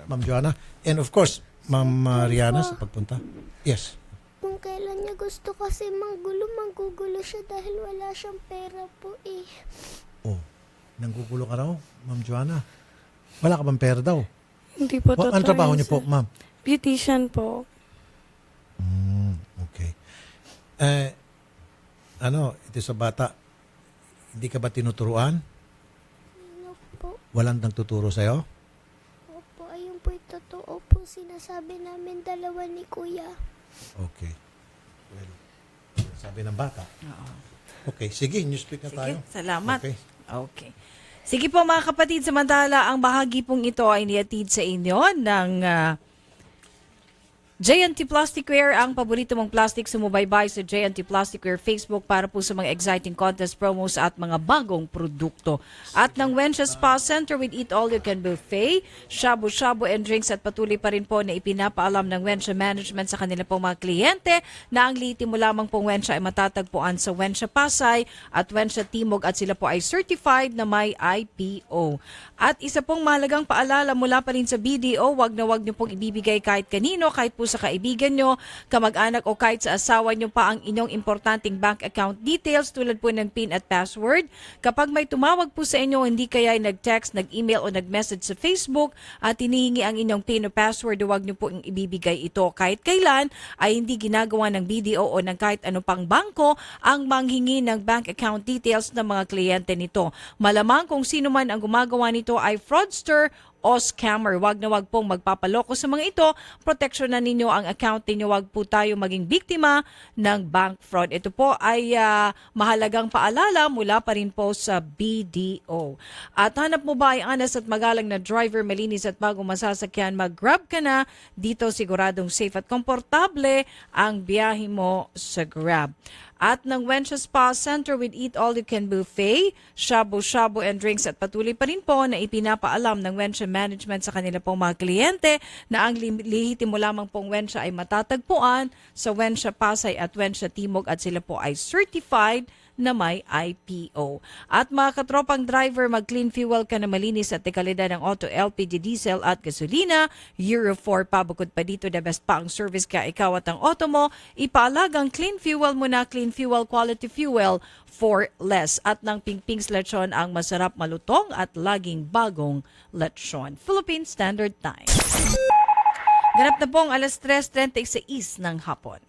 Ma'am Joanna. And of course, Ma'am Rihanna sa pagpunta. Yes. Kung kailan niya gusto kasi manggugulo siya dahil wala siyang pera po eh. Oh, nanggugulo ka raw, Ma'am Joanna? Wala ka bang pera daw? Hindi po totoo. Ang trabaho yun, niyo po, sir. ma'am? Beautician po. Okay. Ito sa bata, hindi ka ba tinuturuan? Ano po? Walang nagtuturo sa'yo? Opo, ayun po yung totoo po. Sinasabi namin dalawa ni Kuya. Okay. Well, sabi ng bata. Okay, sige, newspeak na tayo. Salamat. Okay. Sige po mga kapatid, samantala ang bahagi pong ito ay niatid sa inyo ng J&T Plasticware, ang paborito mong plastic, sumubaybay sa J&T Plasticware Facebook para po sa mga exciting contest promos at mga bagong produkto. At ng Wensha Spa Center with Eat All You Can Buffet, shabu-shabu and drinks at patuloy pa rin po na ipinapaalam ng Wensha Management sa kanila pong mga kliyente na ang liitin mo lamang pong Wensha ay matatagpuan sa Wensha Pasay at Wensha Timog at sila po ay certified na may IPO. At isa pong mahalagang paalala mula pa rin sa BDO, wag na wag niyo pong ibibigay kahit kanino, kahit po sa kaibigan nyo, kamag-anak o kahit sa asawa nyo pa ang inyong importanteng bank account details tulad po ng PIN at password. Kapag may tumawag po sa inyo, hindi kaya ay nag-text, nag-email o nag-message sa Facebook at hinihingi ang inyong PIN o password, huwag nyo po ibibigay ito. Kahit kailan ay hindi ginagawa ng BDO o ng kahit ano pang bangko ang manghingi ng bank account details ng mga kliyente nito. Malamang kung sino man ang gumagawa nito ay fraudster o scammer. Wag na wag pong magpapaloko sa mga ito. Proteksyonan ninyo ang account ninyo. Wag po tayo maging biktima ng bank fraud. Ito po ay mahalagang paalala mula pa rin po sa BDO. At hanap mo ba ay honest at magalang na driver, malinis at bagong masasakyan, mag-grab ka na. Dito siguradong safe at komportable ang biyahe mo sa Grab. At ng Wensha Spa Center with Eat All You Can Buffet, shabu-shabu and drinks at patuloy pa rin po na ipinapaalam ng Wensha Management sa kanila pong mga kliyente na ang lihitin mo lamang pong Wensha ay matatagpuan sa Wensha Pasay at Wensha Timog at sila po ay certified na may IPO. At mga katropang driver, mag-clean fuel ka na malinis at dekalidad ng auto, LPG, diesel at gasolina. Euro 4 pa, bukod pa dito, the best pa ang service ka ikaw at ang auto mo. Ipaalagang clean fuel mo na, clean fuel, quality fuel for less. At ng Pingping's Lechon, ang masarap, malutong at laging bagong lechon. Philippine Standard Time. Ganap na pong alas 3:36 ng hapon.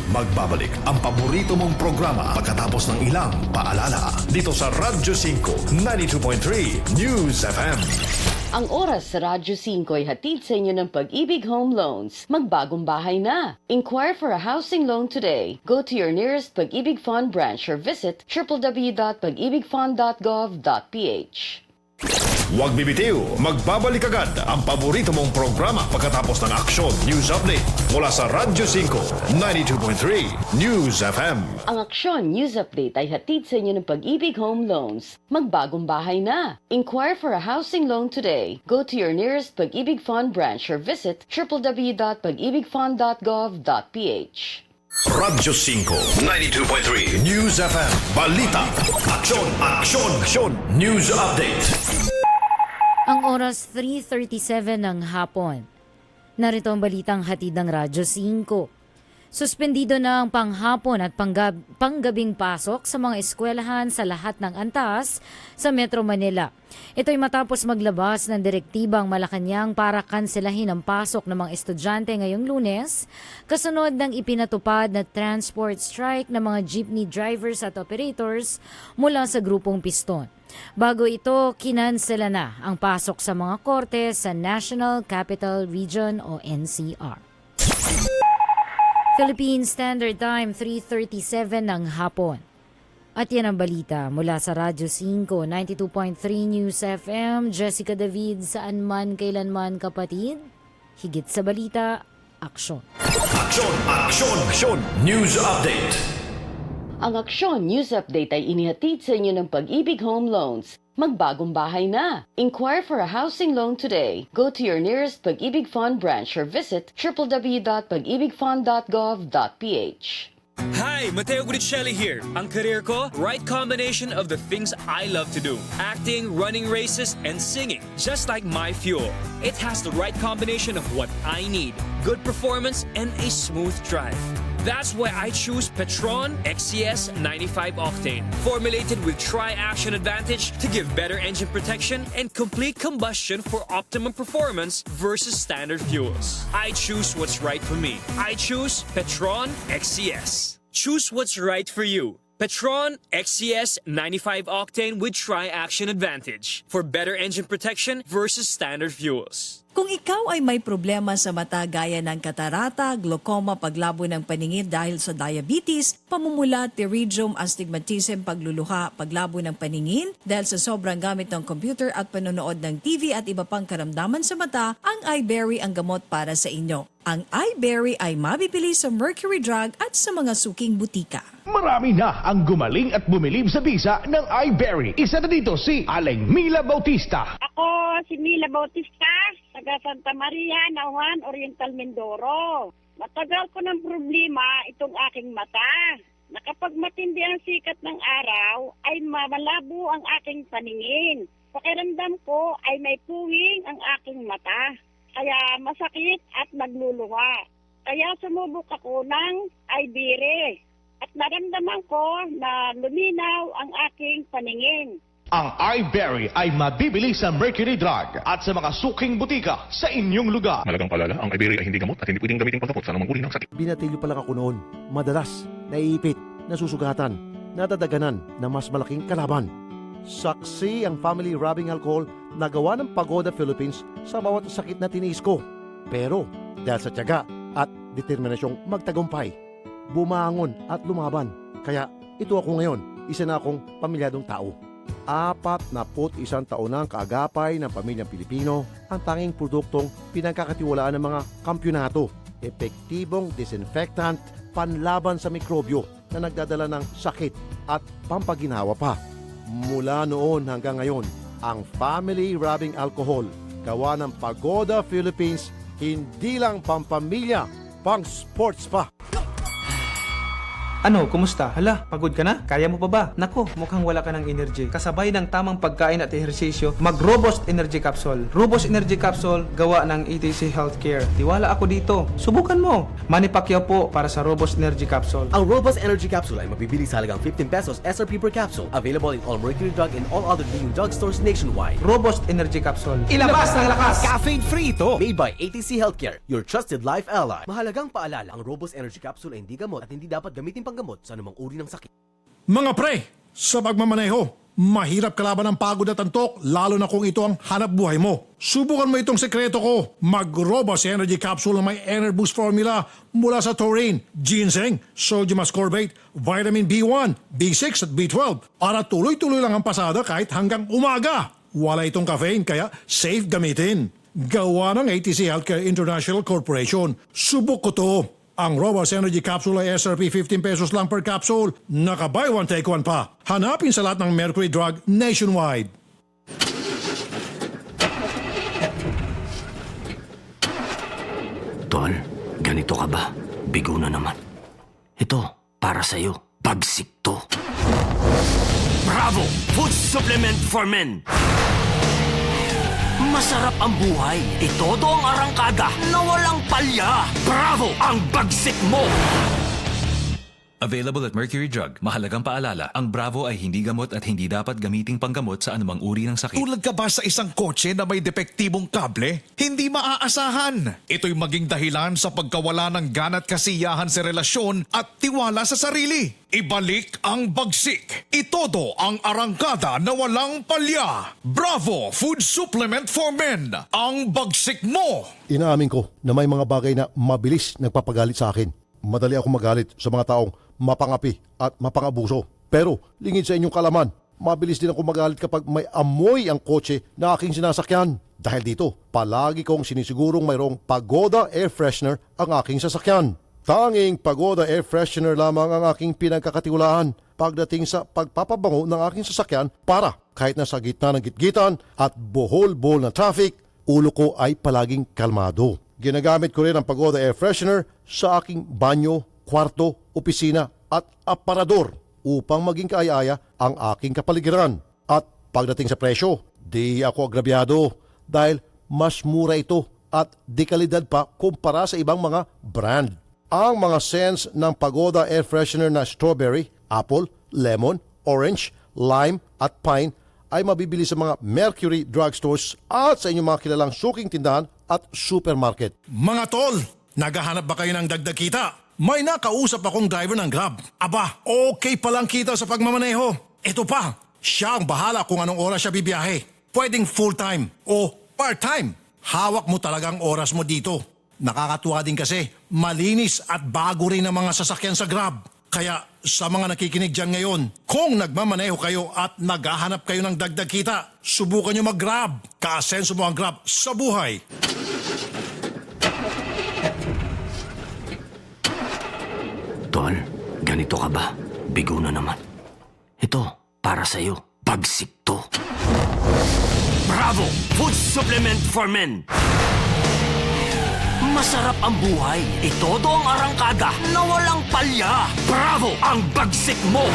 Magbabalik ang paborito mong programa pagkatapos ng ilang paalala dito sa Radyo 5 92.3 News FM. Ang oras sa Radyo 5 ay hatid sa inyo ng Pag-ibig Home Loans. Magbagong bahay na. Inquire for a housing loan today. Go to your nearest Pag-ibig Fund branch or visit www.pagibigfund.gov.ph. Huwag bibitiw, magbabalik agad ang paborito mong programa pagkatapos ng Aksyon News Update mula sa Radyo 5 92.3 News FM. Ang Aksyon News Update ay hatid sa inyo ng Pag-ibig Home Loans. Magbagong bahay na. Inquire for a housing loan today. Go to your nearest Pag-ibig Fund branch or visit www.pagibigfund.gov.ph. Radyo 5 92.3 News FM. Balita, aksyon, aksyon, aksyon. News Update. Ang oras 3:37 ng hapon. Narito ang balitang hatid ng Radyo 5. Suspendido na ang panghapon at panggabing pasok sa mga eskwelahan sa lahat ng antas sa Metro Manila. Ito'y matapos maglabas ng direktibang Malacanang para kanselahin ang pasok ng mga estudyante ngayong Lunes, kasunod ng ipinatupad na transport strike ng mga jeepney drivers at operators mula sa grupong Piston. Bago ito, kinansela na ang pasok sa mga korte sa National Capital Region o NCR. Philippine Standard Time, 3:37 ng hapon. At yan ang balita mula sa Radyo 5, 92.3 News FM. Jessica David, saan man, kailanman kapatid. Higit sa balita, aksyon. Aksyon, aksyon, aksyon. News Update. Ang Aksyon News Update ay inihatid sa inyo ng Pag-ibig Home Loans. Magbagong bahay na. Inquire for a housing loan today. Go to your nearest Pag-ibig Fund branch or visit www.pagibigfund.gov.ph. Hi, Mateo Guricelli here. Ang career ko, right combination of the things I love to do. Acting, running races, and singing. Just like my fuel. It has the right combination of what I need. Good performance and a smooth drive. That's why I choose Petron XCS 95 Octane. Formulated with Tri-Action Advantage to give better engine protection and complete combustion for optimum performance versus standard fuels. I choose what's right for me. I choose Petron XCS. Choose what's right for you. Petron XCS 95 octane with tri-action advantage for better engine protection versus standard fuels. Kung ikaw ay may problema sa mata gaya ng katarata, glaucoma, paglabo ng paningin dahil sa diabetes, pamumula, pterygium, astigmatism, pagluluha, paglabo ng paningin dahil sa sobrang gamit ng computer at panonood ng TV at iba pang karamdaman sa mata, ang iBerry ang gamot para sa inyo. Ang iBerry ay mabibili sa Mercury Drug at sa mga suking butika. Marami na ang gumaling at bumilib sa bisa ng iBerry. Isa na dito si Aling Mila Bautista. Ako si Mila Bautista, taga Santa Maria, Nauhan, Oriental Mindoro. Matagal ko ng problema itong aking mata. Na kapag matindi ang sikat ng araw, ay malabo ang aking paningin. Pakiramdam ko ay may puwing ang aking mata. Kaya masakit at nagluluha. Kaya sumubok ako ng iBerry. At naramdaman ko na luminaw ang aking paningin. Ang iBerry ay mabibili sa Mercury Drug at sa mga suking butika sa inyong lugar. Malagang paalala, ang iBerry ay hindi gamot at hindi pwedeng gamitin panggamot sa anumang uri ng sakit. Binatilyo pa lang ako noon. Madalas, naiipit, nasusugatan, nadadaganan na mas malaking kalaban. Saksi ang family rubbing alcohol na gawa ng Pagoda Philippines sa bawat sakit na tiniis ko. Pero dahil sa tiyaga at determinasyong magtagumpay, bumangon at lumaban. Kaya ito ako ngayon, isa na akong pamilyadong tao. 41 taon na ang kaagapay ng pamilyang Pilipino, ang tanging produktong pinagkakatiwalaan ng mga kampyonato. Epektibong disinfectant, panlaban sa mikrobyo na nagdadala ng sakit at pampaginawa pa. Mula noon hanggang ngayon, ang family rubbing alcohol, gawa ng Pagoda Philippines, hindi lang pampamilya, pang sports pa. Ano, kumusta? Hala, pagod ka na? Kaya mo pa ba? Nako, mukhang wala ka ng energy. Kasabay ng tamang pagkain at ehersisyo, mag-Robust Energy Capsule. Robust Energy Capsule, gawa ng ETC Healthcare. Tiwala ako dito. Subukan mo. Manny Pacquiao po para sa Robust Energy Capsule. Ang Robust Energy Capsule ay mabibili sa halagang 15 pesos SRP per capsule. Available in all Mercury Drug and all other leading drugstores nationwide. Robust Energy Capsule. Ilabas ng lakas! Caffeine-free ito! Made by ATC Healthcare, your trusted life ally. Mahalagang paalala, ang Robust Energy Capsule ay hindi gamot at hindi dapat gamitin panggamot sa anumang uri ng sakit. Mga pre, sa pagmamaneho, mahirap kalaban ang pagod at antok, lalo na kung ito ang hanap buhay mo. Subukan mo itong sekreto ko. Mag-Robust Energy Capsule na may Enerboost formula mula sa taurine, ginseng, sodium ascorbate, vitamin B1, B6 at B12 para tuloy-tuloy lang ang pasada kahit hanggang umaga. Wala itong caffeine kaya safe gamitin. Gawa ng ATC Healthcare International Corporation. Subok ko to. Ang Robust Energy Capsule ay SRP 15 pesos lang per capsule. Naka-buy one take one pa. Hanapin sa lahat ng Mercury Drug nationwide. Tol, ganito ka ba? Bigo na naman. Ito, para sa'yo. Bagsik to. Bravo! Food supplement for men! Masarap ang buhay. Itodo ang arangkada na walang palya. Bravo! Ang bagsik mo! Available at Mercury Drug. Mahalagang paalala, ang Bravo ay hindi gamot at hindi dapat gamiting panggamot sa anumang uri ng sakit. Tulad ka ba sa isang kotse na may depektibong kable? Hindi maaasahan. Ito'y maging dahilan sa pagkawala ng gana at kasiyahan sa relasyon at tiwala sa sarili. Ibalik ang bagsik. Itodo ang arangkada na walang palya. Bravo Food Supplement for Men. Ang bagsik mo. Inaamin ko na may mga bagay na mabilis nagpapagalit sa akin. Madali ako magalit sa mga taong mapangapi at mapangabuso. Pero lingid sa inyong kalaman, mabilis din ako magalit kapag may amoy ang kotse na aking sinasakyan. Dahil dito, palagi kong sinisigurong mayroong Pagoda Air Freshener ang aking sasakyan. Tanging Pagoda Air Freshener lamang ang aking pinagkakatiwalaan pagdating sa pagpapabango ng aking sasakyan para kahit nasa gitna ng gitgitan at bohol-bohol na traffic, ulo ko ay palaging kalmado. Ginagamit ko rin ang Pagoda Air Freshener sa aking banyo, kwarto, opisina at aparador upang maging kaaya-aya ang aking kapaligiran. At pagdating sa presyo, di ako agrabyado dahil mas mura ito at di kalidad pa kumpara sa ibang mga brand. Ang mga scents ng Pagoda Air Freshener na strawberry, apple, lemon, orange, lime at pine ay mabibili sa mga Mercury drugstores at sa inyong mga kilalang suking tindahan at supermarket. Mga tol, naghahanap ba kayo ng dagdag kita? May nakausap akong driver ng Grab. Aba, okay palang kita sa pagmamaneho. Ito pa, siya ang bahala kung anong oras siya bibiyahe. Pwedeng full-time o part-time. Hawak mo talagang oras mo dito. Nakakatuwa din kasi, malinis at bago rin ang mga sasakyan sa Grab. Kaya sa mga nakikinig dyan ngayon, kung nagmamaneho kayo at naghahanap kayo ng dagdag kita, subukan nyo mag-Grab. Kaasenso mo ang Grab sa buhay. Tol, ganito ka ba? Bigo na naman. Ito, para sa'yo. Pagsik to. Bravo! Food supplement for men! Masarap ang buhay. Itodo ang arangkada na walang palya. Bravo! Ang bagsik mo!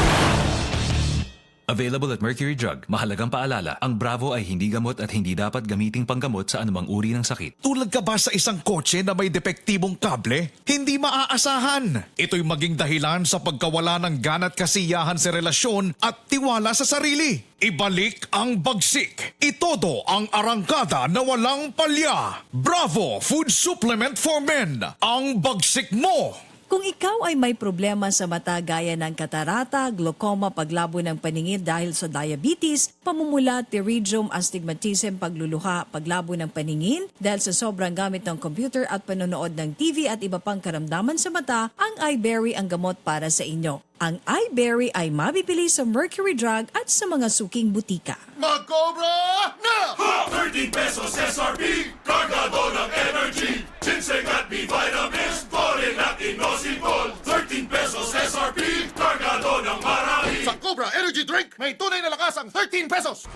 Available at Mercury Drug. Mahalagang paalala, ang Bravo ay hindi gamot at hindi dapat gamiting panggamot sa anumang uri ng sakit. Tulad ka ba sa isang kotse na may depektibong kable? Hindi maaasahan. Ito'y maging dahilan sa pagkawala ng gana't kasiyahan sa relasyon at tiwala sa sarili. Ibalik ang bagsik. Itodo ang arangkada na walang palya. Bravo Food Supplement for Men. Ang bagsik mo! Kung ikaw ay may problema sa mata gaya ng katarata, glaucoma, paglabo ng paningin dahil sa diabetes, pamumula, pterygium, astigmatism, pagluluha, paglabo ng paningin dahil sa sobrang gamit ng computer at panonood ng TV at iba pang karamdaman sa mata, ang iBerry ang gamot para sa inyo. Ang iBerry ay mabibili sa Mercury Drug at sa mga suking butika. Mag-Cobra na! 13 pesos SRP, kargado ng energy. Ginseng at B-Vitamins, Foreign at Inositol. 13 pesos SRP, kargado ng marami. Sa Cobra Energy Drink, may tunay na lakas ang 13 pesos.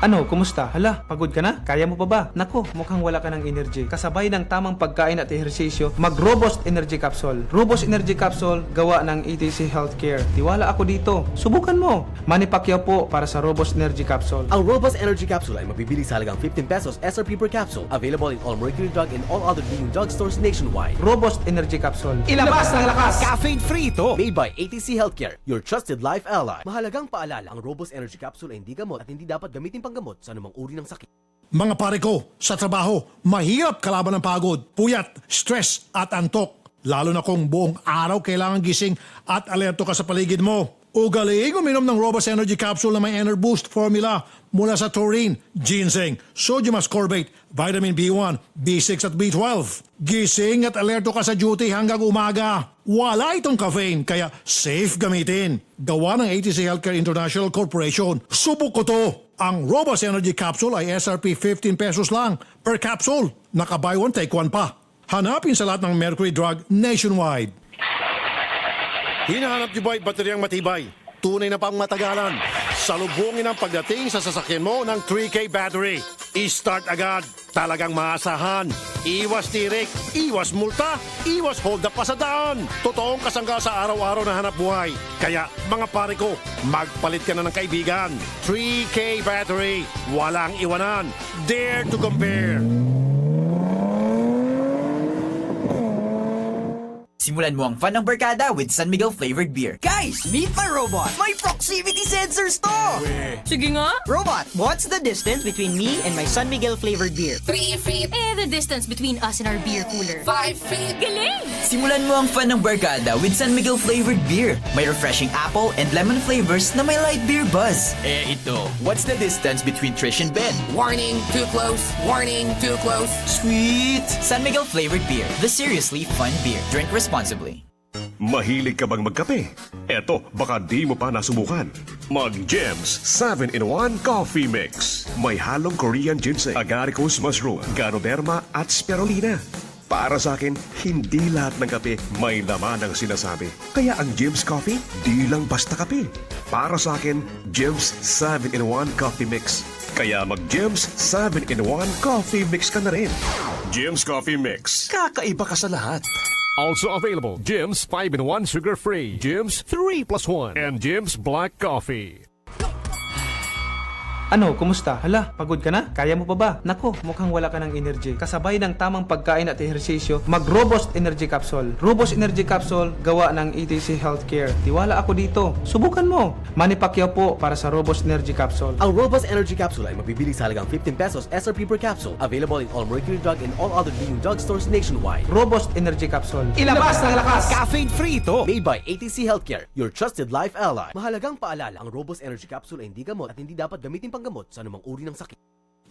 Ano, kumusta? Hala, pagod ka na? Kaya mo pa ba? Nako, mukhang wala ka ng energy. Kasabay ng tamang pagkain at ehersisyo, mag-Robust Energy Capsule. Robust Energy Capsule, gawa ng ETC Healthcare. Tiwala ako dito. Subukan mo. Manny Pacquiao po para sa Robust Energy Capsule. Ang Robust Energy Capsule ay mabibili sa halagang 15 pesos SRP per capsule. Available in all Mercury Drug and all other leading drugstores nationwide. Robust Energy Capsule. Ilabas ng lakas! Caffeine-free ito! Made by ATC Healthcare, your trusted life ally. Mahalagang paalala, ang Robust Energy Capsule ay hindi gamot at hindi dapat gamitin panggamot sa anumang uri ng sakit. Mga pare ko, sa trabaho, mahirap kalaban ng pagod, puyat, stress at antok. Lalo na kung buong araw kailangan gising at alerto ka sa paligid mo. Ugaliing uminom ng Robust Energy Capsule na may Enerboost formula mula sa taurine, ginseng, sodium ascorbate, vitamin B1, B6 at B12. Gising at alerto ka sa duty hanggang umaga. Wala itong caffeine kaya safe gamitin. Gawa ng ATC Healthcare International Corporation. Subok ko to. Ang Robust Energy Capsule ay SRP 15 pesos lang per capsule. Naka-buy one, take one pa. Hanapin sa lahat ng Mercury Drug nationwide. Hinahanap niyo ba bateryang matibay? Tunay na pang matagalan. Salubungin ang pagdating sa sasakyan mo ng 3K battery. I-start agad. Talagang maasahan. Iwas tirik, iwas multa, iwas hold up pa sa daan. Totoong kasangga sa araw-araw na hanap buhay. Kaya mga pare ko, magpalit ka na ng kaibigan. 3K battery. Walang iwanan. Dare to compare. Simulan mo ang fun ng barkada with San Miguel flavored beer. Guys, meet my robot! May proximity sensors to! Sige nga. Robot, what's the distance between me and my San Miguel flavored beer? 3 feet. The distance between us and our beer cooler. 5 feet. Galing! Simulan mo ang fun ng barkada with San Miguel flavored beer. May refreshing apple and lemon flavors na may light beer buzz. Ito. What's the distance between Trish and Ben? Warning, too close. Warning, too close. Sweet! San Miguel flavored beer. The seriously fun beer. Drink responsibly. Mahilig ka bang magkape? Eto, baka di mo pa nasubukan. Mag-Gems 7-in-1 Coffee Mix. May halong Korean ginseng, agaricus mushroom, ganoderma at spirulina. Para sa akin, hindi lahat ng kape may laman ang sinasabi. Kaya ang Gems Coffee, di lang basta kape. Para sa akin, Gems 7-in-1 Coffee Mix. Kaya mag-Gems 7-in-1 Coffee Mix ka na rin. Gems Coffee Mix. Kakaiba ka sa lahat. Also available, Jim's 5-in-1 sugar-free, Jim's 3+1, and Jim's Black Coffee. Ano, kumusta? Hala, pagod ka na? Kaya mo pa ba? Nako, mukhang wala ka ng energy. Kasabay ng tamang pagkain at ehersisyo, mag-Robust Energy Capsule. Robust Energy Capsule, gawa ng ETC Healthcare. Tiwala ako dito. Subukan mo. Manny Pacquiao po para sa Robust Energy Capsule. Ang Robust Energy Capsule ay mabibili sa halagang 15 pesos SRP per capsule. Available in all Mercury Drug and all other leading drugstores nationwide. Robust Energy Capsule. Ilabas ng lakas! Caffeine-free ito! Made by ATC Healthcare, your trusted life ally. Mahalagang paalala, ang Robust Energy Capsule ay hindi gamot at hindi dapat gamitin panggamot sa anumang uri ng sakit.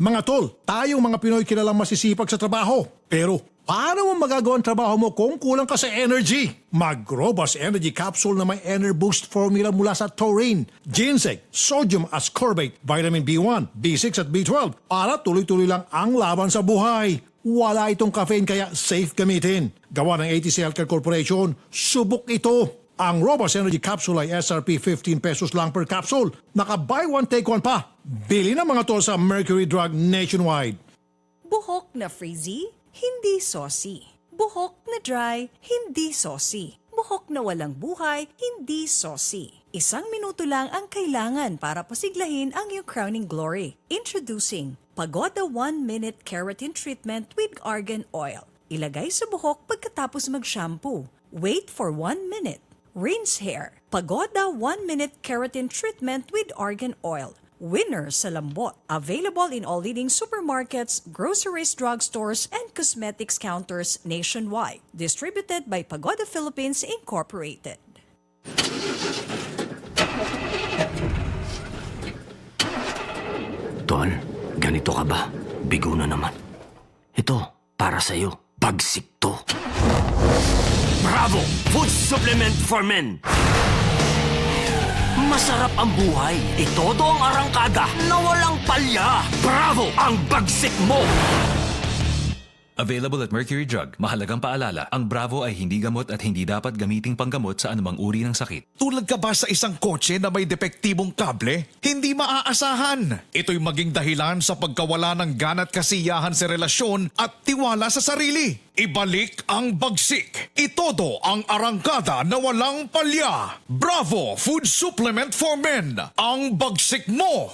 Mga tol, tayong mga Pinoy kilalang masisipag sa trabaho. Pero paano mo magagawa ang trabaho mo kung kulang ka sa energy? Mag-Robust Energy Capsule na may Enerboost formula mula sa taurine, ginseng, sodium ascorbate, vitamin B1, B6 at B12 para tuloy-tuloy lang ang laban sa buhay. Wala itong caffeine kaya safe gamitin. Gawa ng ATC Healthcare Corporation, subok ito. Ang Robust Energy Capsule ay SRP 15 pesos lang per capsule. Naka buy one take one pa. Bili na mga tol sa Mercury Drug nationwide. Buhok na frizzy, hindi saucy. Buhok na dry, hindi saucy. Buhok na walang buhay, hindi saucy. 1 minuto lang ang kailangan para pasiglahin ang iyong crowning glory. Introducing Pagoda 1-Minute Keratin Treatment with Argan Oil. Ilagay sa buhok pagkatapos mag-shampoo. Wait for 1 minute. Rinse hair. Pagoda 1-Minute Keratin Treatment with Argan Oil. Winner sa lambot. Available in all leading supermarkets, groceries, drugstores, and cosmetics counters nationwide. Distributed by Pagoda Philippines Incorporated. Tol, ganito ka ba? Bigo na naman. Ito, para sa'yo. Pagsik to. Bravo! Food supplement for men! Masarap ang buhay. Itodo ang arangkada na walang palya. Bravo! Ang bagsik mo! Available at Mercury Drug. Mahalagang paalala, ang Bravo ay hindi gamot at hindi dapat gamiting panggamot sa anumang uri ng sakit. Tulad ka ba sa isang kotse na may depektibong kable? Hindi maaasahan. Ito'y maging dahilan sa pagkawala ng gana at kasiyahan sa relasyon at tiwala sa sarili. Ibalik ang bagsik. Itodo ang arangkada na walang palya. Bravo Food Supplement for Men. Ang bagsik mo!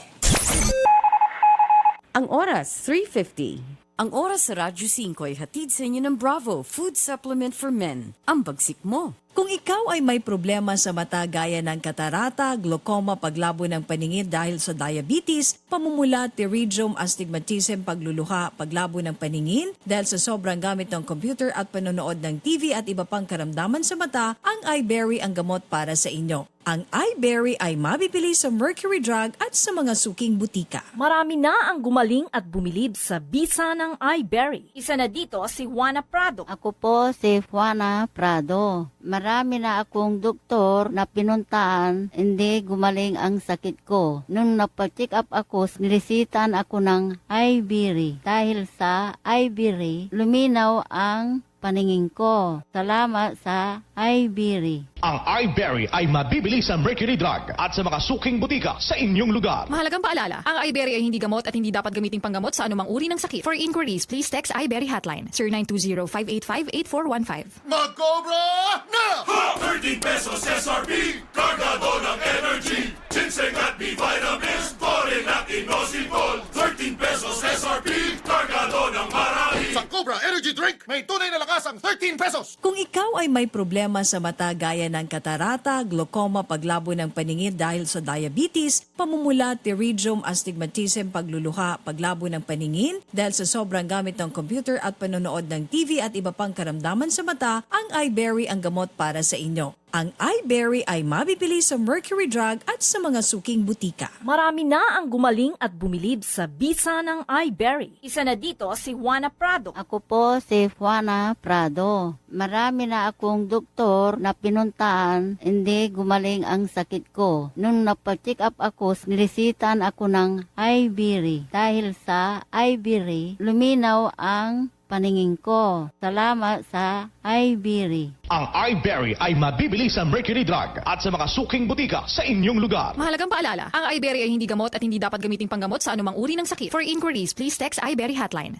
Ang oras, 3:50. Ang oras sa Radyo 5 ay hatid sa inyo ng Bravo Food Supplement for Men. Ang bagsik mo. Kung ikaw ay may problema sa mata gaya ng katarata, glaucoma, paglabo ng paningin dahil sa diabetes, pamumula, pterygium, astigmatism, pagluluha, paglabo ng paningin dahil sa sobrang gamit ng computer at panonood ng TV at iba pang karamdaman sa mata, ang iBerry ang gamot para sa inyo. Ang iBerry ay mabibili sa Mercury Drug at sa mga suking butika. Marami na ang gumaling at bumilib sa bisa ng iBerry. Isa na dito si Juana Prado. Ako po si Juana Prado. Marami na akong doktor na pinuntahan, hindi gumaling ang sakit ko. Nung napacheck up ako, nilisitan ako ng iBerry. Dahil sa iBerry, luminaw ang paningin ko. Salamat sa iBerry. Ang iBerry ay mabibili sa Mercury Drug at sa mga suking butika sa inyong lugar. Mahalagang paalala, ang iBerry ay hindi gamot at hindi dapat gamiting panggamot sa anumang uri ng sakit. For inquiries, please text iBerry hotline 0920-585-8415. Mag-Cobra na! 13 pesos SRP, kargado ng energy. Ginseng at B-vitamins, Torin at Inositol. 13 pesos SRP, kargado ng marami. Sa Cobra Energy Drink, may tunay na lakas ang 13 pesos. Kung ikaw ay may problema sa mata gaya ng katarata, glaucoma, paglabo ng paningin dahil sa diabetes, pamumula, pterygium, astigmatism, pagluluha, paglabo ng paningin dahil sa sobrang gamit ng computer at panonood ng TV at iba pang karamdaman sa mata, ang iBerry ang gamot para sa inyo. Ang iBerry ay mabibili sa Mercury Drug at sa mga suking butika. Marami na ang gumaling at bumilib sa bisa ng iBerry. Isa na dito si Juana Prado. Ako po si Juana Prado. Marami na akong doktor na pinuntahan, hindi gumaling ang sakit ko. Nung napacheck up ako, nilisitan ako ng iBerry. Dahil sa iBerry, luminaw ang paningin ko. Salamat sa iBerry. Ang iBerry ay mabibili sa Mercury Drug at sa mga suking butika sa inyong lugar. Mahalagang paalala, ang iBerry ay hindi gamot at hindi dapat gamiting panggamot sa anumang uri ng sakit. For inquiries, please text iBerry hotline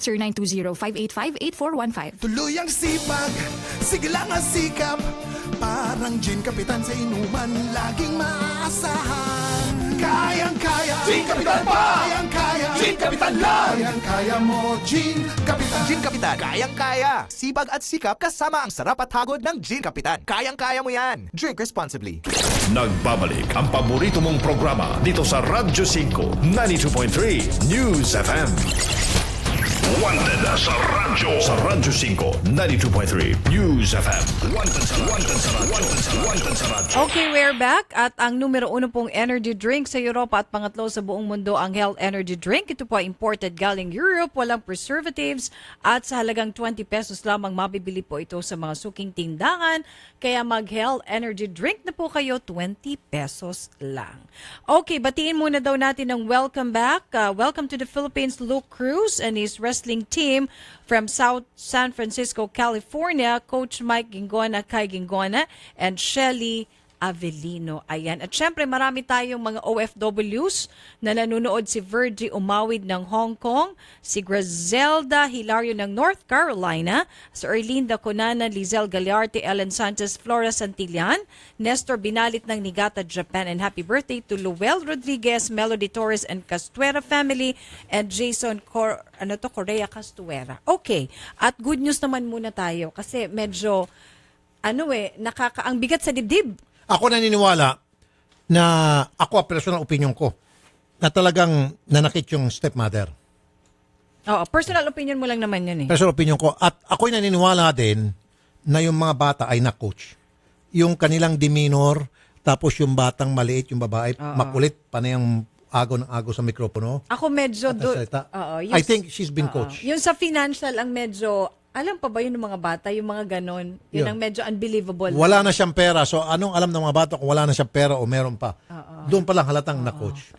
0920-585-8415. Tuluyang sipag, sigilang sikap, parang gin kapitan sa inuman, laging maaasahan. Kayang-kaya. Gin Kapitan pa. Kayang-kaya. Gin Kapitan lang. Kayang-kaya mo, Gin Kapitan. Gin Kapitan, kayang-kaya. Sipag at sikap kasama ang sarap at hagod ng Gin Kapitan. Kayang-kaya mo yan. Drink responsibly. Nagbabalik ang paborito mong programa dito sa Radyo 5, 92.3 News FM. Wanted sa radyo. Sa Radyo 5, 92.3 News FM. Wanted sa radyo. Okay, we're back. At ang numero 1 pong energy drink sa Europa at pangatlo sa buong mundo ang Health Energy Drink. Ito po ay imported galing Europe, walang preservatives at sa halagang 20 pesos lamang mabibili po ito sa mga suking tindahan. Kaya mag-Health Energy Drink na po kayo, 20 pesos lang. Okay, batiin muna daw natin ng welcome back. Welcome to the Philippines, Luke Cruz and his wrestling team from South San Francisco, California, Coach Mike Gingona, Kai Gingona, and Shelly Avelino. Ayan. At syempre marami tayong mga OFWs na nanonood, si Virgie Umawid ng Hong Kong, si Griselda Hilario ng North Carolina, si Erlinda Conana, Lizelle Galiarte, Ellen Sanchez, Flora Santillan, Nestor Binalit ng Niigata, Japan, and happy birthday to Luel Rodriguez, Melody Torres, and Castuera family, and Jason Correa Castuera. Okay. At good news naman muna tayo kasi medyo ang bigat sa dibdib. Ako naniniwala na ako, personal opinion ko, na talagang nanakit yung stepmother. Oo, personal opinion mo lang naman yan eh. Personal opinion ko. At ako'y naniniwala din na yung mga bata ay na-coach. Yung kanilang demeanor, tapos yung batang maliit, yung babae, makulit, panay ang agaw ng agaw sa mikropono. Ako medyo I think she's been coached. Yung sa financial ang medyo, alam pa ba yun ng mga bata, yung mga ganon, yun ang medyo unbelievable. Wala na siyang pera. So anong alam ng mga bata kung wala na siyang pera o meron pa? Doon pa lang halatang na-coach.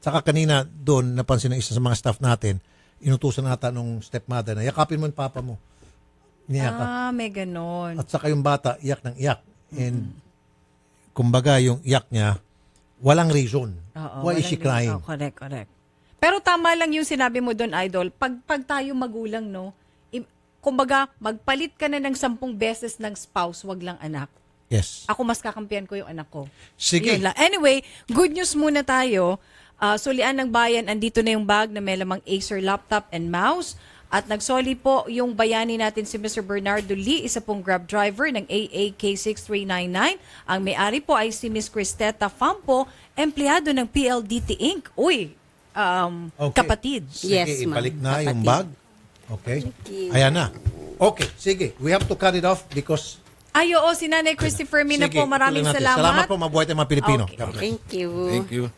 Saka kanina doon, napansin ng isa sa mga staff natin, inutusan nata nung stepmother na yakapin mo yung papa mo. Niyakap. May ganon. At saka yung bata, iyak ng iyak. And kumbaga yung iyak niya, walang reason. Why is she crying? Correct. Pero tama lang yung sinabi mo doon, Idol. Pag tayo magulang, no, kumbaga, magpalit ka na ng 10 beses ng spouse, wag lang anak. Yes. Ako mas kakampihan ko yung anak ko. Sige. Yun lang. Anyway, good news muna tayo. Sulian ng Bayan, andito na yung bag na may lamang Acer laptop and mouse. At nagsoli po yung bayani natin si Mr. Bernardo Lee, isa pong Grab driver ng AAK6399. Ang may-ari po ay si Miss Cristeta Fampo, empleyado ng PLDT Inc. Uy, kapatid. Sige, ibalik na yung bag. Okay. Ayan na. Okay, sige. We have to cut it off because... Oo, si Nanay Christopher Mina po. Maraming salamat. Salamat po, mabuhay tayo mga Pilipino. Okay. Thank you. Thank you.